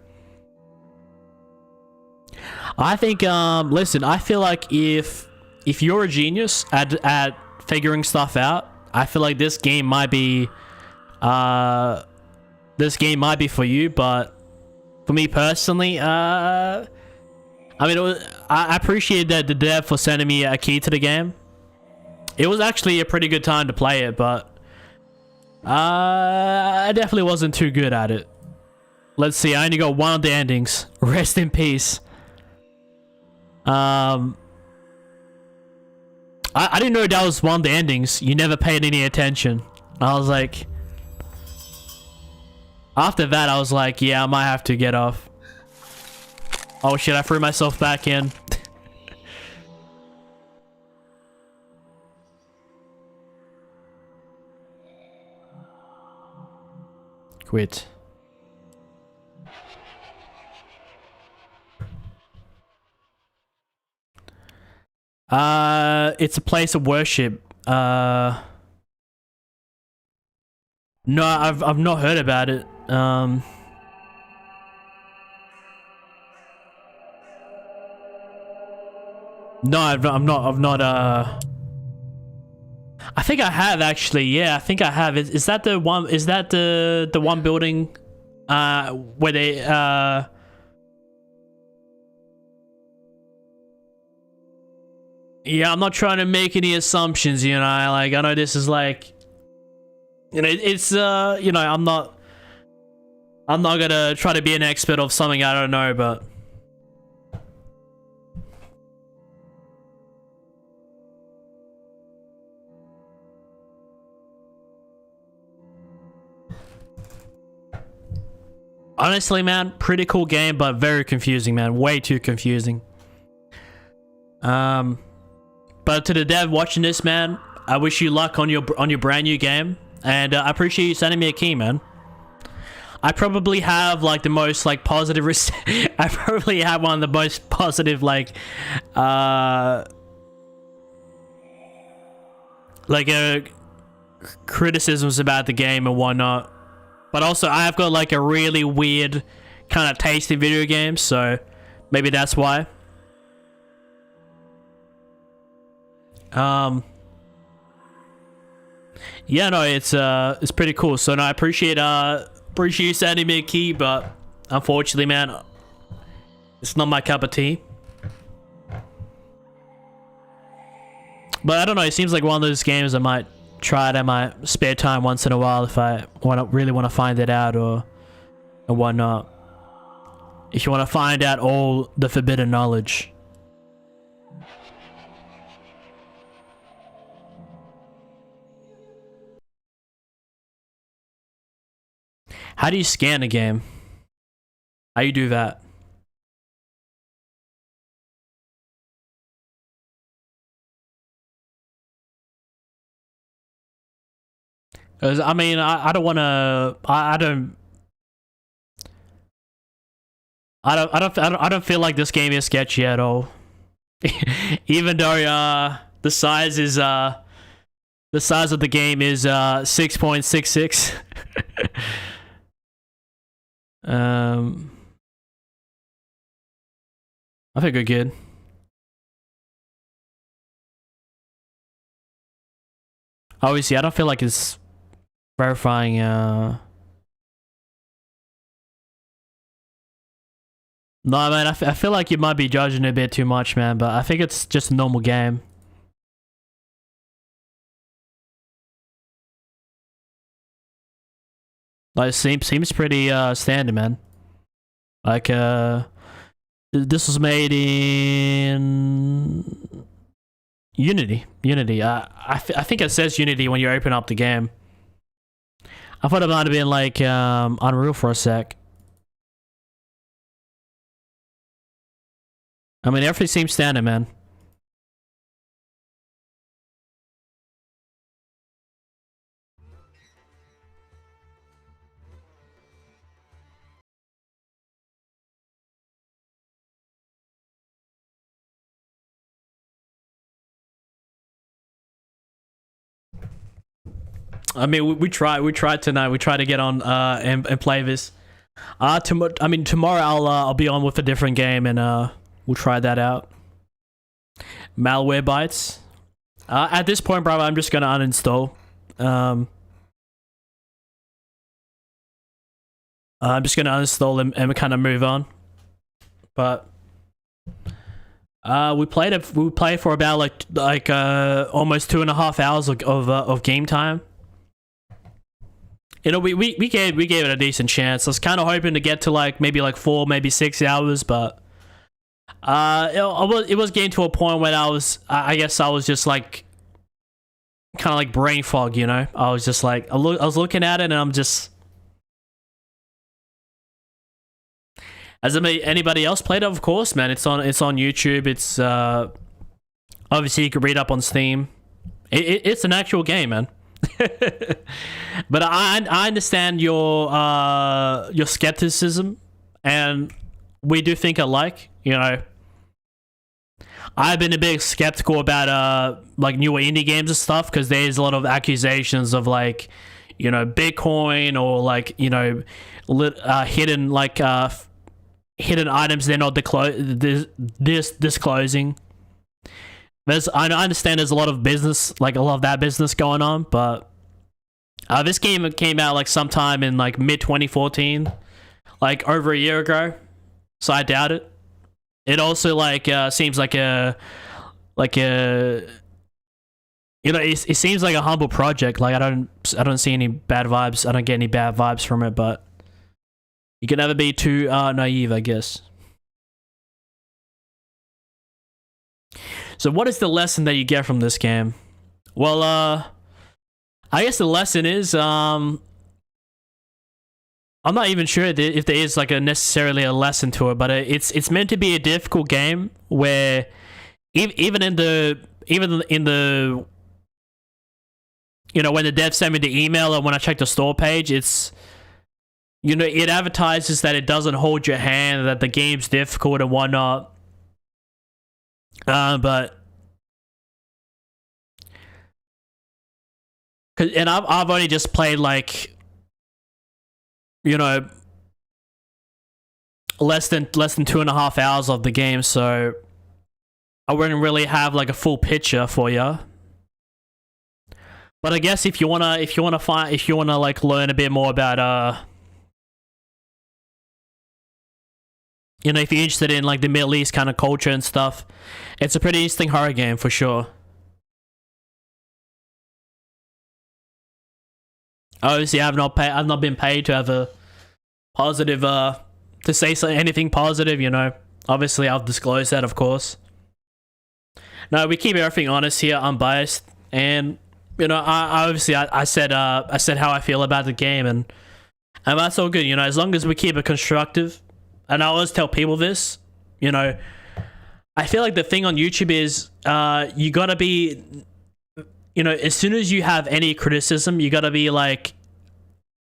I think listen, I feel like if you're a genius at figuring stuff out, I feel like this game might be for you. But for me personally, I mean, I appreciate that the dev for sending me a key to the game. It was actually a pretty good time to play it, but I definitely wasn't too good at it. Let's see, I only got one of the endings. Rest in peace. I didn't know that was one of the endings. You never paid any attention. I was like... After that, I was like, yeah, I might have to get off. Oh shit, I threw myself back in. Quit. It's a place of worship. No, I've not heard about it. No, I've not, I think I have actually, yeah, I think I have. Is that the one, is that the one building, where they, yeah, I'm not trying to make any assumptions, you know, like, I know this is like, you know, it's, you know, I'm not gonna try to be an expert of something I don't know, but... Honestly, man, pretty cool game, but very confusing, man. Way too confusing. But to the dev watching this, man, I wish you luck on your brand new game, and I appreciate you sending me a key, man. I probably have like the most like positive. I probably have one of the most positive criticisms about the game and whatnot. But also, I've got like a really weird kind of taste in video games, so maybe that's why. Yeah, no, it's pretty cool. So no, I appreciate you sending me a key, but unfortunately, man, it's not my cup of tea. But I don't know, it seems like one of those games I might try it at my spare time once in a while if I really want to find it out or whatnot. If you want to find out all the forbidden knowledge. How do you scan a game? How do you do that? Because I mean, I don't want to. I don't feel like this game is sketchy at all. Even though the size is the size of the game is 6.66. I think we're good. Obviously, I don't feel like it's verifying. No, man, I feel like you might be judging it a bit too much, man. But I think it's just a normal game. Like, seems pretty standard, man. Like, this was made in Unity. I think it says Unity when you open up the game. I thought it might have been like Unreal for a sec. I mean, everything seems standard, man. I mean, we tried tonight. We tried to get on and play this. I mean, tomorrow I'll be on with a different game and we'll try that out. Malware bytes. At this point, bro, I'm just gonna uninstall. I'm just gonna uninstall and kind of move on. But we played for about like almost 2.5 hours of game time. You know, we gave it a decent chance. I was kind of hoping to get to like maybe like 4, maybe 6 hours, but it was getting to a point when I guess I was just like kind of like brain fog, you know. I was just like I was looking at it and I'm just Has anybody else played it? Of course, man. It's on YouTube. It's obviously you can read up on Steam. It's an actual game, man. But I understand your skepticism, and we do think alike. You know, I've been a bit skeptical about like newer indie games and stuff, because there's a lot of accusations of like, you know, Bitcoin, or like, you know, hidden like hidden items they're not disclosing. I understand there's a lot of business, like a lot of that business going on, but this game came out like sometime in like mid 2014, like over a year ago, so I doubt it. It also like seems like a you know, it seems like a humble project. Like I don't see any bad vibes. I don't get any bad vibes from it, but you can never be too naive, I guess. So what is the lesson that you get from this game? Well, I guess the lesson is I'm not even sure if there is like necessarily a lesson to it, but it's meant to be a difficult game where even in the you know, when the dev sent me the email or when I checked the store page, it's, you know, it advertises that it doesn't hold your hand, that the game's difficult and whatnot. But and I've only just played like, you know, less than 2.5 hours of the game, so I wouldn't really have like a full picture for you. But I guess if you wanna like learn a bit more about you know, if you're interested in like the Middle East kind of culture and stuff, it's a pretty interesting horror game for sure. Obviously, I've not been paid to have a positive to say anything positive. You know, obviously I'll disclose that, of course. No, we keep everything honest here, unbiased, and you know, I said how I feel about the game, and that's all good. You know, as long as we keep it constructive. And I always tell people this, you know, I feel like the thing on YouTube is you gotta be, you know, as soon as you have any criticism, you gotta be like,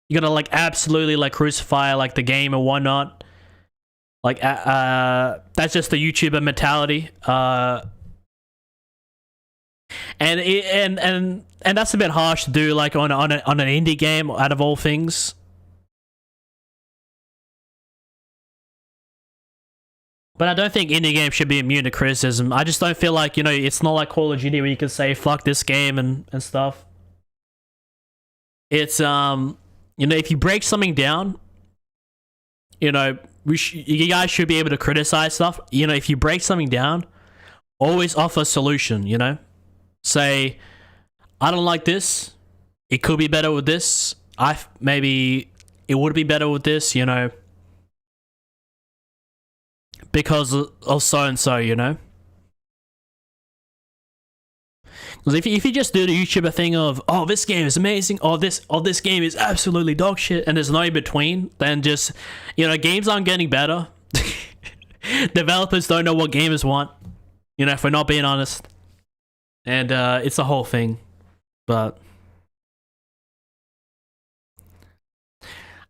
you gotta like absolutely like crucify like the game and whatnot. Like that's just the YouTuber mentality. And that's a bit harsh to do, like on an indie game out of all things. But I don't think indie games should be immune to criticism. I just don't feel like, you know, it's not like Call of Duty where you can say fuck this game and stuff. It's you know, if you break something down, you know, you guys should be able to criticize stuff. You know, if you break something down, always offer a solution, you know? Say, I don't like this. It could be better with this. Maybe it would be better with this, you know? Because of so and so, you know. Because if you just do the YouTuber thing of, oh, this game is amazing, or this game is absolutely dog shit, and there's no in between, then just, you know, games aren't getting better. Developers don't know what gamers want, you know, if we're not being honest. And it's a whole thing, but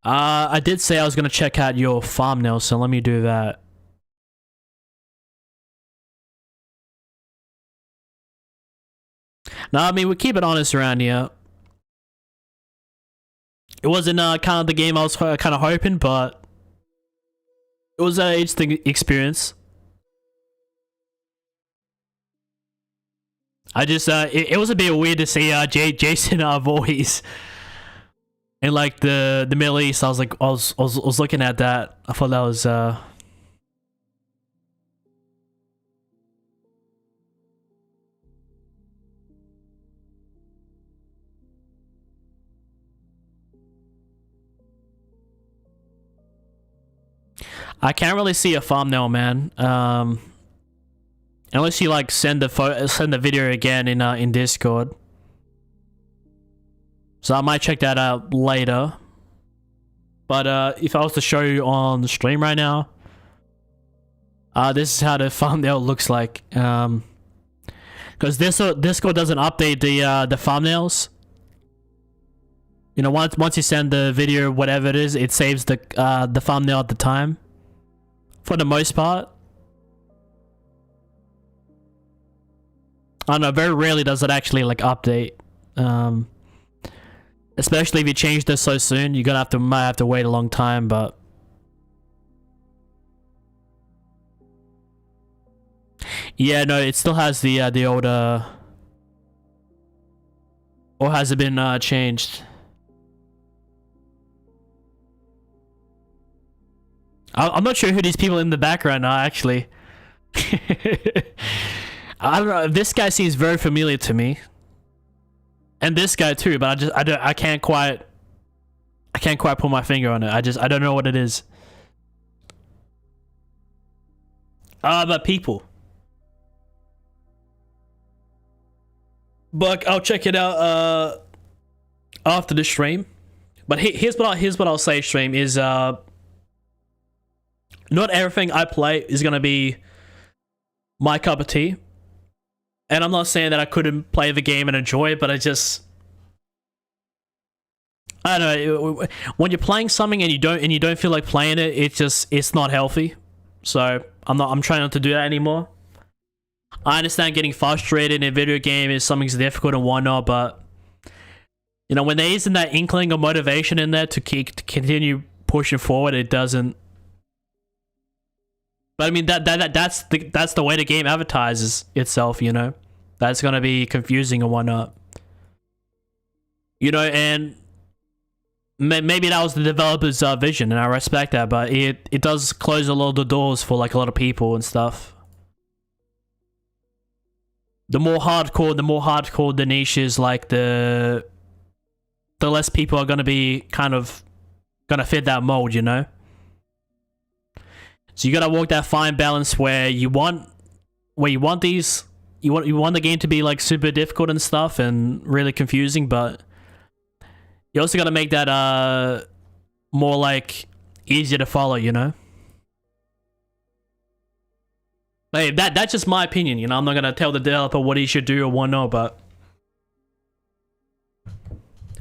I did say I was gonna check out your thumbnail, so let me do that. No, I mean, we keep it honest around here. It wasn't kind of the game I was kind of hoping, but it was an interesting experience. I just, it was a bit weird to see Jason Voorhees in like the Middle East. I was like, I was looking at that. I thought that was I can't really see a thumbnail, man. Unless you like send the video again in Discord. So I might check that out later. But if I was to show you on the stream right now, This is how the thumbnail looks like. Because Discord doesn't update the thumbnails. You know, once you send the video, whatever it is, it saves the thumbnail at the time. For the most part. I don't know, very rarely does it actually like update. Especially if you change this so soon, you're gonna might have to wait a long time, but yeah, no, it still has the old or has it been changed? I'm not sure who these people in the background are actually. I don't know. This guy seems very familiar to me, and this guy too. But I can't quite put my finger on it. I don't know what it is. But people. But I'll check it out after the stream. But here's what I'll say. Stream is not everything I play is gonna be my cup of tea. And I'm not saying that I couldn't play the game and enjoy it, but I don't know, when you're playing something and you don't feel like playing it, it's not healthy. So I'm trying not to do that anymore. I understand getting frustrated in a video game is something's difficult and whatnot, but you know, when there isn't that inkling of motivation in there to continue pushing forward, it doesn't. But I mean that's the way the game advertises itself, you know. That's gonna be confusing and whatnot. You know, and maybe that was the developer's vision, and I respect that. But it does close a lot of the doors for like a lot of people and stuff. The more hardcore the niche is, like the less people are gonna be kind of gonna fit that mold, you know. So you gotta walk that fine balance where you want the game to be like super difficult and stuff and really confusing, but you also gotta make that more like easier to follow, you know. Hey, that's just my opinion, you know. I'm not gonna tell the developer what he should do or what not, but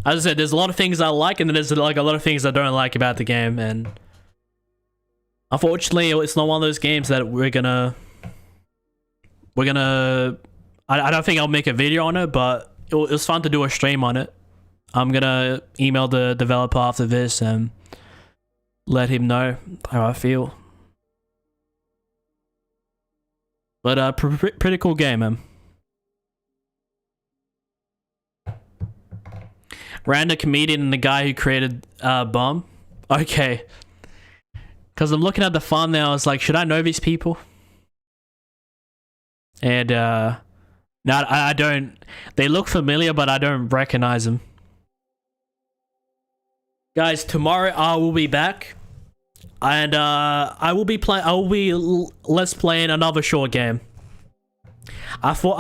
as I said, there's a lot of things I like, and then there's like a lot of things I don't like about the game, and unfortunately, it's not one of those games that we're gonna. I don't think I'll make a video on it, but it was fun to do a stream on it. I'm gonna email the developer after this and let him know how I feel. But pretty cool game, man. Random comedian and the guy who created Bomb. Okay. Because I'm looking at the thumbnail, I was like, should I know these people? And no, I don't. They look familiar, but I don't recognize them. Guys, tomorrow I will be back, and I will be let's playing another short game. I thought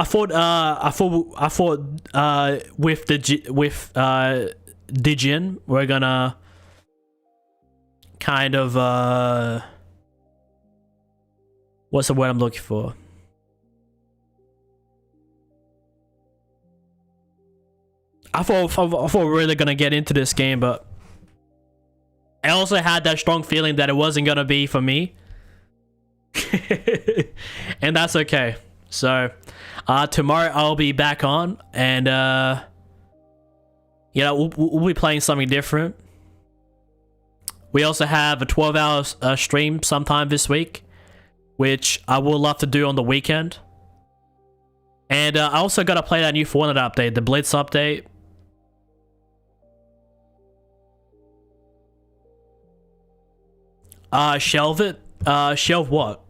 with the Djinn, we're gonna kind of what's the word I'm looking for? I thought we were really gonna get into this game, but I also had that strong feeling that it wasn't gonna be for me. And that's okay. So tomorrow I'll be back on, and you know, we'll be playing something different. We also have a 12-hour stream sometime this week, which I would love to do on the weekend. And I also gotta play that new Fortnite update, the Blitz update. Shelve it. Shelve what?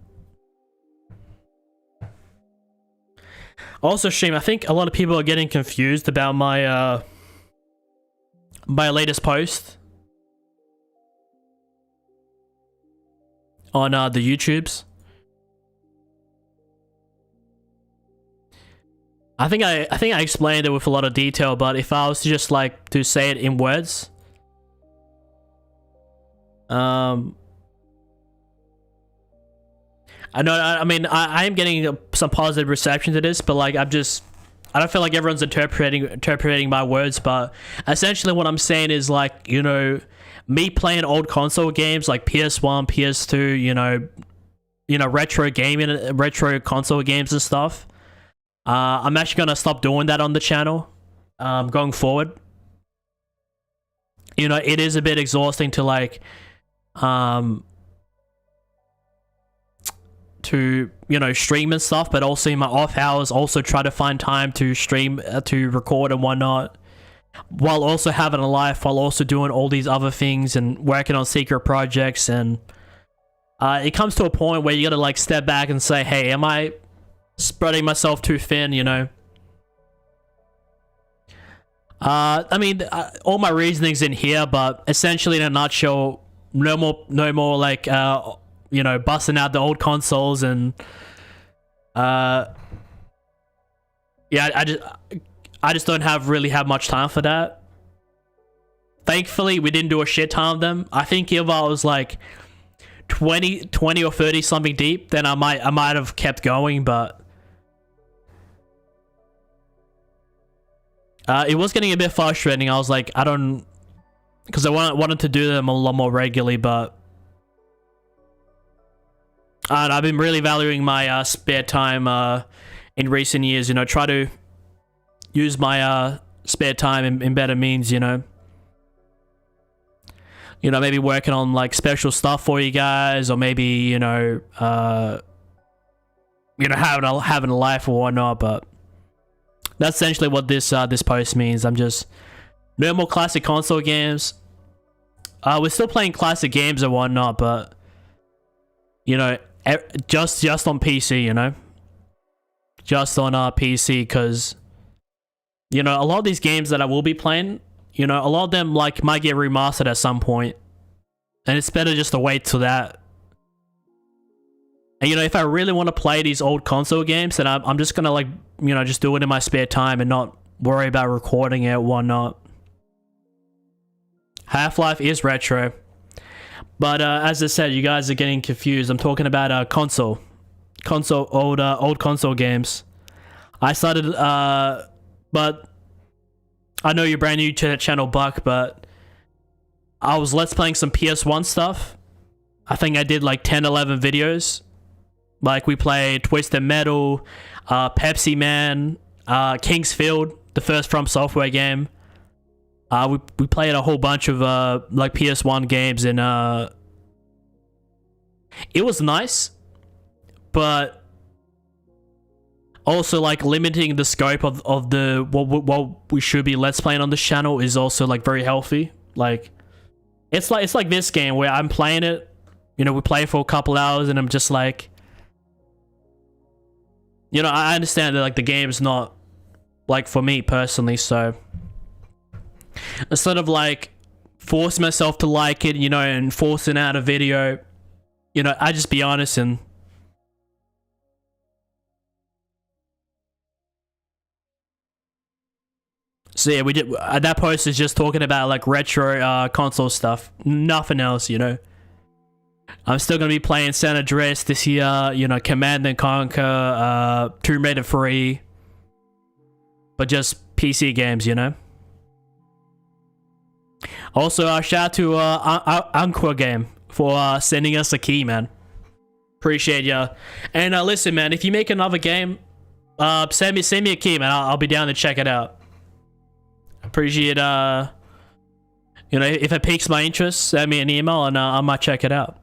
Also, stream. I think a lot of people are getting confused about my my latest post on the YouTubes. I think I explained it with a lot of detail, but if I was to just like to say it in words, I know. I mean, I am getting some positive reception to this, but like, I don't feel like everyone's interpreting my words. But essentially, what I'm saying is like, you know, me playing old console games like PS1, PS2, you know, retro gaming, retro console games and stuff. I'm actually gonna stop doing that on the channel, going forward. You know, it is a bit exhausting to like, to, you know, stream and stuff, but also in my off hours also try to find time to stream, to record and whatnot, while also having a life, while also doing all these other things and working on secret projects. And it comes to a point where you gotta like step back and say, hey, am I spreading myself too thin, you know? I mean, all my reasoning's in here, but essentially in a nutshell, no more like, you know, busting out the old consoles and yeah, I just don't really have much time for that. Thankfully, we didn't do a shit ton of them. I think if I was like 20 or 30 something deep, then I might have kept going, but it was getting a bit frustrating. I was like, I don't, because I wanted to do them a lot more regularly, but and I've been really valuing my spare time in recent years. You know, try to use my spare time in better means. You know, maybe working on like special stuff for you guys, or maybe having a life or whatnot. But that's essentially what this post means. I'm just no more classic console games. We're still playing classic games and whatnot, but you know, just on PC, you know, just on PC, because you know, a lot of these games that I will be playing, you know, a lot of them like might get remastered at some point, and it's better just to wait till that. And you know, if I really want to play these old console games, then I'm just gonna like, you know, just do it in my spare time and not worry about recording it or whatnot. Half-Life is retro, but as I said, you guys are getting confused. I'm talking about old console games. I started, but I know you're brand new to the channel, Buck, but I was let's playing some PS1 stuff. I think I did like 10, 11 videos. Like we played Twisted Metal, Pepsi Man, King's Field, the first From Software game. We played a whole bunch of like PS1 games, and it was nice, but also like limiting the scope of the what we should be let's playing on this channel is also like very healthy. Like it's like this game where I'm playing it, you know, we play for a couple hours and I'm just like, you know, I understand that like the game's not like for me personally, so instead of like forcing myself to like it, you know, and forcing out a video, you know, I just be honest. And so yeah, we did that post is just talking about like retro console stuff, nothing else, you know. I'm still gonna be playing San Andreas this year, you know, Command and Conquer, Tomb Raider 3, but just PC games, you know. Also, shout out to Anqa game for sending us a key, man. Appreciate ya. And listen, man, if you make another game, send me a key, man. I'll be down to check it out. Appreciate you know, if it piques my interest, send me an email and I might check it out.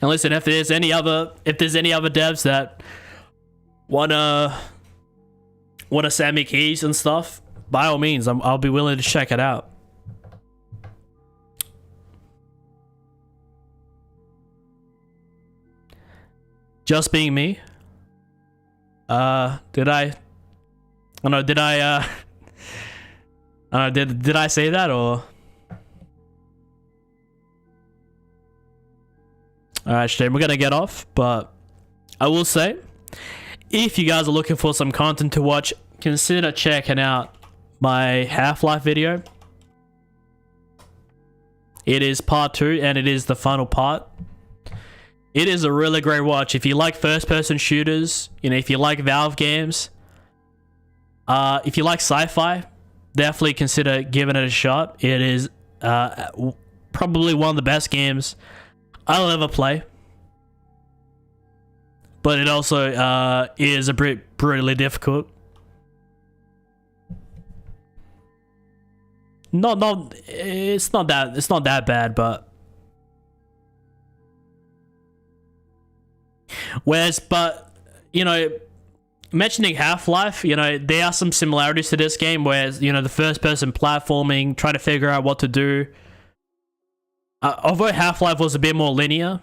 And listen, if there's any other devs that wanna send me keys and stuff, by all means, I'll be willing to check it out. Just being me. Did I say that, or? Alright, Shane, we're gonna get off, but I will say, if you guys are looking for some content to watch, consider checking out my Half-Life video. It is part 2, and it is the final part. It is a really great watch. If you like first-person shooters, you know, if you like Valve games, if you like sci-fi, definitely consider giving it a shot. It is probably one of the best games I'll ever play. But it also is a bit brutally difficult. It's not that bad, but you know, mentioning Half-Life, you know, there are some similarities to this game where, you know, the first-person platforming, trying to figure out what to do. Although Half-Life was a bit more linear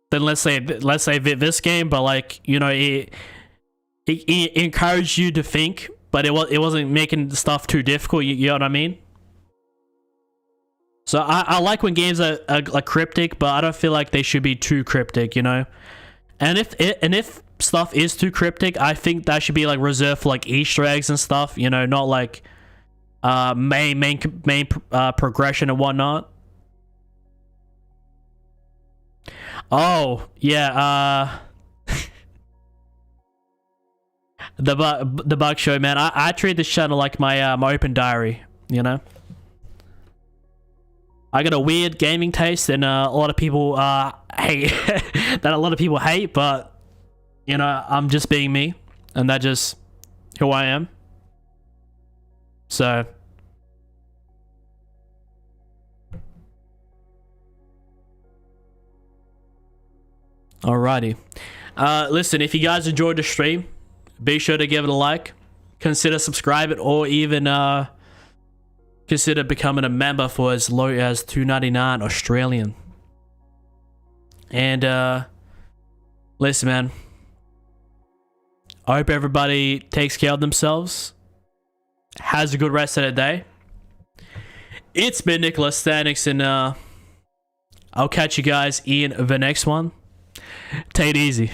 than let's say this game, but like, you know, it encouraged you to think, but it wasn't making stuff too difficult. You know what I mean? So I like when games are cryptic, but I don't feel like they should be too cryptic, you know. And if stuff is too cryptic, I think that should be like reserved for like Easter eggs and stuff, you know, not like main progression and whatnot. Oh yeah, the bug show, man. I treat this channel like my my open diary, you know. I got a weird gaming taste, and a lot of people hate that. A lot of people hate, but you know, I'm just being me, and that's just who I am. So, alrighty. Listen, if you guys enjoyed the stream, be sure to give it a like, consider subscribing, or even consider becoming a member for as low as $2.99 Australian. And listen, man, I hope everybody takes care of themselves, has a good rest of the day. It's been NikolaStanix, and I'll catch you guys in the next one. Take it easy.